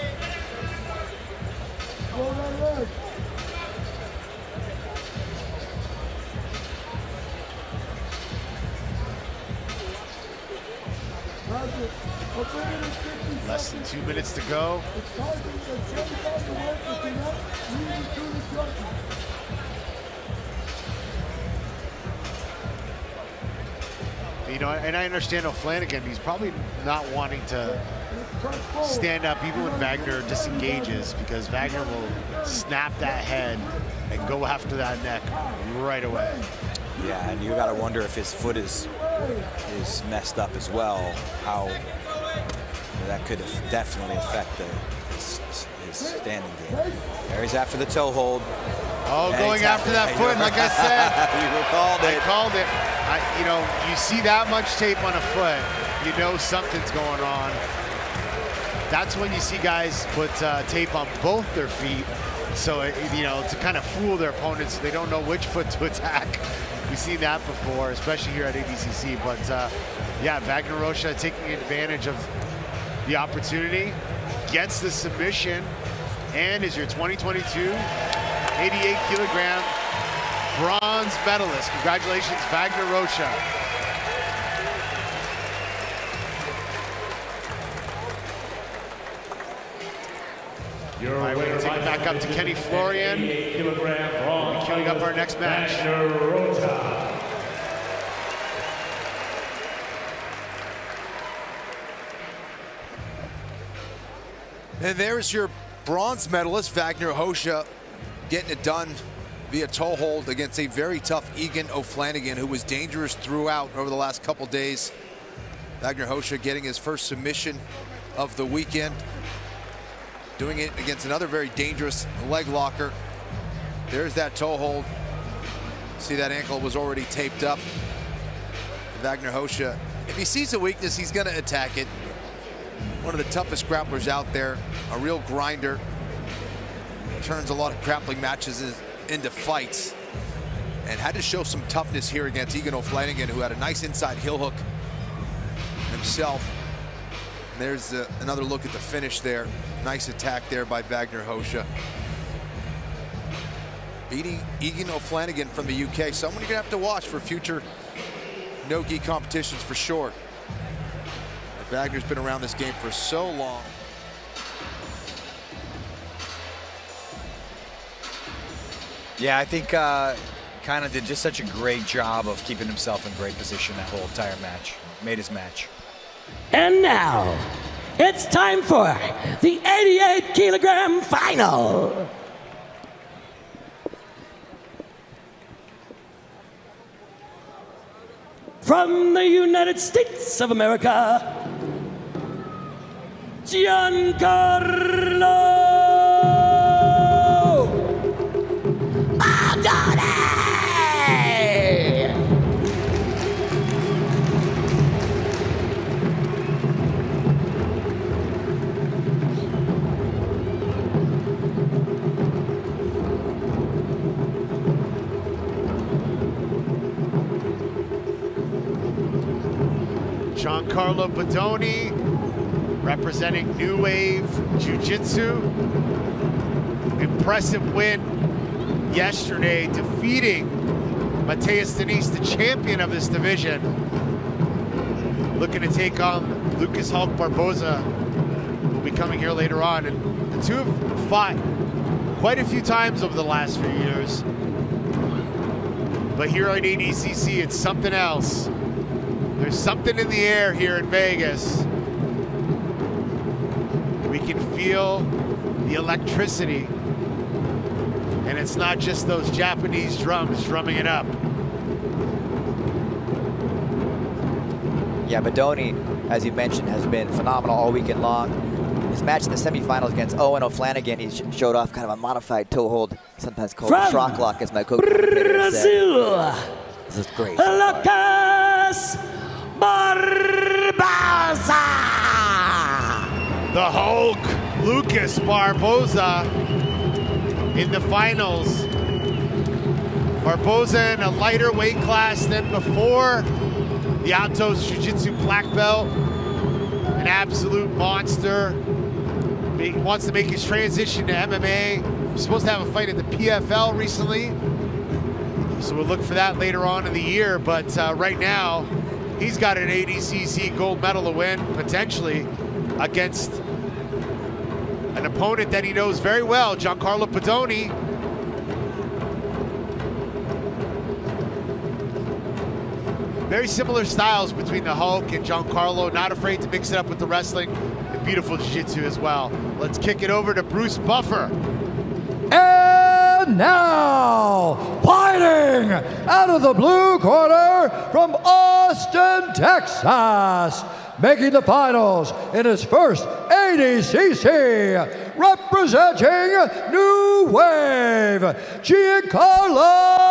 [SPEAKER 1] Less than 2 minutes to go. You know, and I understand O'Flanagan, he's probably not wanting to stand up even when Wagner disengages, because Wagner will snap that head and go after that neck right away.
[SPEAKER 2] Yeah, and you got to wonder if his foot is messed up as well, how that could definitely affect his standing game. There he's after the toe hold.
[SPEAKER 1] Oh, and going after that foot, like I said.
[SPEAKER 2] You called it.
[SPEAKER 1] I called it. You know, you see that much tape on a foot, you know something's going on. That's when you see guys put tape on both their feet, so you know, to kind of fool their opponents, so they don't know which foot to attack. We've seen that before, especially here at ADCC. But yeah, Wagner Rocha taking advantage of the opportunity, gets the submission, and is your 2022 88-kilogram bronze medalist. Congratulations, Wagner Rocha. All right, we're going to take it back up to Kenny Florian. We'll be queuing up our next match.
[SPEAKER 8] And there's your bronze medalist, Wagner Rocha, getting it done via toe hold against a very tough Egan O'Flanagan, who was dangerous throughout over the last couple days. Wagner Rocha getting his first submission of the weekend, doing it against another very dangerous leg locker. There's that toe hold. See, that ankle was already taped up. Wagner Rocha, if he sees a weakness, he's going to attack it. One of the toughest grapplers out there, a real grinder. Turns a lot of grappling matches into fights, and had to show some toughness here against Egan O'Flanagan, who had a nice inside heel hook himself. And there's another look at the finish there. Nice attack there by Wagner Rocha. Beating Egan O'Flanagan from the UK. Someone you're gonna have to watch for future no-gi competitions for sure. Wagner's been around this game for so long.
[SPEAKER 2] Yeah, I think kind of did just such a great job of keeping himself in great position that whole entire match. Made his match.
[SPEAKER 9] And now, it's time for the 88-kilogram final. From the United States of America, Giancarlo Adone!
[SPEAKER 1] Giancarlo Adone, representing New Wave Jiu-Jitsu. Impressive win yesterday, defeating Mateus Denise, the champion of this division. Looking to take on Lucas Hulk Barboza, who will be coming here later on. And the two have fought quite a few times over the last few years. But here at ADCC, it's something else. There's something in the air here in Vegas. We can feel the electricity. And it's not just those Japanese drums drumming it up.
[SPEAKER 3] Yeah, Adone, as you mentioned, has been phenomenal all weekend long. His match in the semifinals against Owen O'Flanagan, he showed off kind of a modified toe hold, sometimes called the shock lock, as my co-commentator said. This is great.
[SPEAKER 9] Lucas Barboza!
[SPEAKER 1] The Hulk, Lucas Barboza, in the finals. Barboza in a lighter weight class than before. The Atos Jiu-Jitsu black belt. An absolute monster. He wants to make his transition to MMA. He's supposed to have a fight at the PFL recently. So we'll look for that later on in the year. But right now, he's got an ADCC gold medal to win, potentially, against an opponent that he knows very well, Giancarlo Adone. Very similar styles between the Hulk and Giancarlo, not afraid to mix it up with the wrestling and beautiful jiu-jitsu as well. Let's kick it over to Bruce Buffer.
[SPEAKER 10] And now, fighting out of the blue corner from Austin, Texas, making the finals in his first ADCC, representing New Wave, Giancarlo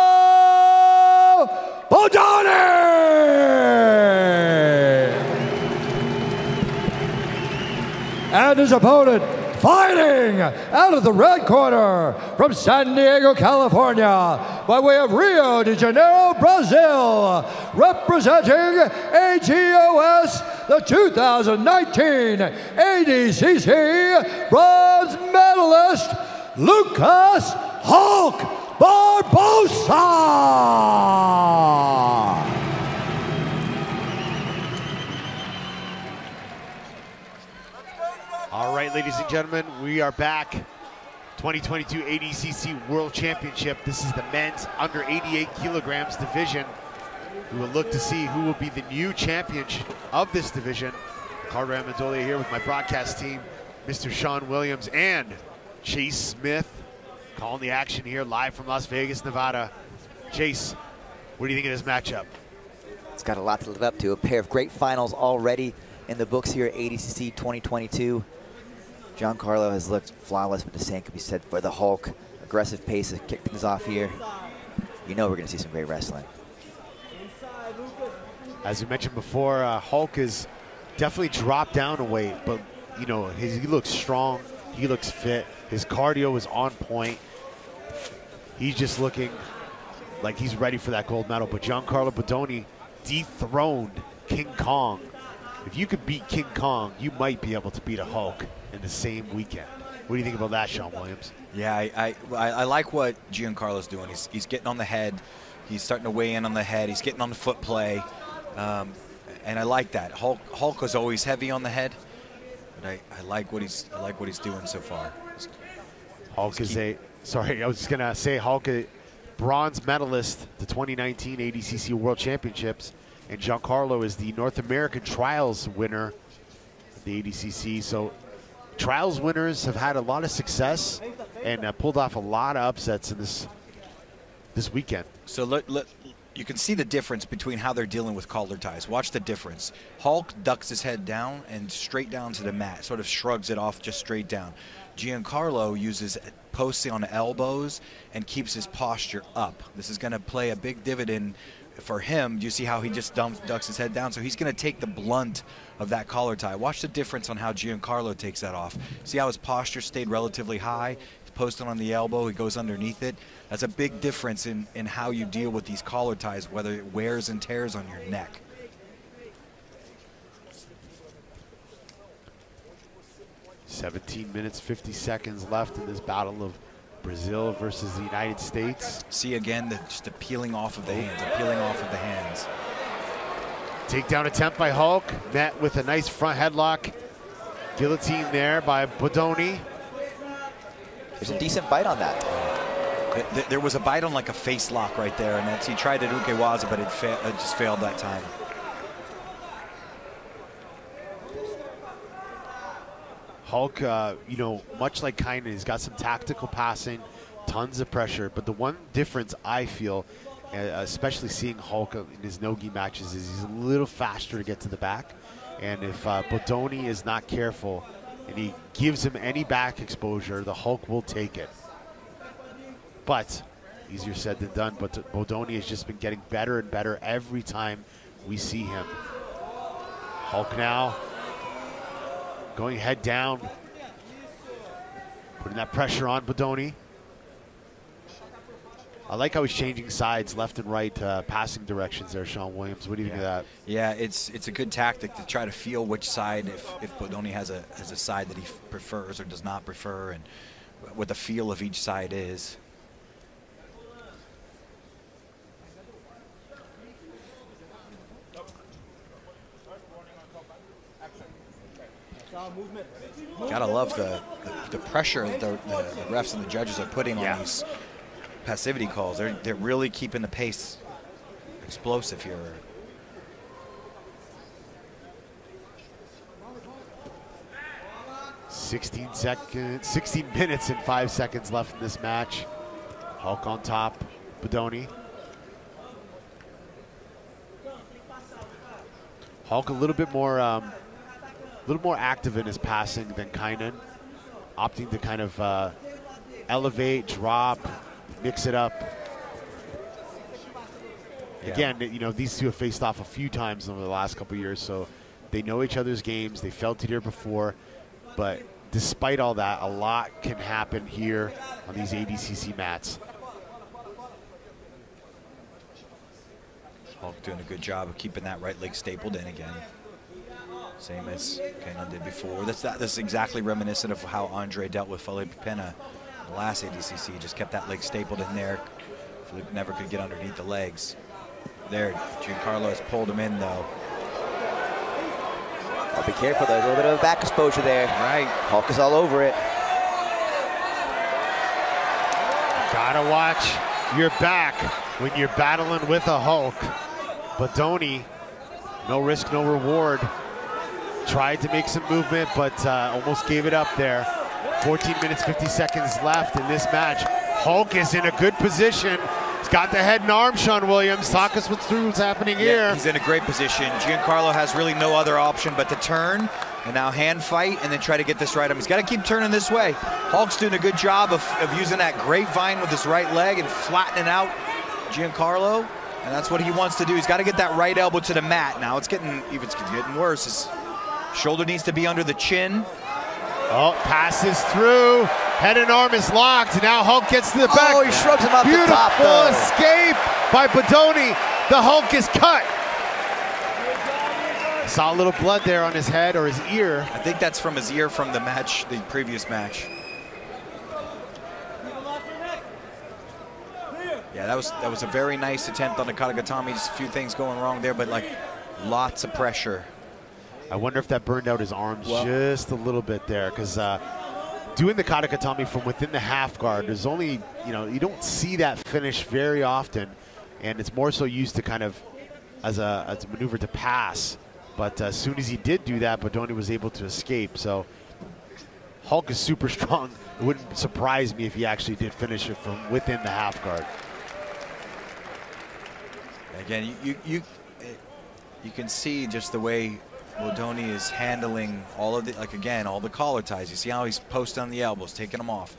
[SPEAKER 10] And his opponent, fighting out of the red corner from San Diego, California, by way of Rio de Janeiro, Brazil, representing ATOS, the 2019 ADCC bronze medalist, Lucas Hulk Barbosa.
[SPEAKER 1] All right, ladies and gentlemen, we are back. 2022 ADCC World Championship. This is the men's under 88 kilograms division. We will look to see who will be the new champion of this division. Carter Amendolia here with my broadcast team, Mr. Sean Williams and Chase Smith, calling the action here live from Las Vegas, Nevada. Chase, what do you think of this matchup?
[SPEAKER 3] It's got a lot to live up to. A pair of great finals already in the books here at ADCC 2022. Giancarlo has looked flawless, but the same can be said for the Hulk. Aggressive pace to kick things off here. You know we're going to see some great wrestling.
[SPEAKER 1] As we mentioned before, Hulk has definitely dropped down a weight, but you know he looks strong, he looks fit, his cardio is on point. He's just looking like he's ready for that gold medal. But Giancarlo Bodoni dethroned King Kong. If you could beat King Kong, you might be able to beat a Hulk in the same weekend. What do you think about that, Sean Williams?
[SPEAKER 2] Yeah, I like what Giancarlo's doing. He's getting on the head. He's starting to weigh in on the head. He's getting on the foot play. And I like that. Hulk was always heavy on the head, but I like what he's doing so far.
[SPEAKER 1] Hulk is Hulk, a bronze medalist, the 2019 ADCC World Championships, and Giancarlo is the North American Trials winner of the ADCC. So Trials winners have had a lot of success and pulled off a lot of upsets in this weekend.
[SPEAKER 2] So you can see the difference between how they're dealing with collar ties. Watch the difference. Hulk ducks his head down and straight down to the mat, sort of shrugs it off just straight down. Giancarlo uses posting on the elbows and keeps his posture up. This is going to play a big dividend for him. You see how he just ducks his head down? So he's going to take the blunt of that collar tie. Watch the difference on how Giancarlo takes that off. See how his posture stayed relatively high? He's posting on the elbow, he goes underneath it. That's a big difference in how you deal with these collar ties, whether it wears and tears on your neck.
[SPEAKER 1] "17 minutes, 50 seconds left in this battle of Brazil versus the United States."
[SPEAKER 2] See again, just the peeling off of the hands, the peeling off of the hands.
[SPEAKER 1] Takedown attempt by Hulk, met with a nice front headlock. Guillotine there by Bodoni.
[SPEAKER 3] There's a decent bite on that.
[SPEAKER 2] There was a bite on like a face lock right there, and he tried at Ukewaza, but it just failed that time.
[SPEAKER 1] Hulk, you know, much like Kynan, he's got some tactical passing, tons of pressure, but the one difference I feel, especially seeing Hulk in his no-gi matches, is he's a little faster to get to the back. And if Bodoni is not careful and he gives him any back exposure, the Hulk will take it. But easier said than done, but Bodoni has just been getting better and better every time we see him. Hulk now going head down, putting that pressure on Bodoni. I like how he's changing sides left and right, passing directions there, Sean Williams. What do you think of that?
[SPEAKER 2] Yeah, it's a good tactic to try to feel which side, if Bodoni has a side that he prefers or does not prefer, and what the feel of each side is. Gotta love the pressure that the refs and the judges are putting on these passivity calls. They're really keeping the pace explosive here.
[SPEAKER 1] "16 minutes and 5 seconds left in this match." Hulk on top, Bodoni. Hulk a little bit more active in his passing than Kynan, opting to kind of elevate, drop, mix it up. Again, you know, these two have faced off a few times over the last couple of years, so they know each other's games. They felt it here before, but despite all that, a lot can happen here on these ADCC mats.
[SPEAKER 2] Hulk doing a good job of keeping that right leg stapled in again. Same as Kenan did before. That's exactly reminiscent of how Andre dealt with Felipe Pena in the last ADCC. Just kept that leg stapled in there. Felipe never could get underneath the legs. There, Giancarlo has pulled him in though.
[SPEAKER 3] Oh, be careful, there's a little bit of a back exposure there.
[SPEAKER 2] Right.
[SPEAKER 3] Hulk is all over it.
[SPEAKER 1] Gotta watch your back when you're battling with a Hulk. Bodoni, no risk, no reward. Tried to make some movement, but almost gave it up there. 14 minutes, 50 seconds left in this match. Hulk is in a good position. He's got the head and arm, Sean Williams. Talk us through what's happening here.
[SPEAKER 2] He's in a great position. Giancarlo has really no other option but to turn and now hand fight and then try to get this right up. He's got to keep turning this way. Hulk's doing a good job of using that grapevine with his right leg and flattening out Giancarlo. And that's what he wants to do. He's got to get that right elbow to the mat. Now it's getting worse. His shoulder needs to be under the chin.
[SPEAKER 1] Oh, passes through. Head and arm is locked. Now Hulk gets to the back.
[SPEAKER 3] Oh, he shrugs him up
[SPEAKER 1] Beautiful
[SPEAKER 3] the top, though.
[SPEAKER 1] escape by Bodoni. The Hulk is cut. Saw a little blood there on his head or his ear.
[SPEAKER 2] I think that's from his ear from the match, the previous match. Yeah, that was a very nice attempt on the Katagatami. Just a few things going wrong there, but like lots of pressure.
[SPEAKER 1] I wonder if that burned out his arms just a little bit there, because doing the Katagatami from within the half guard, there's only, you know, you don't see that finish very often, and it's more so used to kind of as a maneuver to pass. But as soon as he did do that, Bodoni was able to escape. So Hulk is super strong. It wouldn't surprise me if he actually did finish it from within the half guard.
[SPEAKER 2] Again, you can see just the way Bodoni is handling all of the, like again, all the collar ties. You see how he's posting on the elbows, taking them off.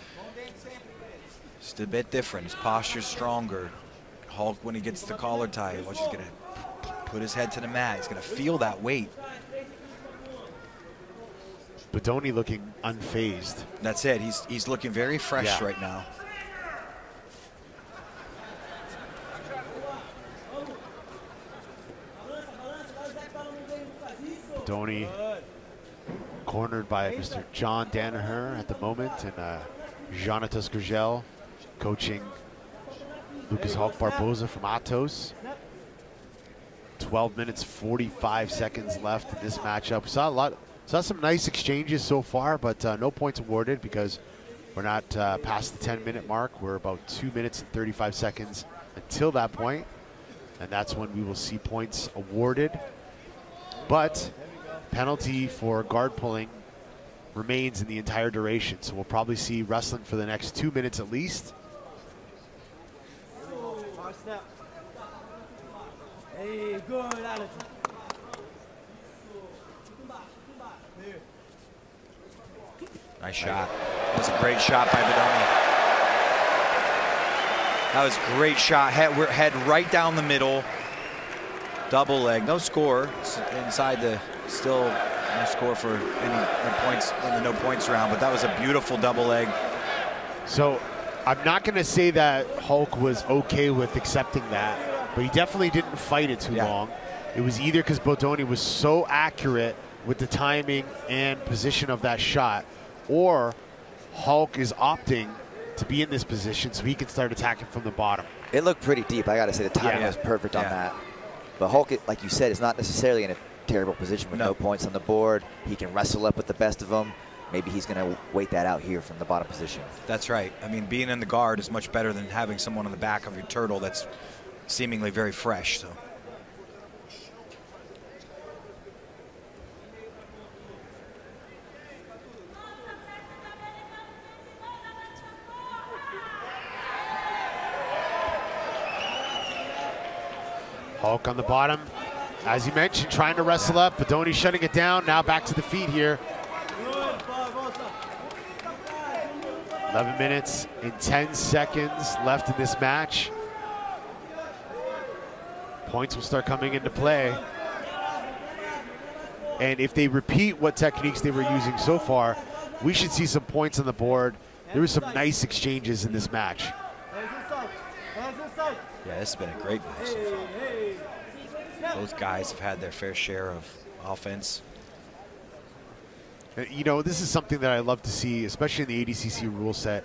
[SPEAKER 2] Just a bit different. His posture's stronger. Hulk, when he gets the collar tie, watch, he's gonna put his head to the mat. He's gonna feel that weight.
[SPEAKER 1] Bodoni looking unfazed.
[SPEAKER 2] That's it. He's looking very fresh right now.
[SPEAKER 1] Bodoni cornered by Mr. John Danaher at the moment, and Jonatas Gurgel coaching Lucas Hulk Barboza from Atos. 12 minutes, 45 seconds left in this matchup. We saw some nice exchanges so far, but no points awarded because we're not past the 10-minute mark. We're about 2 minutes and 35 seconds until that point, and that's when we will see points awarded. But penalty for guard pulling remains in the entire duration, so we'll probably see wrestling for the next 2 minutes at least.
[SPEAKER 9] Hey, good, Alex.
[SPEAKER 2] Nice shot. That was a great shot by Bodoni. That was a great shot. Head right down the middle. Double leg. No score. It's inside the, still no score for any points in the no points round, but that was a beautiful double leg.
[SPEAKER 1] So I'm not going to say that Hulk was okay with accepting that, but he definitely didn't fight it too long. It was either because Bodoni was so accurate with the timing and position of that shot, or Hulk is opting to be in this position so he can start attacking from the bottom.
[SPEAKER 3] It looked pretty deep. I got to say the timing was perfect on that. But Hulk, like you said, is not necessarily in a terrible position with no points on the board. He can wrestle up with the best of them. Maybe he's going to wait that out here from the bottom position.
[SPEAKER 2] That's right. I mean, being in the guard is much better than having someone on the back of your turtle that's seemingly very fresh. So.
[SPEAKER 1] Hulk on the bottom, as you mentioned, trying to wrestle up. Bodoni shutting it down. Now back to the feet here. 11 minutes and 10 seconds left in this match. Points will start coming into play. And if they repeat what techniques they were using so far, we should see some points on the board. There were some nice exchanges in this match.
[SPEAKER 2] Yeah, this has been a great match so far. Both guys have had their fair share of offense.
[SPEAKER 1] You know, this is something that I love to see, especially in the ADCC rule set.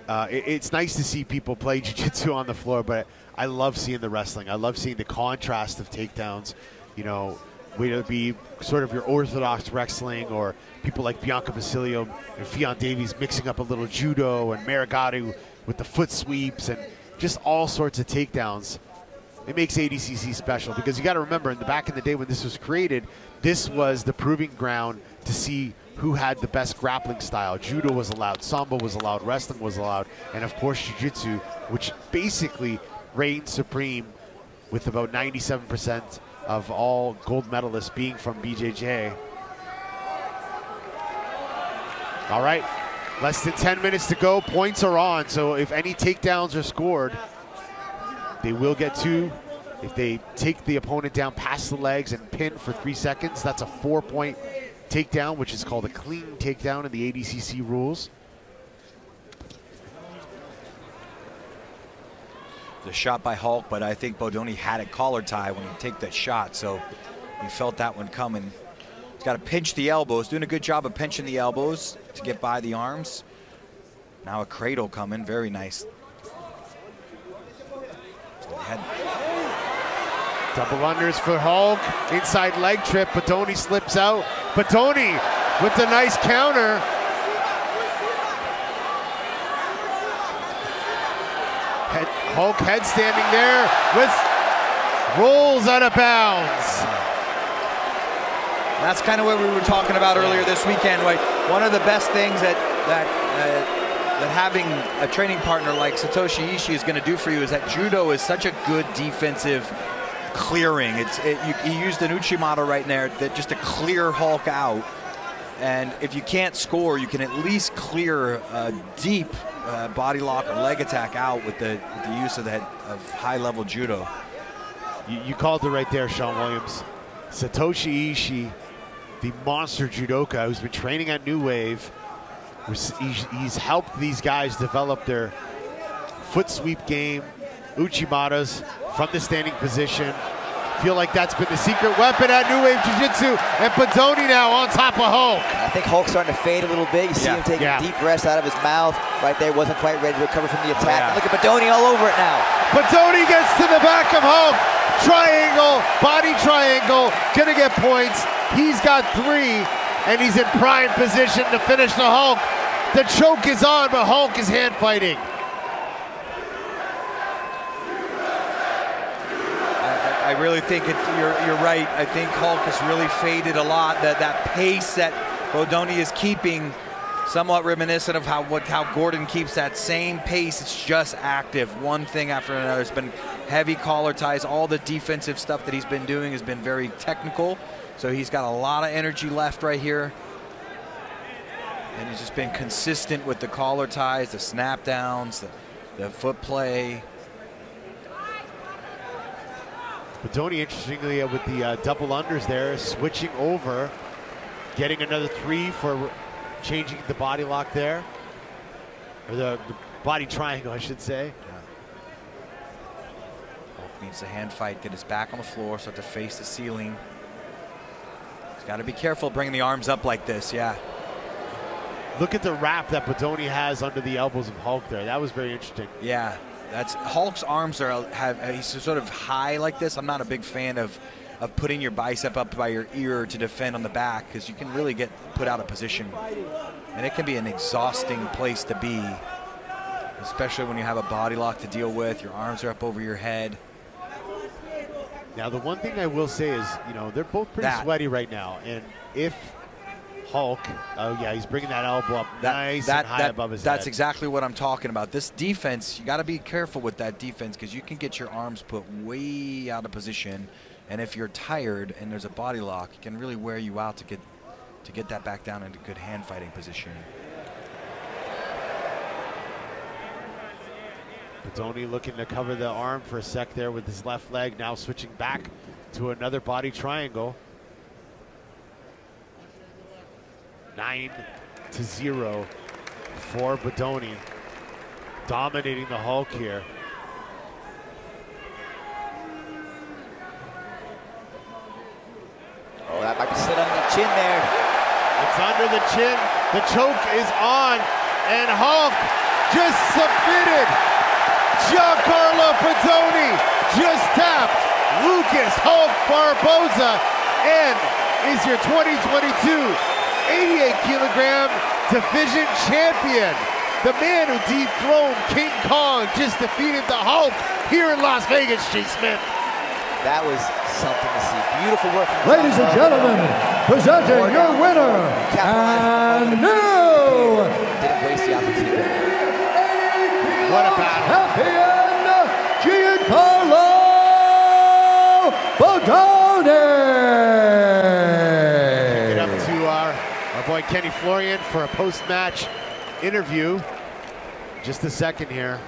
[SPEAKER 1] It's nice to see people play jiu-jitsu on the floor, but I love seeing the wrestling. I love seeing the contrast of takedowns. You know, whether it be sort of your orthodox wrestling or people like Bianca Basilio and Fionn Davies mixing up a little judo and Marigatu with the foot sweeps and just all sorts of takedowns. It makes ADCC special because you got to remember, back in the day when this was created, this was the proving ground to see who had the best grappling style. Judo was allowed, Sambo was allowed, wrestling was allowed, and of course Jiu-Jitsu, which basically reigned supreme with about 97% of all gold medalists being from BJJ. All right, less than 10 minutes to go, points are on, so if any takedowns are scored, they will get 2. If they take the opponent down past the legs and pin for 3 seconds, that's a 4-point takedown, which is called a clean takedown in the ADCC rules.
[SPEAKER 2] The shot by Hulk, but I think Bodoni had a collar tie when he took that shot, so he felt that one coming. He's got to pinch the elbows, doing a good job of pinching the elbows to get by the arms. Now a cradle coming, very nice.
[SPEAKER 1] Double unders for Hulk, inside leg trip, Bodoni slips out. Bodoni with the nice counter. Hulk head standing there with rolls out of bounds.
[SPEAKER 2] That's kind of what we were talking about earlier this weekend. Like one of the best things that having a training partner like Satoshi Ishii is going to do for you is that judo is such a good defensive clearing. He used an Uchimata right there that just to clear Hulk out. And if you can't score, you can at least clear a deep body lock or leg attack out with the use of high-level judo.
[SPEAKER 1] You called it right there, Sean Williams. Satoshi Ishii, the monster judoka who's been training at New Wave. He's helped these guys develop their foot sweep game, Uchimatas from the standing position. Feel like that's been the secret weapon at New Wave Jiu-Jitsu, and Bodoni now on top of Hulk.
[SPEAKER 3] I think Hulk's starting to fade a little bit. You see him taking deep breaths out of his mouth. Right there, wasn't quite ready to recover from the attack. Look at Bodoni all over it now.
[SPEAKER 1] Bodoni gets to the back of Hulk. Triangle, body triangle, gonna get points. He's got 3, and he's in prime position to finish the Hulk. The choke is on, but Hulk is hand fighting.
[SPEAKER 2] I really think you're right. I think Hulk has really faded a lot. That pace that Bodoni is keeping, somewhat reminiscent of how Gordon keeps that same pace. It's just active, one thing after another. It's been heavy collar ties. All the defensive stuff that he's been doing has been very technical. So he's got a lot of energy left right here. And he's just been consistent with the collar ties, the snap downs, the foot play.
[SPEAKER 1] Bodoni, interestingly, with the double unders there, switching over, getting another 3 for changing the body lock there, or the body triangle, I should say.
[SPEAKER 2] Hulk needs a hand fight, get his back on the floor, start to face the ceiling. He's got to be careful bringing the arms up like this,
[SPEAKER 1] Look at the wrap that Bodoni has under the elbows of Hulk there. That was very interesting.
[SPEAKER 2] Yeah. That's Hulk's arms he's sort of high like this. I'm not a big fan of putting your bicep up by your ear to defend on the back because you can really get put out of position. And it can be an exhausting place to be, especially when you have a body lock to deal with, your arms are up over your head.
[SPEAKER 1] Now, the one thing I will say is, they're both pretty sweaty right now. And if Hulk, he's bringing that elbow up nice and high above his head.
[SPEAKER 2] That's exactly what I'm talking about. This defense, you got to be careful with that defense because you can get your arms put way out of position, and if you're tired and there's a body lock, it can really wear you out to get that back down into good hand fighting position.
[SPEAKER 1] Bodoni looking to cover the arm for a sec there with his left leg, now switching back to another body triangle. 9-0 for Bodoni, dominating the Hulk here.
[SPEAKER 3] Oh, that might be slid under the chin there.
[SPEAKER 1] It's under the chin. The choke is on, and Hulk just submitted. Giancarlo Bodoni just tapped Lucas Hulk Barboza and is your 2022 88-kilogram division champion. The man who dethroned King Kong just defeated the Hulk here in Las Vegas, G. Smith.
[SPEAKER 3] That was something to see. Beautiful work.
[SPEAKER 10] Ladies and gentlemen, presenting your winner and new
[SPEAKER 3] didn't waste the opportunity.
[SPEAKER 1] What a battle.
[SPEAKER 10] Champion, Giancarlo Bodoni.
[SPEAKER 1] Take it up to our boy Kenny Florian for a post-match interview. Just a second here.